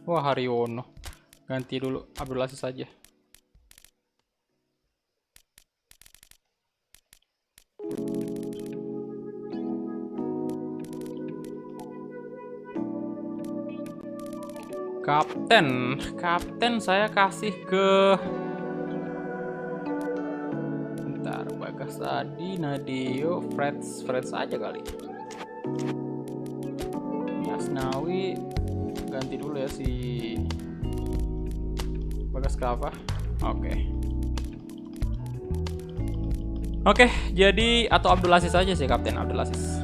Wah, Haryono. Ganti dulu Abdul Aziz saja. Kapten saya kasih ke bentar, Bagas Adi, Nadio, Freds aja kali. Asnawi ganti dulu ya si Bagas Kava. Oke, jadi atau Abdul Aziz aja sih, Kapten Abdul Aziz.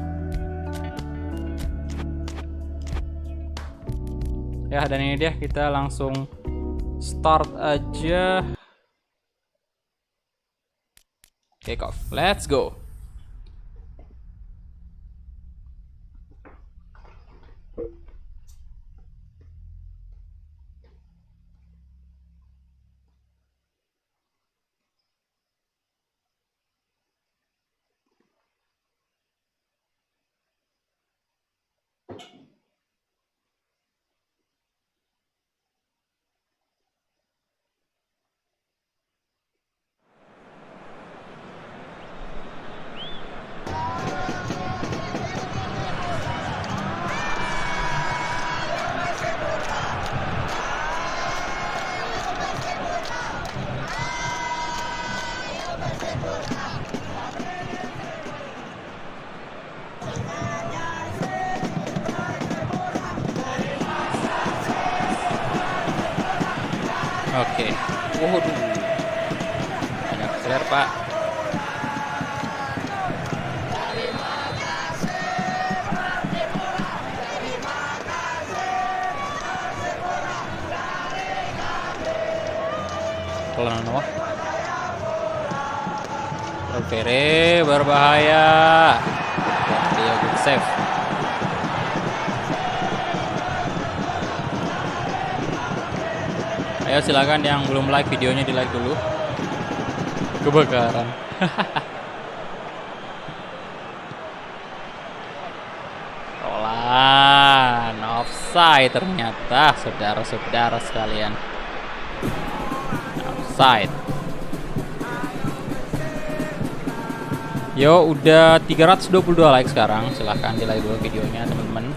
Ya, dan ini dia, kita langsung start aja. Kick off, let's go. Oke. Waduh. Banyak flare, Pak. Pelan Noah. Vere berbahaya. Dia good save. Ayo silakan yang belum like videonya di like dulu. Kebakaran. Roland offside ternyata, saudara-saudara sekalian. Offside. Yo, udah 322 like sekarang. Silahkan di like dulu videonya, teman-teman.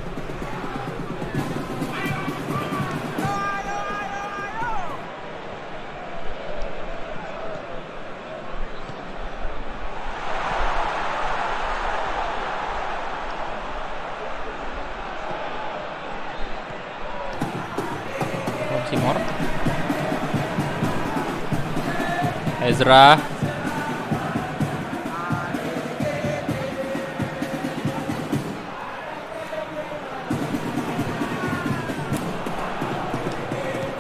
Simor. Ezra.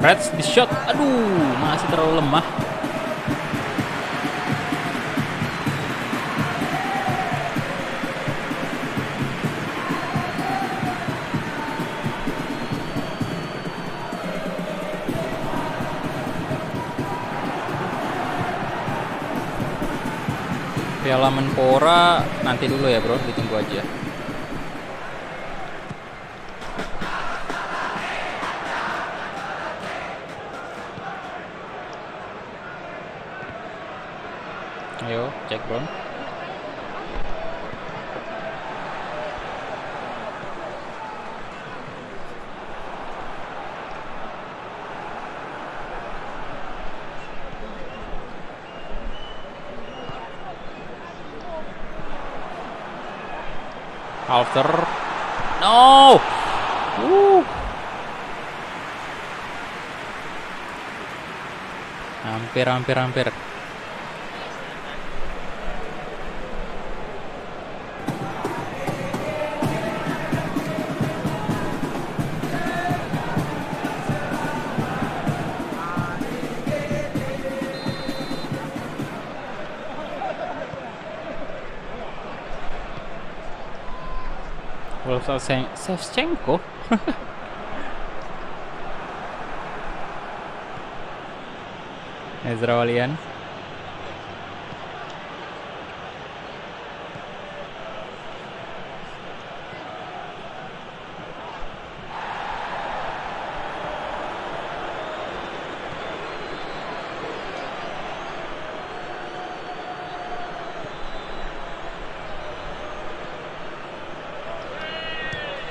Reds di shot. Aduh, masih terlalu lemah. Piala Menpora nanti dulu ya bro, ditunggu aja. Ayo cek bro. Halter. No. Hampir. Shevchenko. Ezra Walian.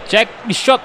Cek di shot.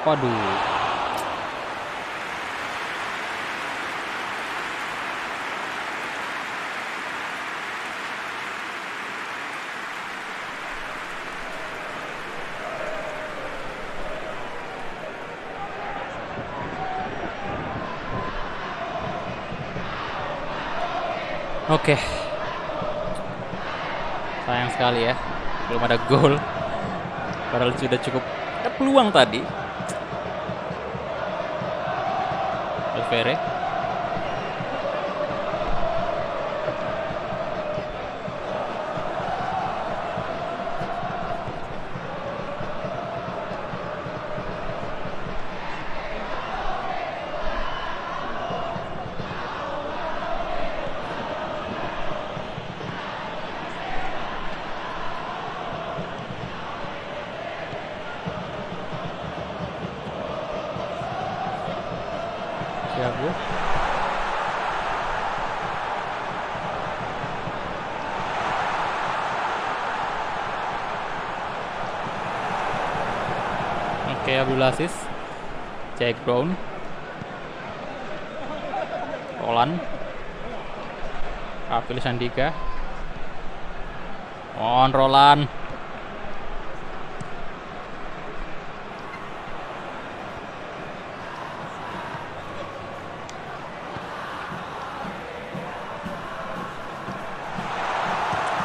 Waduh. Oke. Sayang sekali ya, belum ada gol. Padahal sudah cukup ada peluang tadi. Alvere. Thiago. Oke, Abdulaziz. Jack Brown. Roland. Pilih Sandika. On Roland.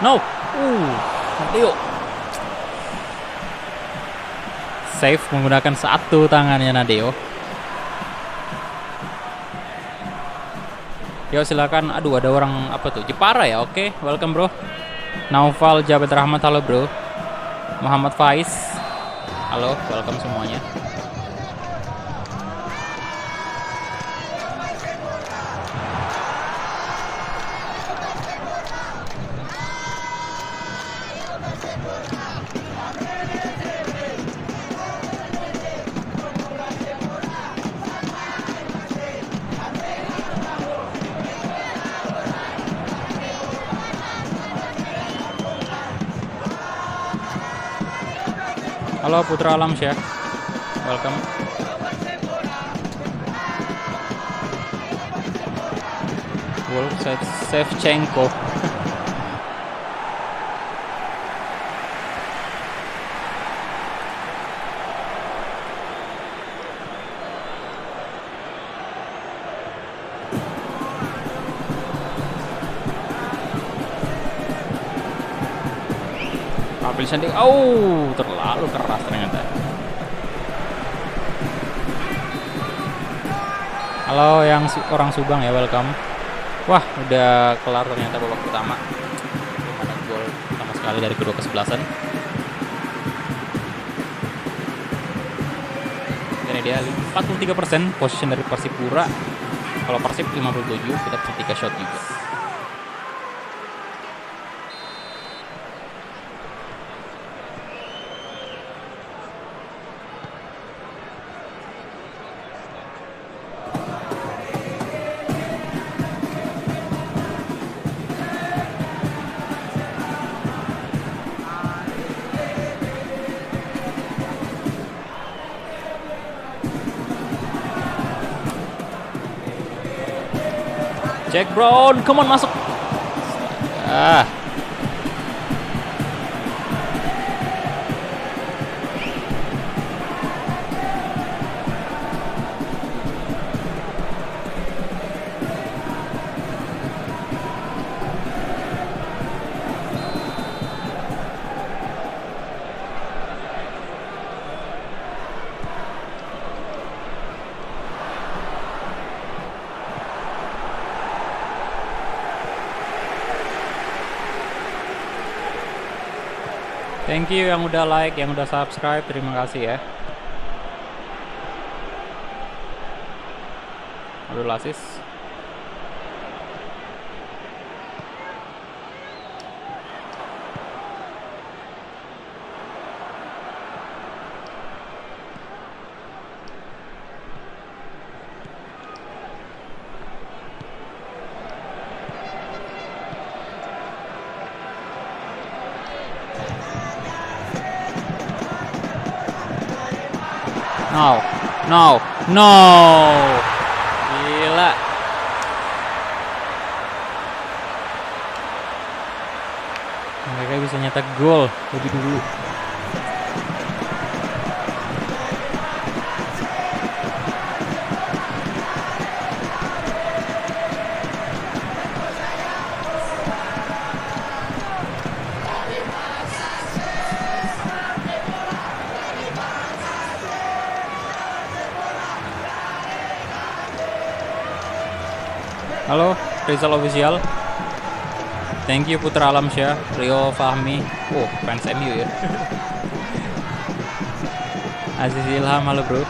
No. Nadeo. Save menggunakan satu tangannya Nadeo. Yo silakan. Aduh, ada orang apa tuh? Jepara ya. Oke, welcome bro. Naufal Jabet Rahmat, halo bro. Muhammad Faiz. Halo, welcome semuanya. Halo Putra Alamsyah, welcome. Wolf Shevchenko. Apel Sandi, terlalu keras ternyata. Halo yang orang Subang ya, welcome. Wah, udah kelar ternyata babak pertama. Belum ada gol sama sekali dari kedua kesebelasan. Ini dia 43% position dari Persipura. Kalau Persib 57, kita 3 shot juga. Jack Brown, come on masuk. Thank you yang udah like, yang udah subscribe, terima kasih ya. Abdul Aziz. No. Gila. Mereka bisa nyetak gol lebih dulu. Halo, Rizal Official. Thank you Putra Alamsyah, Rio Fahmi. Fans MU ya. Aziz Ilham, halo bro.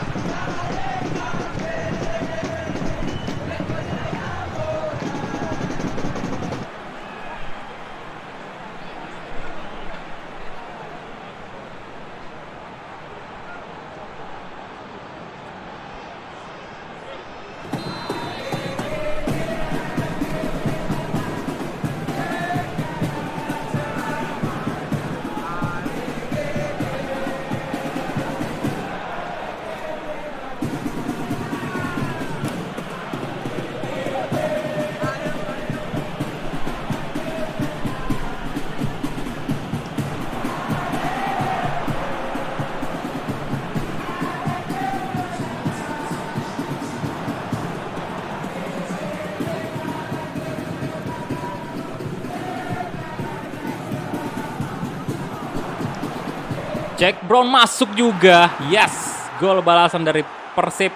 Jack Brown masuk juga. Yes, gol balasan dari Persib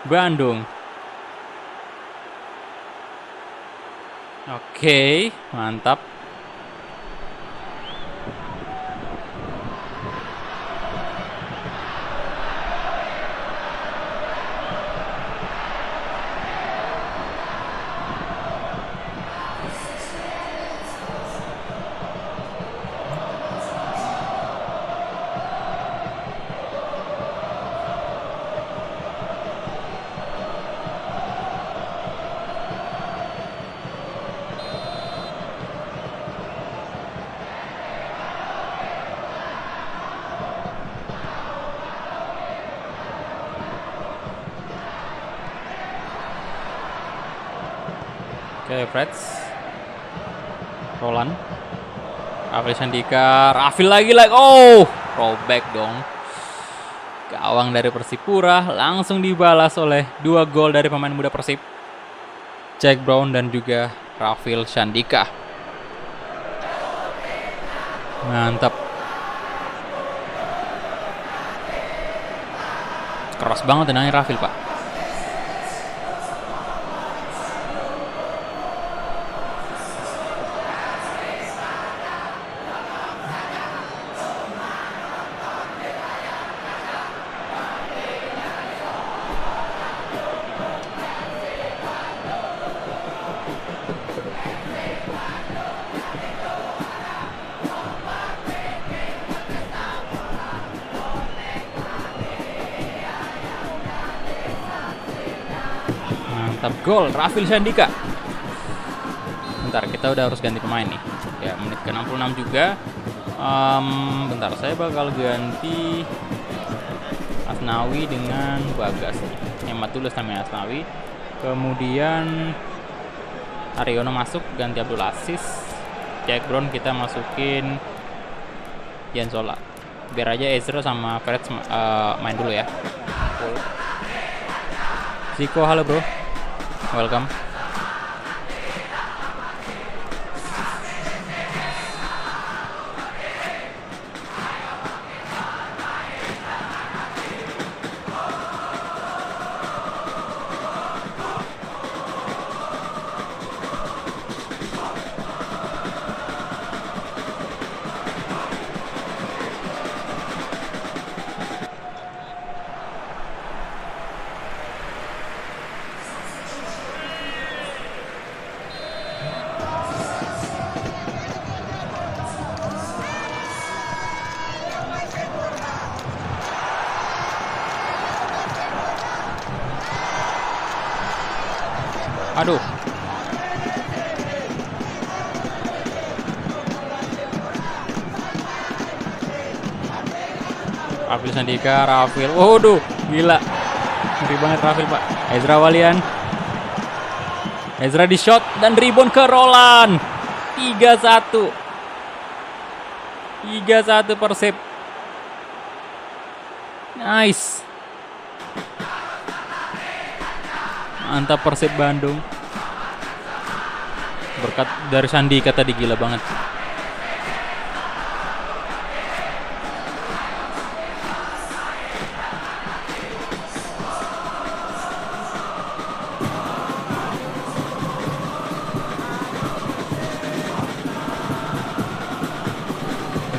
Bandung. Oke, mantap. Oke, Freds. Roland. Rafil Sandika, Rafil lagi. Oh, robek dong. Gawang dari Persipura langsung dibalas oleh 2 gol dari pemain muda Persib. Jack Brown dan juga Rafil Sandika. Mantap. Keras banget tenangnya Rafil, Pak. Mantap, gol Rafil Sandika. Bentar, kita udah harus ganti pemain nih. Ya, menit ke-66 juga. Bentar, saya bakal ganti Asnawi dengan Bagas nih. Hemat dulu stamina Asnawi. Kemudian Aryono masuk, ganti Abdul Aziz. Jack Brown kita masukin Janzola. Biar aja Ezra sama Freds main dulu ya. Ziko, halo bro. Welcome. Aduh. Rafil Sandika, Rafil. Waduh, gila. Ngeri banget Rafil, Pak. Ezra Walian. Ezra di shot dan rebound ke Roland. 3-1. 3-1 Persib. Nice. Mantap Persib Bandung. Berkat dari Sandika tadi, gila banget.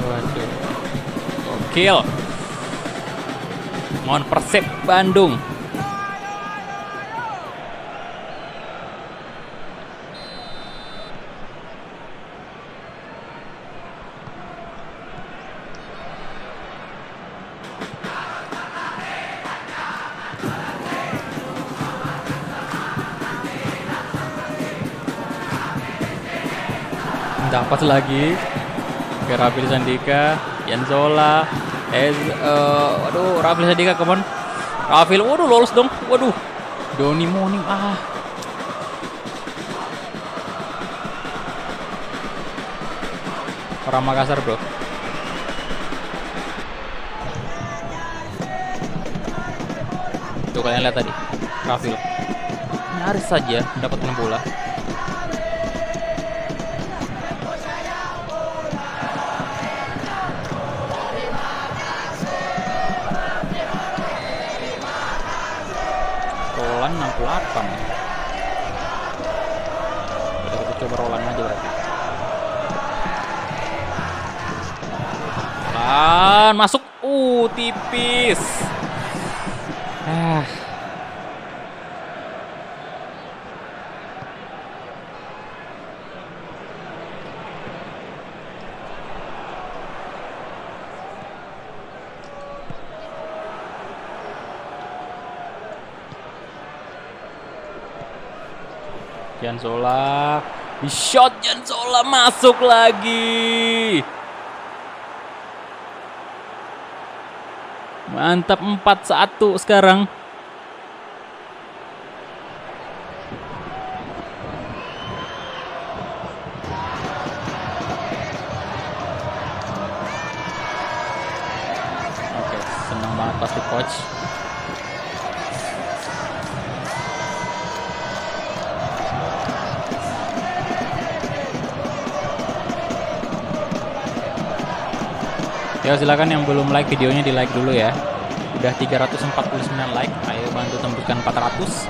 Waduh. Gokil. Mohon Persib Bandung. Dapat lagi ke Rafil Sandika, Janzola, waduh, Rafil Sandika, come on. Rafil, waduh, lolos dong, waduh. Doni Morning, orang Makassar bro. Tuh kalian lihat tadi, Rafil nyaris saja mendapatkan bola. Roland 68. Kita coba Roland aja berarti. Roland masuk, tipis. Janzola, di shot Janzola masuk lagi. Mantap, 4-1 sekarang. coach. Ya silakan yang belum like videonya di like dulu ya. Udah 349 like. Ayo bantu tembuskan 400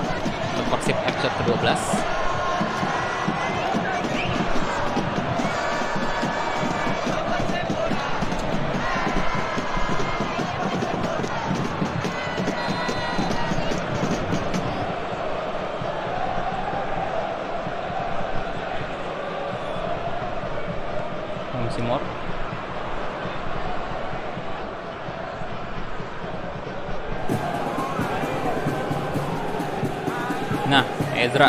untuk Persib episode ke-12. Simor. Nah, Ezra.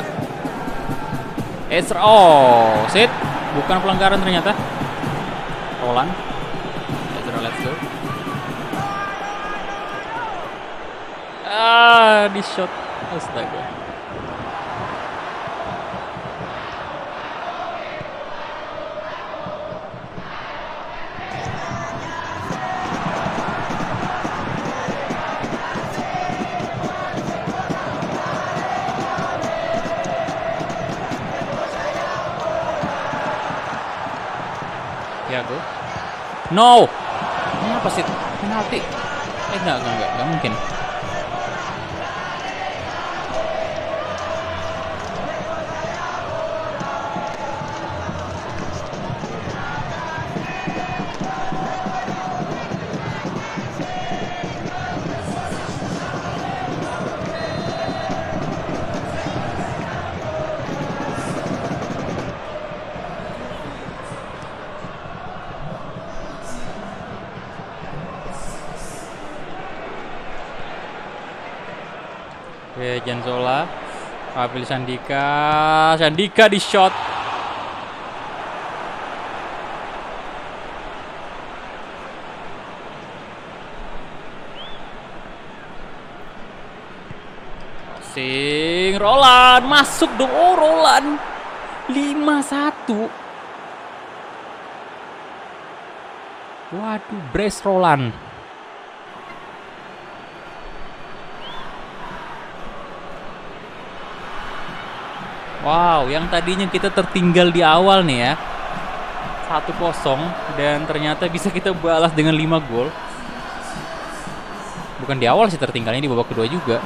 Oh, sit. Bukan pelanggaran ternyata. Roland. Ezra, let's go. Di shot. Astaga. Thiago. No. Ini apa sih? Penalti. Enggak mungkin. Oke, Janzola, Fabri Sandika di shot. Sing Roland masuk dong. Oh, Roland 5-1. Waduh, brace Roland. Wow, yang tadinya kita tertinggal di awal nih ya, 1-0, dan ternyata bisa kita balas dengan 5 gol. Bukan di awal sih tertinggalnya, di babak kedua juga.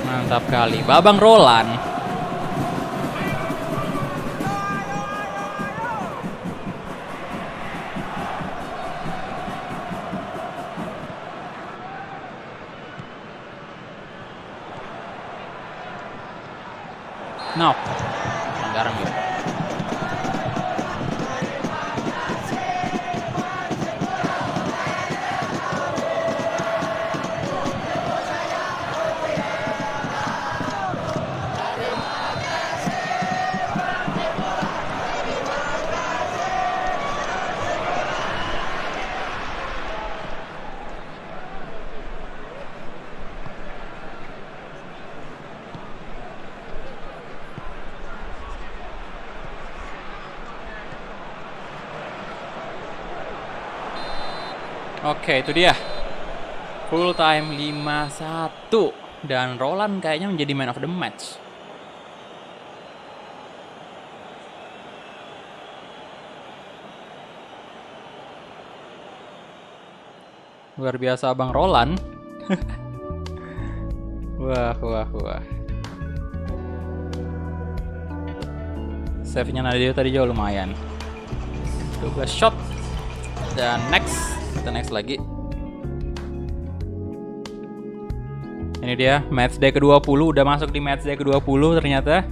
Mantap kali, Babang Roland. No, pelanggaran gitu. Oke, itu dia. Full time 5-1. Dan Roland kayaknya menjadi man of the match. Luar biasa Abang Roland. Wah. Save-nya Nadio tadi jauh lumayan. 12 shot. Dan kita next lagi. Ini dia match day ke-20, udah masuk di match day ke-20 ternyata.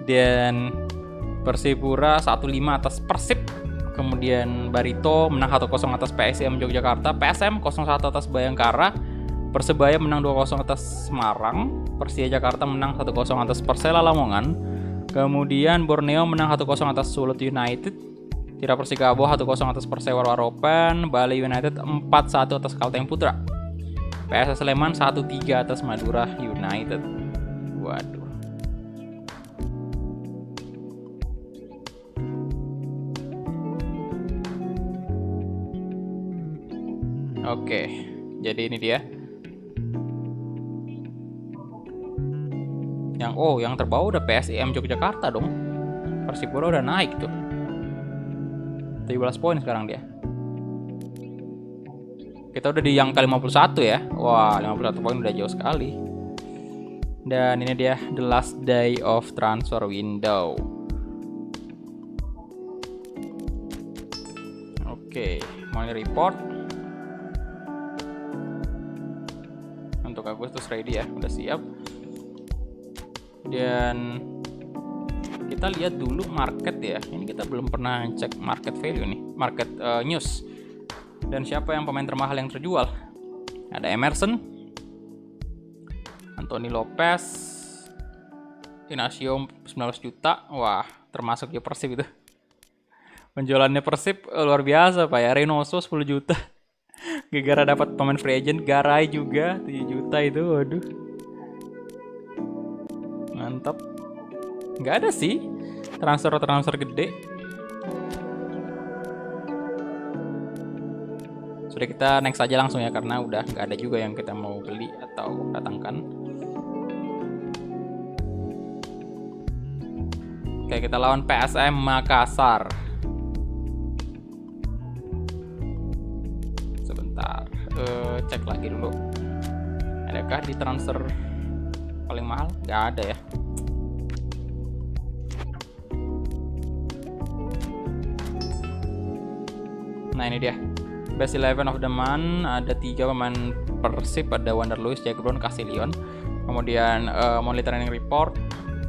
Dan Persipura 1-5 atas Persib. Kemudian Barito menang 1-0 atas PSM Yogyakarta, PSM 0-1 atas Bayangkara, Persebaya menang 2-0 atas Semarang, Persija Jakarta menang 1-0 atas Persela Lamongan. Kemudian Borneo menang 1-0 atas Sulut United. Tira Persikabo 1-0 atas Persewa Waropen, Bali United 4-1 atas Kalteng Putra. PSS Sleman 1-3 atas Madura United. Waduh. Oke, jadi ini dia. Yang terbawah udah PSIM Yogyakarta dong. Persipura udah naik tuh. 17 poin sekarang dia. Kita udah di yang ke-51 ya. Wah, 51 poin udah jauh sekali. Dan ini dia the last day of transfer window. Oke, money report. Untuk Agustus ready ya, udah siap. Dan kita lihat dulu market ya. Ini kita belum pernah cek market value nih, market news. Dan siapa yang pemain termahal yang terjual? Ada Emerson, Anthony Lopez, Inacio 19 juta. Wah, termasuk ya Persib itu. Penjualannya Persib luar biasa Pak ya. Reynoso 10 juta. Gara-gara dapat pemain free agent. Garay juga 7 juta itu. Waduh. Mantap. Nggak ada sih transfer gede. Sudah, kita next aja langsung ya, karena udah nggak ada juga yang kita mau beli atau datangkan. Oke, kita lawan PSM Makassar. Sebentar, cek lagi dulu. Adakah di transfer paling mahal? Nggak ada ya. Nah, ini dia Best 11 of the month. Ada 3 pemain Persib, ada Wander Luiz, Jack Brown, Castillion. Kemudian monitoring report.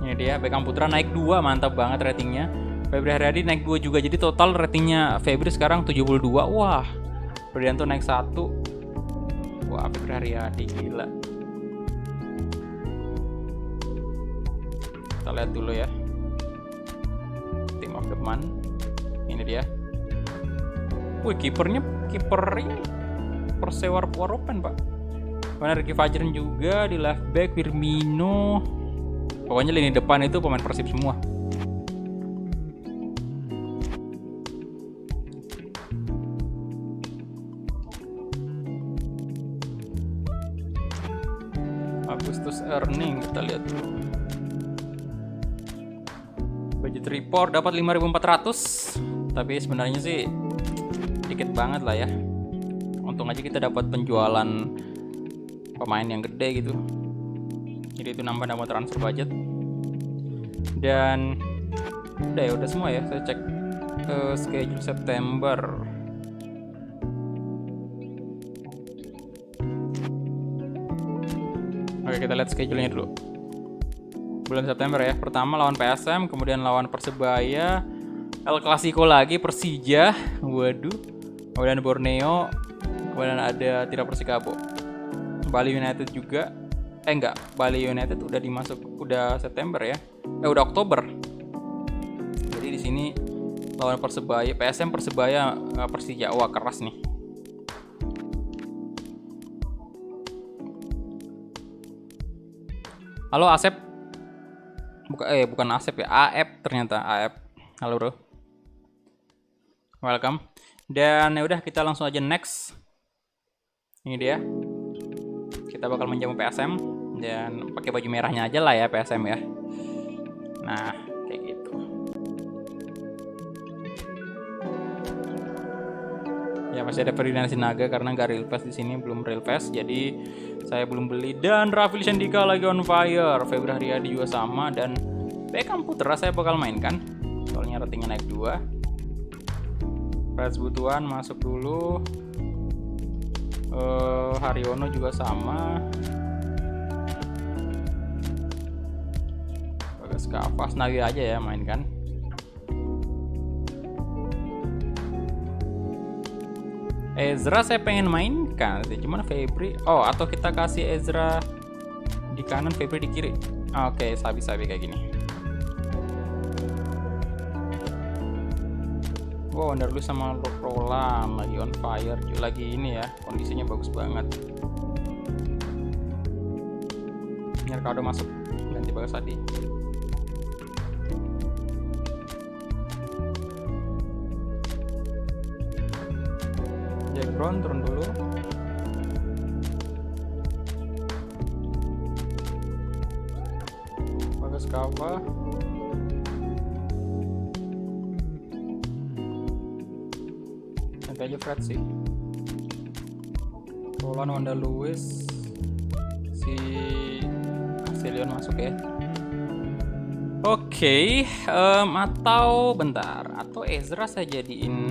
Ini dia Beckham Putra naik 2, mantap banget ratingnya. Febri Haryadi naik 2 juga, jadi total ratingnya Febri sekarang 72. Wah, Brianto naik 1. Wah, Febri Haryadi gila. Kita lihat dulu ya team of the month. Ini dia. Wih, kipernya Persewar Waropen Pak. Kemudian Ricky Fajrin juga di left back, Firmino. Pokoknya lini depan itu pemain Persib semua. Agustus earning kita lihat dulu. Budget report dapat 5.400, tapi sebenarnya sih dikit banget lah ya. Untung aja kita dapat penjualan pemain yang gede gitu. Jadi itu nambah transfer budget. Dan udah semua ya. Saya cek schedule September. Oke, kita lihat schedule-nya dulu. Bulan September ya. Pertama lawan PSM, kemudian lawan Persebaya, El Clasico lagi Persija. Waduh. Kemudian Borneo, kemudian ada Tira Persikabo. Bali United juga. Bali United udah September ya. Udah Oktober. Jadi di sini lawan Persebaya, PSM Persebaya, Persija. Wah, keras nih. Halo Asep. Bukan Asep ya, AF ternyata, AF. Halo bro. Welcome. Dan ya udah, kita langsung aja next. Ini dia. Kita bakal menjamu PSM dan pakai baju merahnya aja lah ya PSM ya. Nah, kayak gitu. Ya masih ada Ferdinand Sinaga karena nggak real pass di sini, belum real pass, jadi saya belum beli. Dan Raffi Sandika lagi on fire, Febri Haryadi juga sama, dan Beckham Putra saya bakal mainkan. Soalnya ratingnya naik 2. Reds Butuan masuk dulu. Haryono juga sama. Bagas Kavas, Nawi aja ya mainkan. Ezra saya pengen mainkan sih, cuman Febri. Atau kita kasih Ezra di kanan, Febri di kiri. Oke, sabi-sabi kayak gini. Wow, Wander Luiz sama Roland lagi on fire, lagi ini ya, kondisinya bagus banget. Mercado masuk ganti Bagas Adi. Jack Brown turun dulu. Bagas Kava. Nanti aja Fred sih. Roland Wanda Lewis. Si Castilion masuk ya. Oke, atau bentar, atau Ezra saya jadiin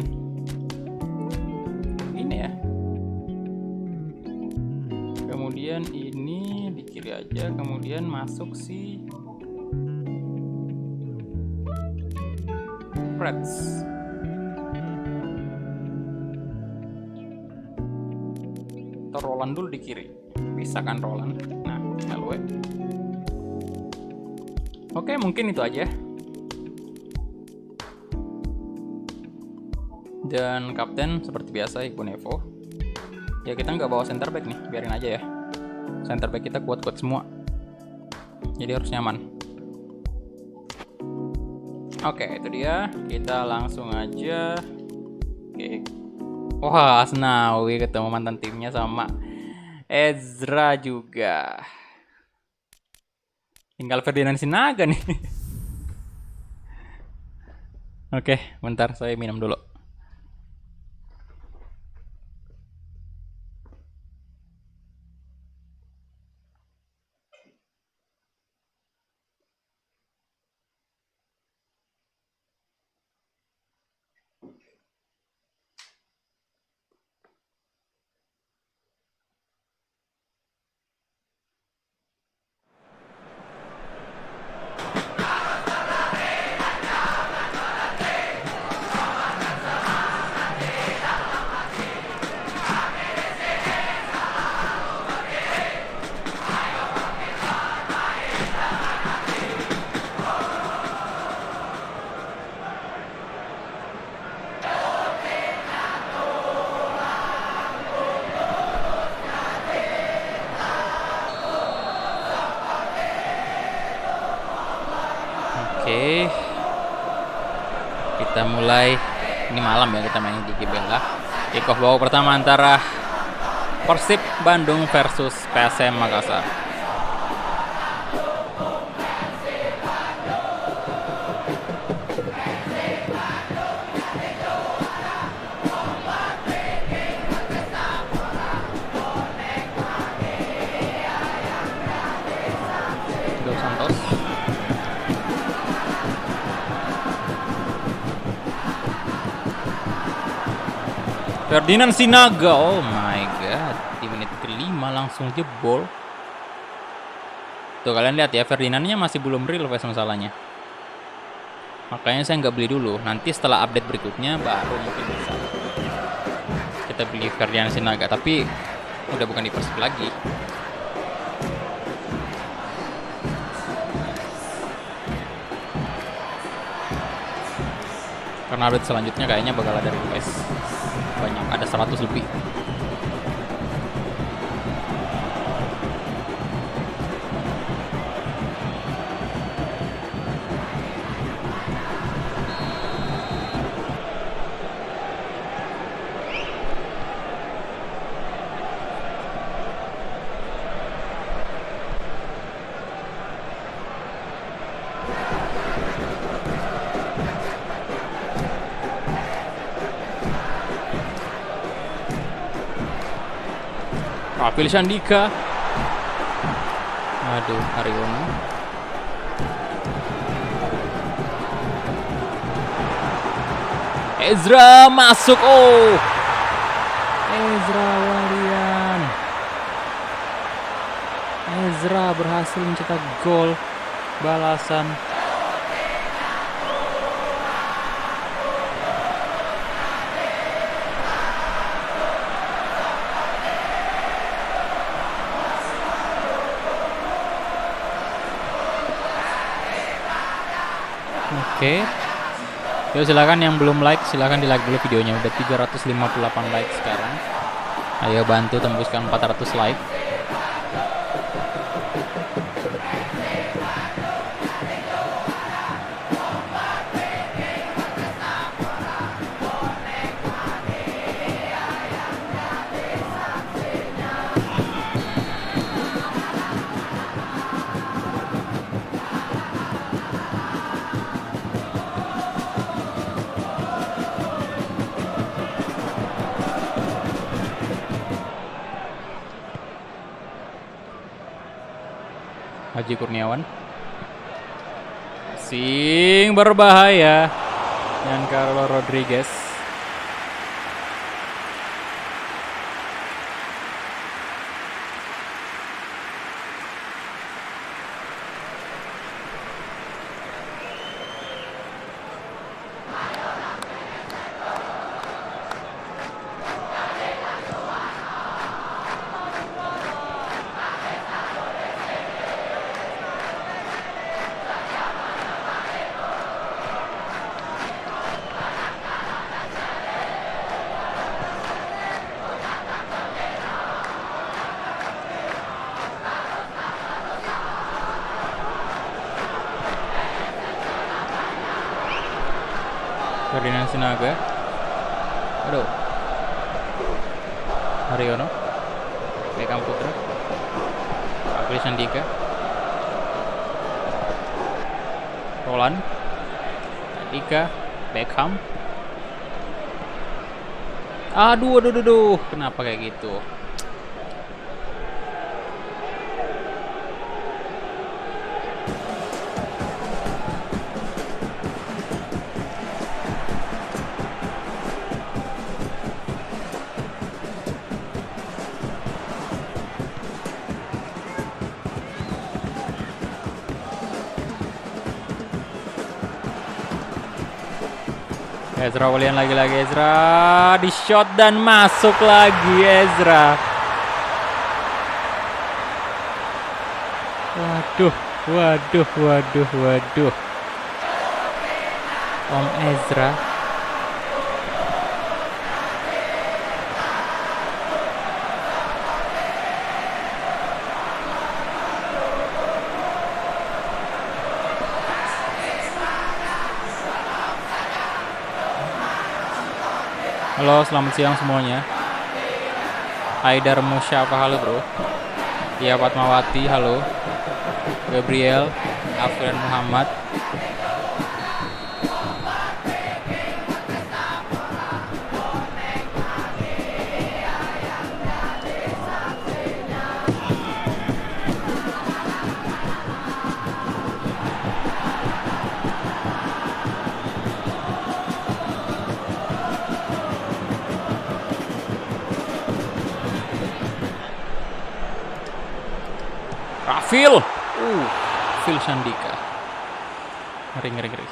ini ya. Kemudian ini di kiri aja, kemudian masuk si Freds. Atau Roland dulu di kiri. Bisa kan Roland? Nah, Melwe. Oke, mungkin itu aja. Dan kapten seperti biasa Ibu Nevo. Ya kita nggak bawa center back nih, biarin aja ya. Center back kita kuat-kuat semua. Jadi harus nyaman. Oke, itu dia. Kita langsung aja. Oke. Wah, Asnawi ketemu mantan timnya sama Ezra juga. Tinggal Ferdinand Sinaga nih. Oke, bentar saya minum dulu. Oke, kita mulai. Ini malam ya kita main di Gibela. Kick-off babak pertama antara Persib Bandung versus PSM Makassar. Dos Santos. Ferdinand Sinaga, oh my god, di menit kelima langsung jebol. Tuh kalian lihat ya, Ferdinandnya masih belum real face masalahnya. Makanya saya nggak beli dulu. Nanti setelah update berikutnya baru mungkin bisa kita beli Ferdinand Sinaga. Tapi udah bukan di Persib lagi. Karena update selanjutnya kayaknya bakal ada request banyak, ada 100 lebih. Apil Sandika. Aduh, Haryono. Ezra masuk. Oh. Ezra Walian. Ezra berhasil mencetak gol balasan. Oke. Yuk silakan yang belum like, silakan di like dulu videonya. Udah 358 like sekarang. Ayo bantu tembuskan 400 like. Haji Kurniawan. Sing berbahaya. Giancarlo Rodriguez. Ferdinand Sinaga. Aduh. Haryono. Beckham Putra. Apri Sandika. Roland. Dika. Beckham. Aduh. Kenapa kayak gitu? Ezra Walian lagi-lagi Ezra di shot dan masuk lagi Ezra. Waduh. Om Ezra. Halo, selamat siang semuanya. Haidar Musyafa, halo bro. Tia Fatmawati, halo. Gabriel, Afrian Muhammad. Phil Sandika. Ngeri.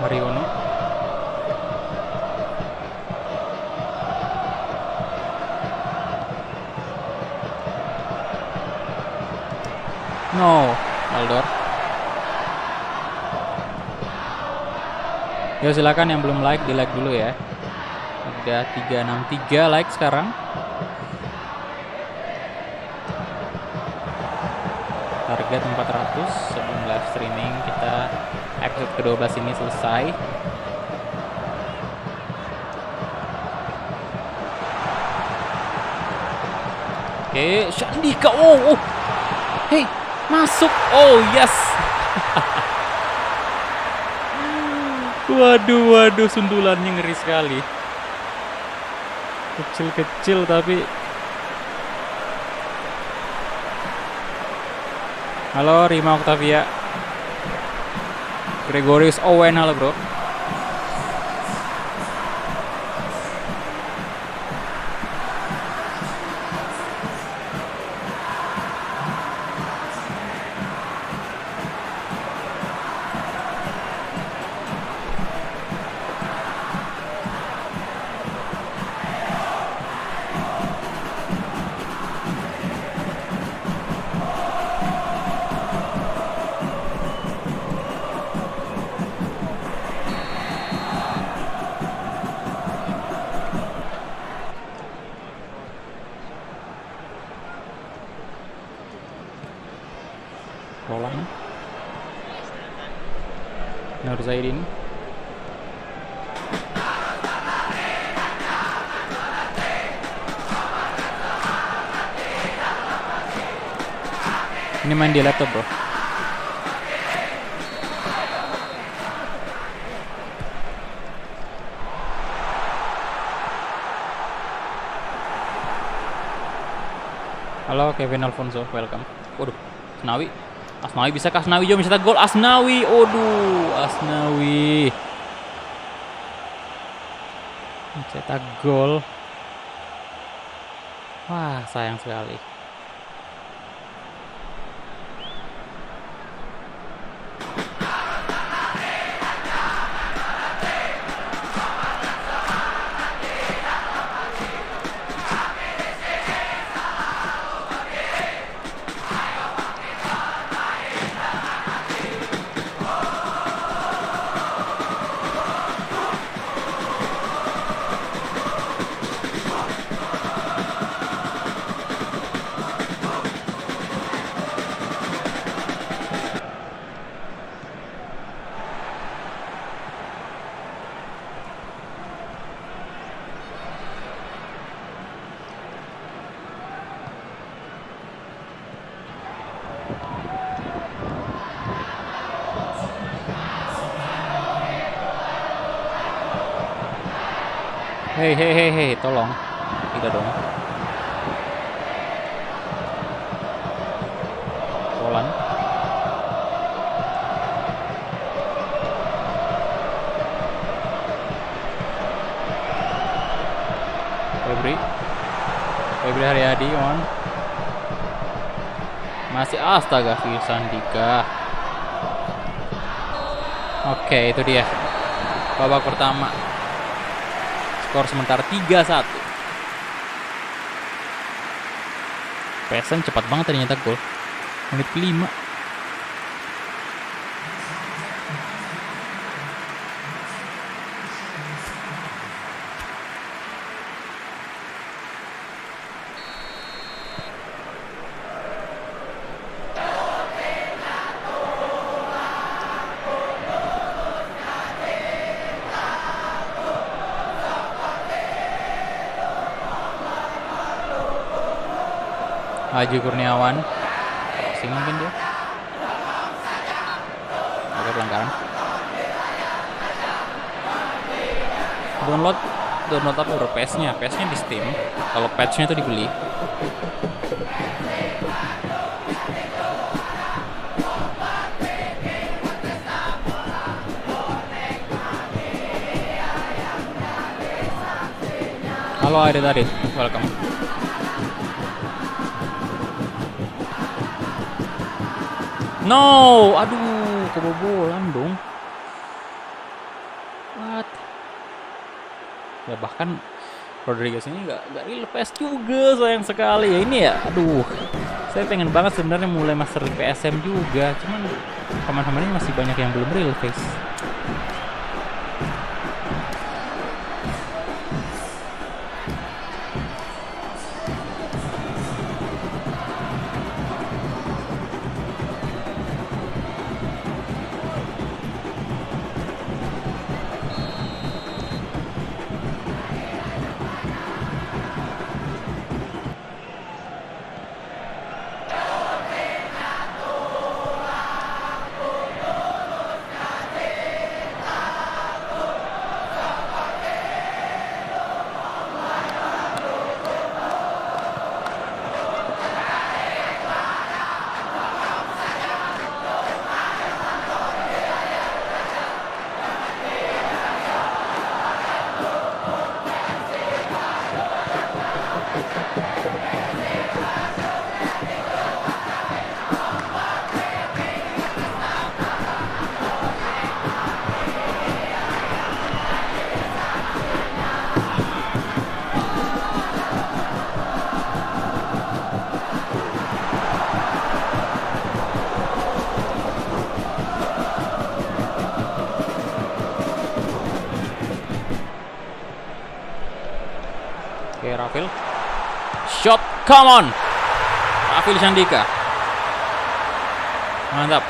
Haryono. No, Aldor. Yo silakan yang belum like, di like dulu ya. Udah 363 like sekarang. Target 400 sebelum live streaming kita episode ke-12 ini selesai. Oke, Sandika. Oh. Hey, masuk. Oh, yes. Waduh, sundulannya ngeri sekali. Kecil tapi. Halo Rima Octavia. Gregorius Owen, halo bro. Zaidin. Ini main di laptop bro. Halo Kevin Alfonso, welcome. Waduh, Asnawi. Asnawi bisa kah? Asnawi juga mencetak gol. Asnawi, aduh, Asnawi mencetak gol. Wah, sayang sekali. Hei, tolong. Tidak dong. Polan. Febri Haryadi on. Masih astaga Sandika. Oke, itu dia. Babak pertama. Skor sementara 3-1. PSM cepat banget ternyata gol. Menit ke-5. Haji Kurniawan, sing mungkin dia. Oke, pelanggaran. Download apa bro? PS-nya di Steam. Kalau patch-nya itu dibeli. Halo Adit, welcome. No, aduh, kebobolan dong. What? Ya bahkan Rodriguez ini nggak real PS juga, sayang sekali ya ini ya. Aduh, saya pengen banget sebenarnya mulai master PSM juga, cuman pemain-pemainnya masih banyak yang belum real face. Oke, Rafil. Shot, come on. Rafil Sandika. Mantap.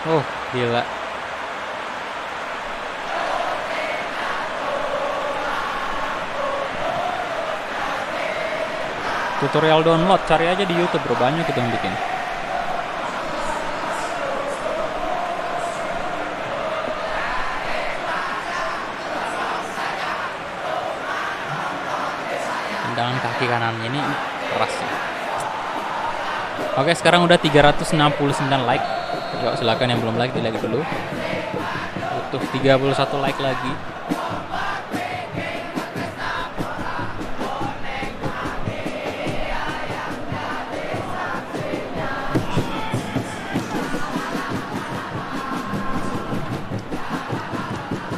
Oh, gila. Tutorial download, cari aja di YouTube bro, banyak kita yang bikin. Tendangan kaki kanannya ini keras. Oke, sekarang udah 369 like. Yuk silakan yang belum like di like dulu. Butuh 31 like lagi.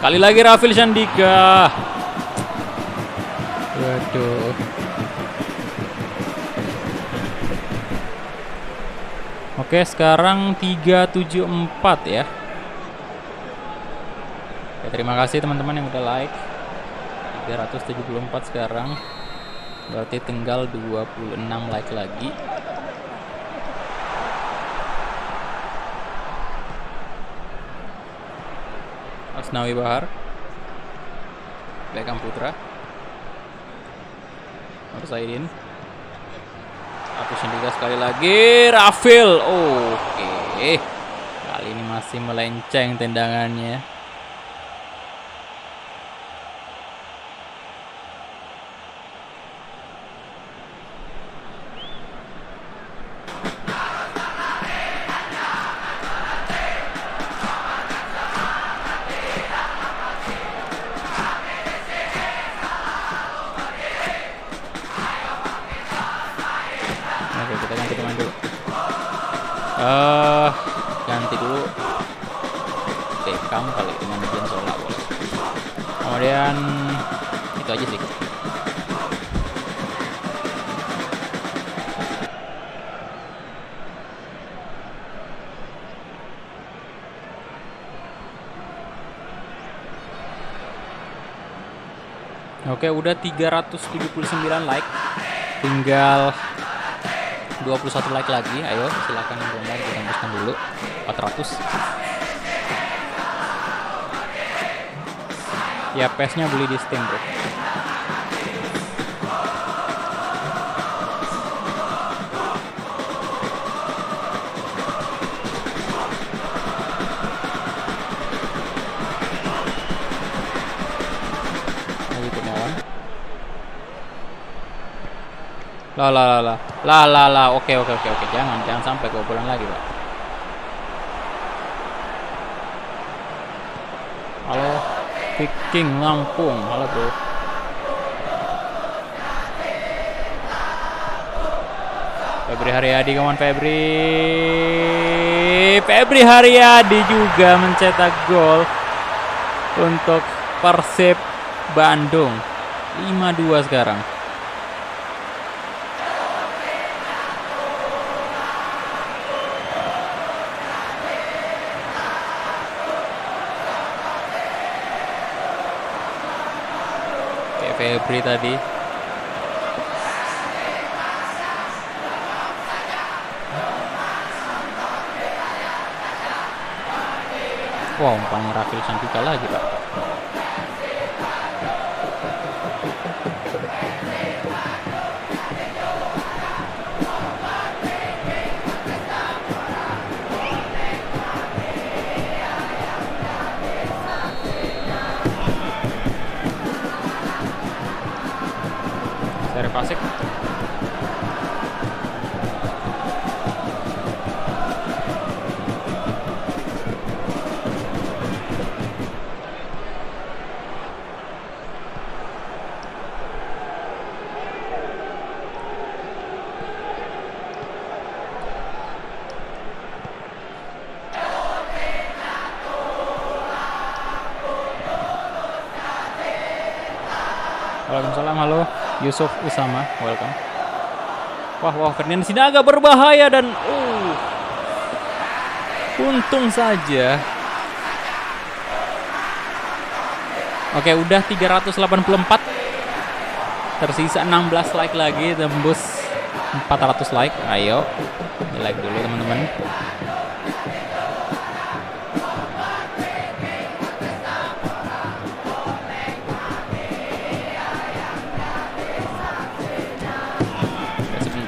Kali lagi Rafil Sandika. Waduh. Oke, sekarang 374 ya. Oke, terima kasih teman-teman yang udah like. 374 sekarang. Berarti tinggal 26 like lagi. Asnawi Bahar, Beckham Putra, Nur Saidin, Rafil Sandika sekali lagi, Rafil. Oke, kali ini masih melenceng tendangannya. Ganti dulu Beckham kali dengan Jensola boleh. Kemudian itu aja sih. Oke, udah 379 like. Tinggal 21 like lagi. Ayo silakan yang belum like ditembuskan dulu 400. Ya, PES-nya beli di Steam bro. Lah. Oke. Jangan sampai kebobolan lagi, Pak. Halo, Viking Lampung. Halo, bro. Febri Haryadi, kawan Febri. Febri Haryadi juga mencetak gol untuk Persib Bandung. 5-2 sekarang. Febri tadi. Wah, umpannya Rafil Sandika lagi, Pak. Pasik. Waalaikumsalam, halo. Yusuf Usama, welcome. Wah, Ferdinand Sinaga berbahaya dan untung saja. Oke, udah 384. Tersisa 16 like lagi, tembus 400 like. Ayo, di like dulu teman-teman.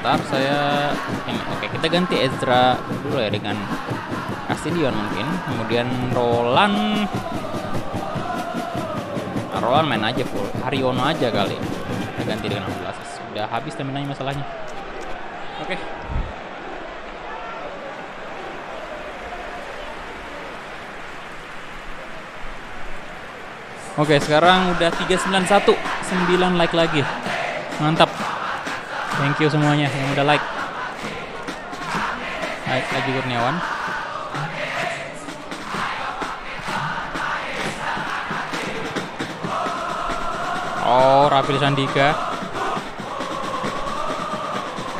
Sebentar saya ini. Oke, kita ganti Ezra dulu ya dengan Castillion mungkin. Kemudian Roland main aja full. Haryono aja kali. Kita ganti dengan 16. Udah habis stamina-nya masalahnya. Oke. Oke, sekarang udah 391, 9 like lagi. Mantap. Thank you semuanya yang udah like. Like lagi Kurniawan. Oh, Rafil Sandika.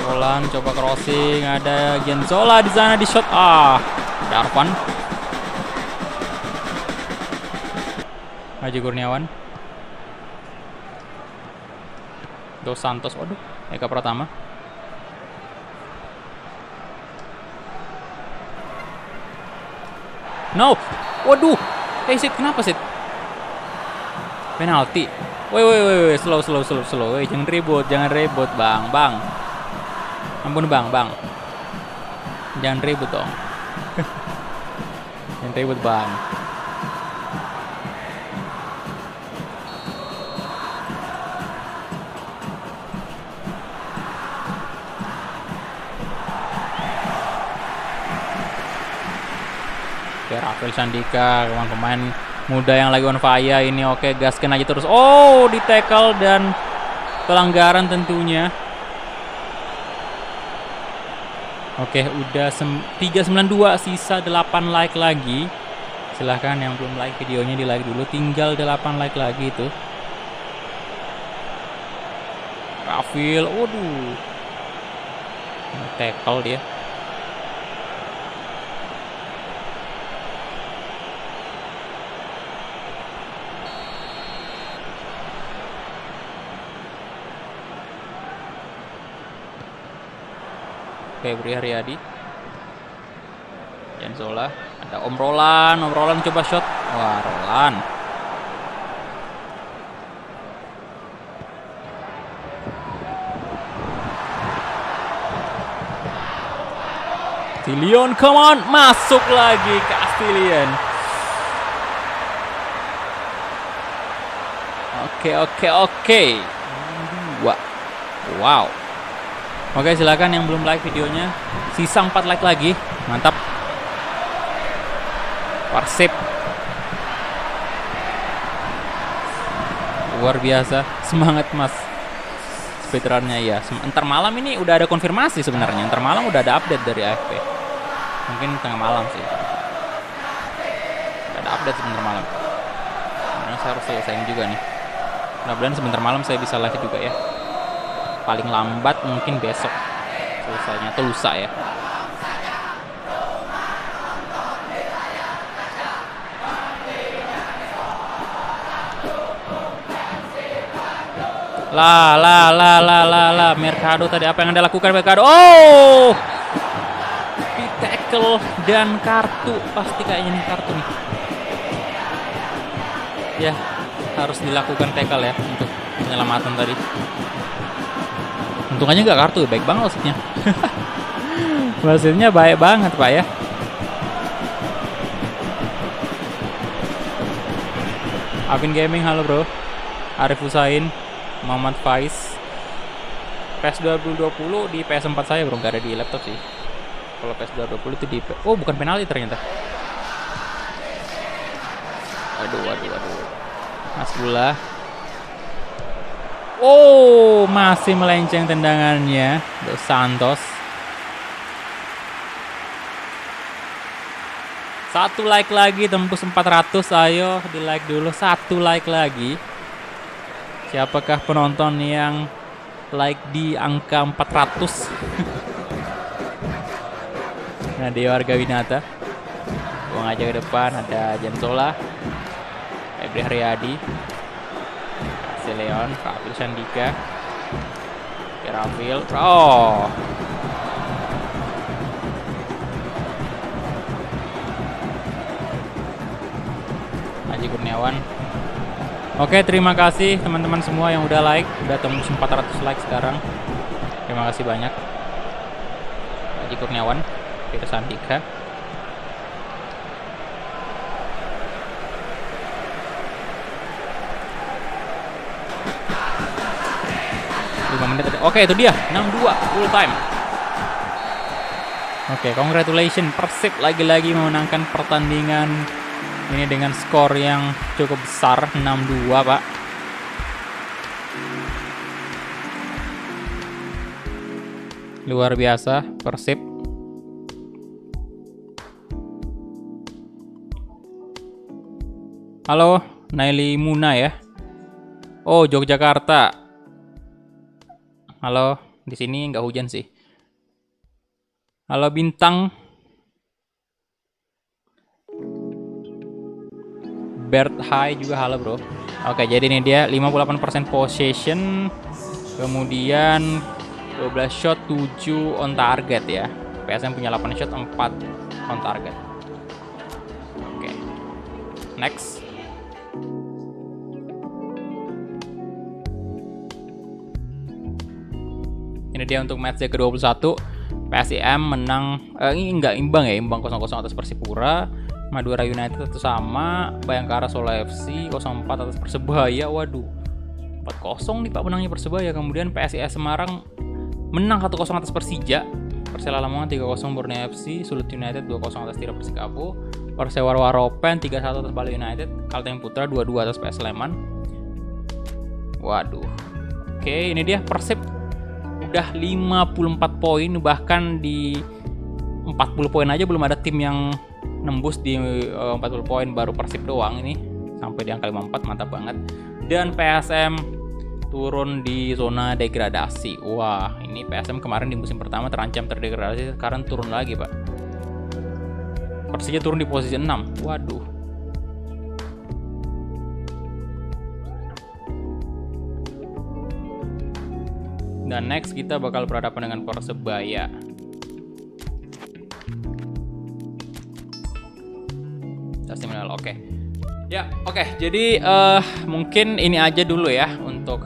Roland coba crossing, ada Gianzola di sana di shot. Darvan. Haji Kurniawan. Dos Santos, waduh, Eka Pratama. No, waduh, Sid, kenapa Sid? Penalti. Woi, slow, jangan ribut, bang. Ampun bang. Jangan ribut dong. Jangan ribut bang. Rafil Sandika, pemain muda yang lagi on fire ini. Oke, gaskan aja terus. Oh, di tackle dan pelanggaran tentunya. Oke, udah 392, sisa 8 like lagi. Silahkan yang belum like videonya di like dulu. Tinggal 8 like lagi itu. Rafil, waduh, tackle dia. Febri Haryadi, Gianzola, ada Om Roland coba shot. Wah, Roland. Castillion, come on, masuk lagi Castillion. Oke. Wow. Oke, silakan yang belum like videonya. Sisa 4 like lagi. Mantap. Persib. Luar biasa. Semangat Mas. Speedrunnya ya. Ntar malam ini udah ada konfirmasi sebenarnya. Ntar malam udah ada update dari AFP. Mungkin tengah malam sih. Udah ada update sebentar malam. Karena saya harus selesaiin juga nih. Mudah-mudahan sebentar malam saya bisa live juga ya. Paling lambat mungkin besok selesainya atau lusa ya. La Mercado tadi apa yang Anda lakukan Mercado? Oh, di tackle dan kartu, pasti kayaknya nih kartu nih. Ya, harus dilakukan tackle ya untuk penyelamatan tadi. Untung aja nggak kartu, baik banget wasitnya. Wasitnya baik banget Pak ya. Avin Gaming, halo bro. Arif Husain, Muhammad Faiz. PES 2020 di PS4 saya bro, nggak ada di laptop sih. Kalau PES 2020 itu di... Oh, bukan penalti ternyata. Aduh. Mas Gula. Oh, masih melenceng tendangannya Dos Santos. 1 like lagi, tembus 400. Ayo di like dulu, 1 like lagi. Siapakah penonton yang like di angka 400? Nah, Dewa Warga Winata. Buang aja ke depan, ada Gianzola, Febri Haryadi, Leon, Rafil Sandika, Rafil, oh, Haji Kurniawan. Oke, terima kasih teman-teman semua yang udah like, udah tembus 400 like sekarang. Terima kasih banyak. Aji Kurniawan, Firsa Andika. Menit. Oke, itu dia 6-2 full time. Oke, congratulations, Persib lagi-lagi memenangkan pertandingan ini dengan skor yang cukup besar 6-2, Pak. Luar biasa Persib. Halo, Naili Muna ya. Oh, Yogyakarta. Halo, di sini nggak hujan sih. Halo Bintang. Bert High juga halo bro. Oke, jadi ini dia 58% possession, kemudian 12 shot, 7 on target ya. PSM punya 8 shot, 4 on target. Oke. Next. Ini dia untuk match ke-21. PSIM menang enggak imbang ya, imbang 0-0 atas Persipura. Madura United itu sama, Bayangkara Solo FC 0-4 atas Persebaya. Waduh. 4-0 nih Pak menangnya Persebaya. Kemudian PSIS Semarang menang 1-0 atas Persija. Persela Lamongan 3-0 Borneo FC, Sulut United 2-0 atas Tira Persikabo. Persewar Waropen 3-1 atas Bali United, Kalteng Putra 2-2 atas PS Sleman. Waduh. Oke, ini dia Persib udah 54 poin, bahkan di 40 poin aja belum ada tim yang nembus di 40 poin, baru Persib doang ini sampai di angka 54, mantap banget. Dan PSM turun di zona degradasi. Wah, ini PSM kemarin di musim pertama terancam terdegradasi, sekarang turun lagi, Pak. Persija turun di posisi 6. Waduh. Dan next kita bakal berhadapan dengan Persebaya. Testimonial, oke. Ya, oke. Jadi mungkin ini aja dulu ya untuk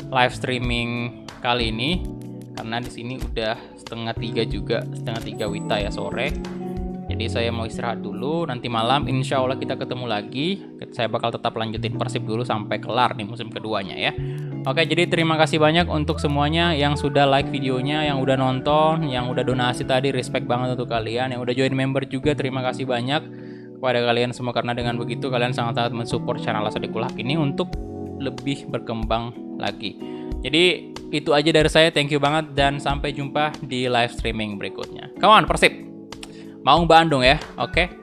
live streaming kali ini, karena di sini udah 2:30 juga, 2:30 WITA ya sore. Jadi saya mau istirahat dulu. Nanti malam insya Allah kita ketemu lagi. Saya bakal tetap lanjutin Persib dulu sampai kelar nih musim keduanya ya. Oke, jadi terima kasih banyak untuk semuanya yang sudah like videonya, yang udah nonton, yang udah donasi tadi, respect banget untuk kalian. Yang udah join member juga, terima kasih banyak kepada kalian semua, karena dengan begitu kalian sangat-sangat mensupport channel Asadi Kulhak ini untuk lebih berkembang lagi. Jadi itu aja dari saya, thank you banget, dan sampai jumpa di live streaming berikutnya. Come on Persib, Maung Bandung ya, oke?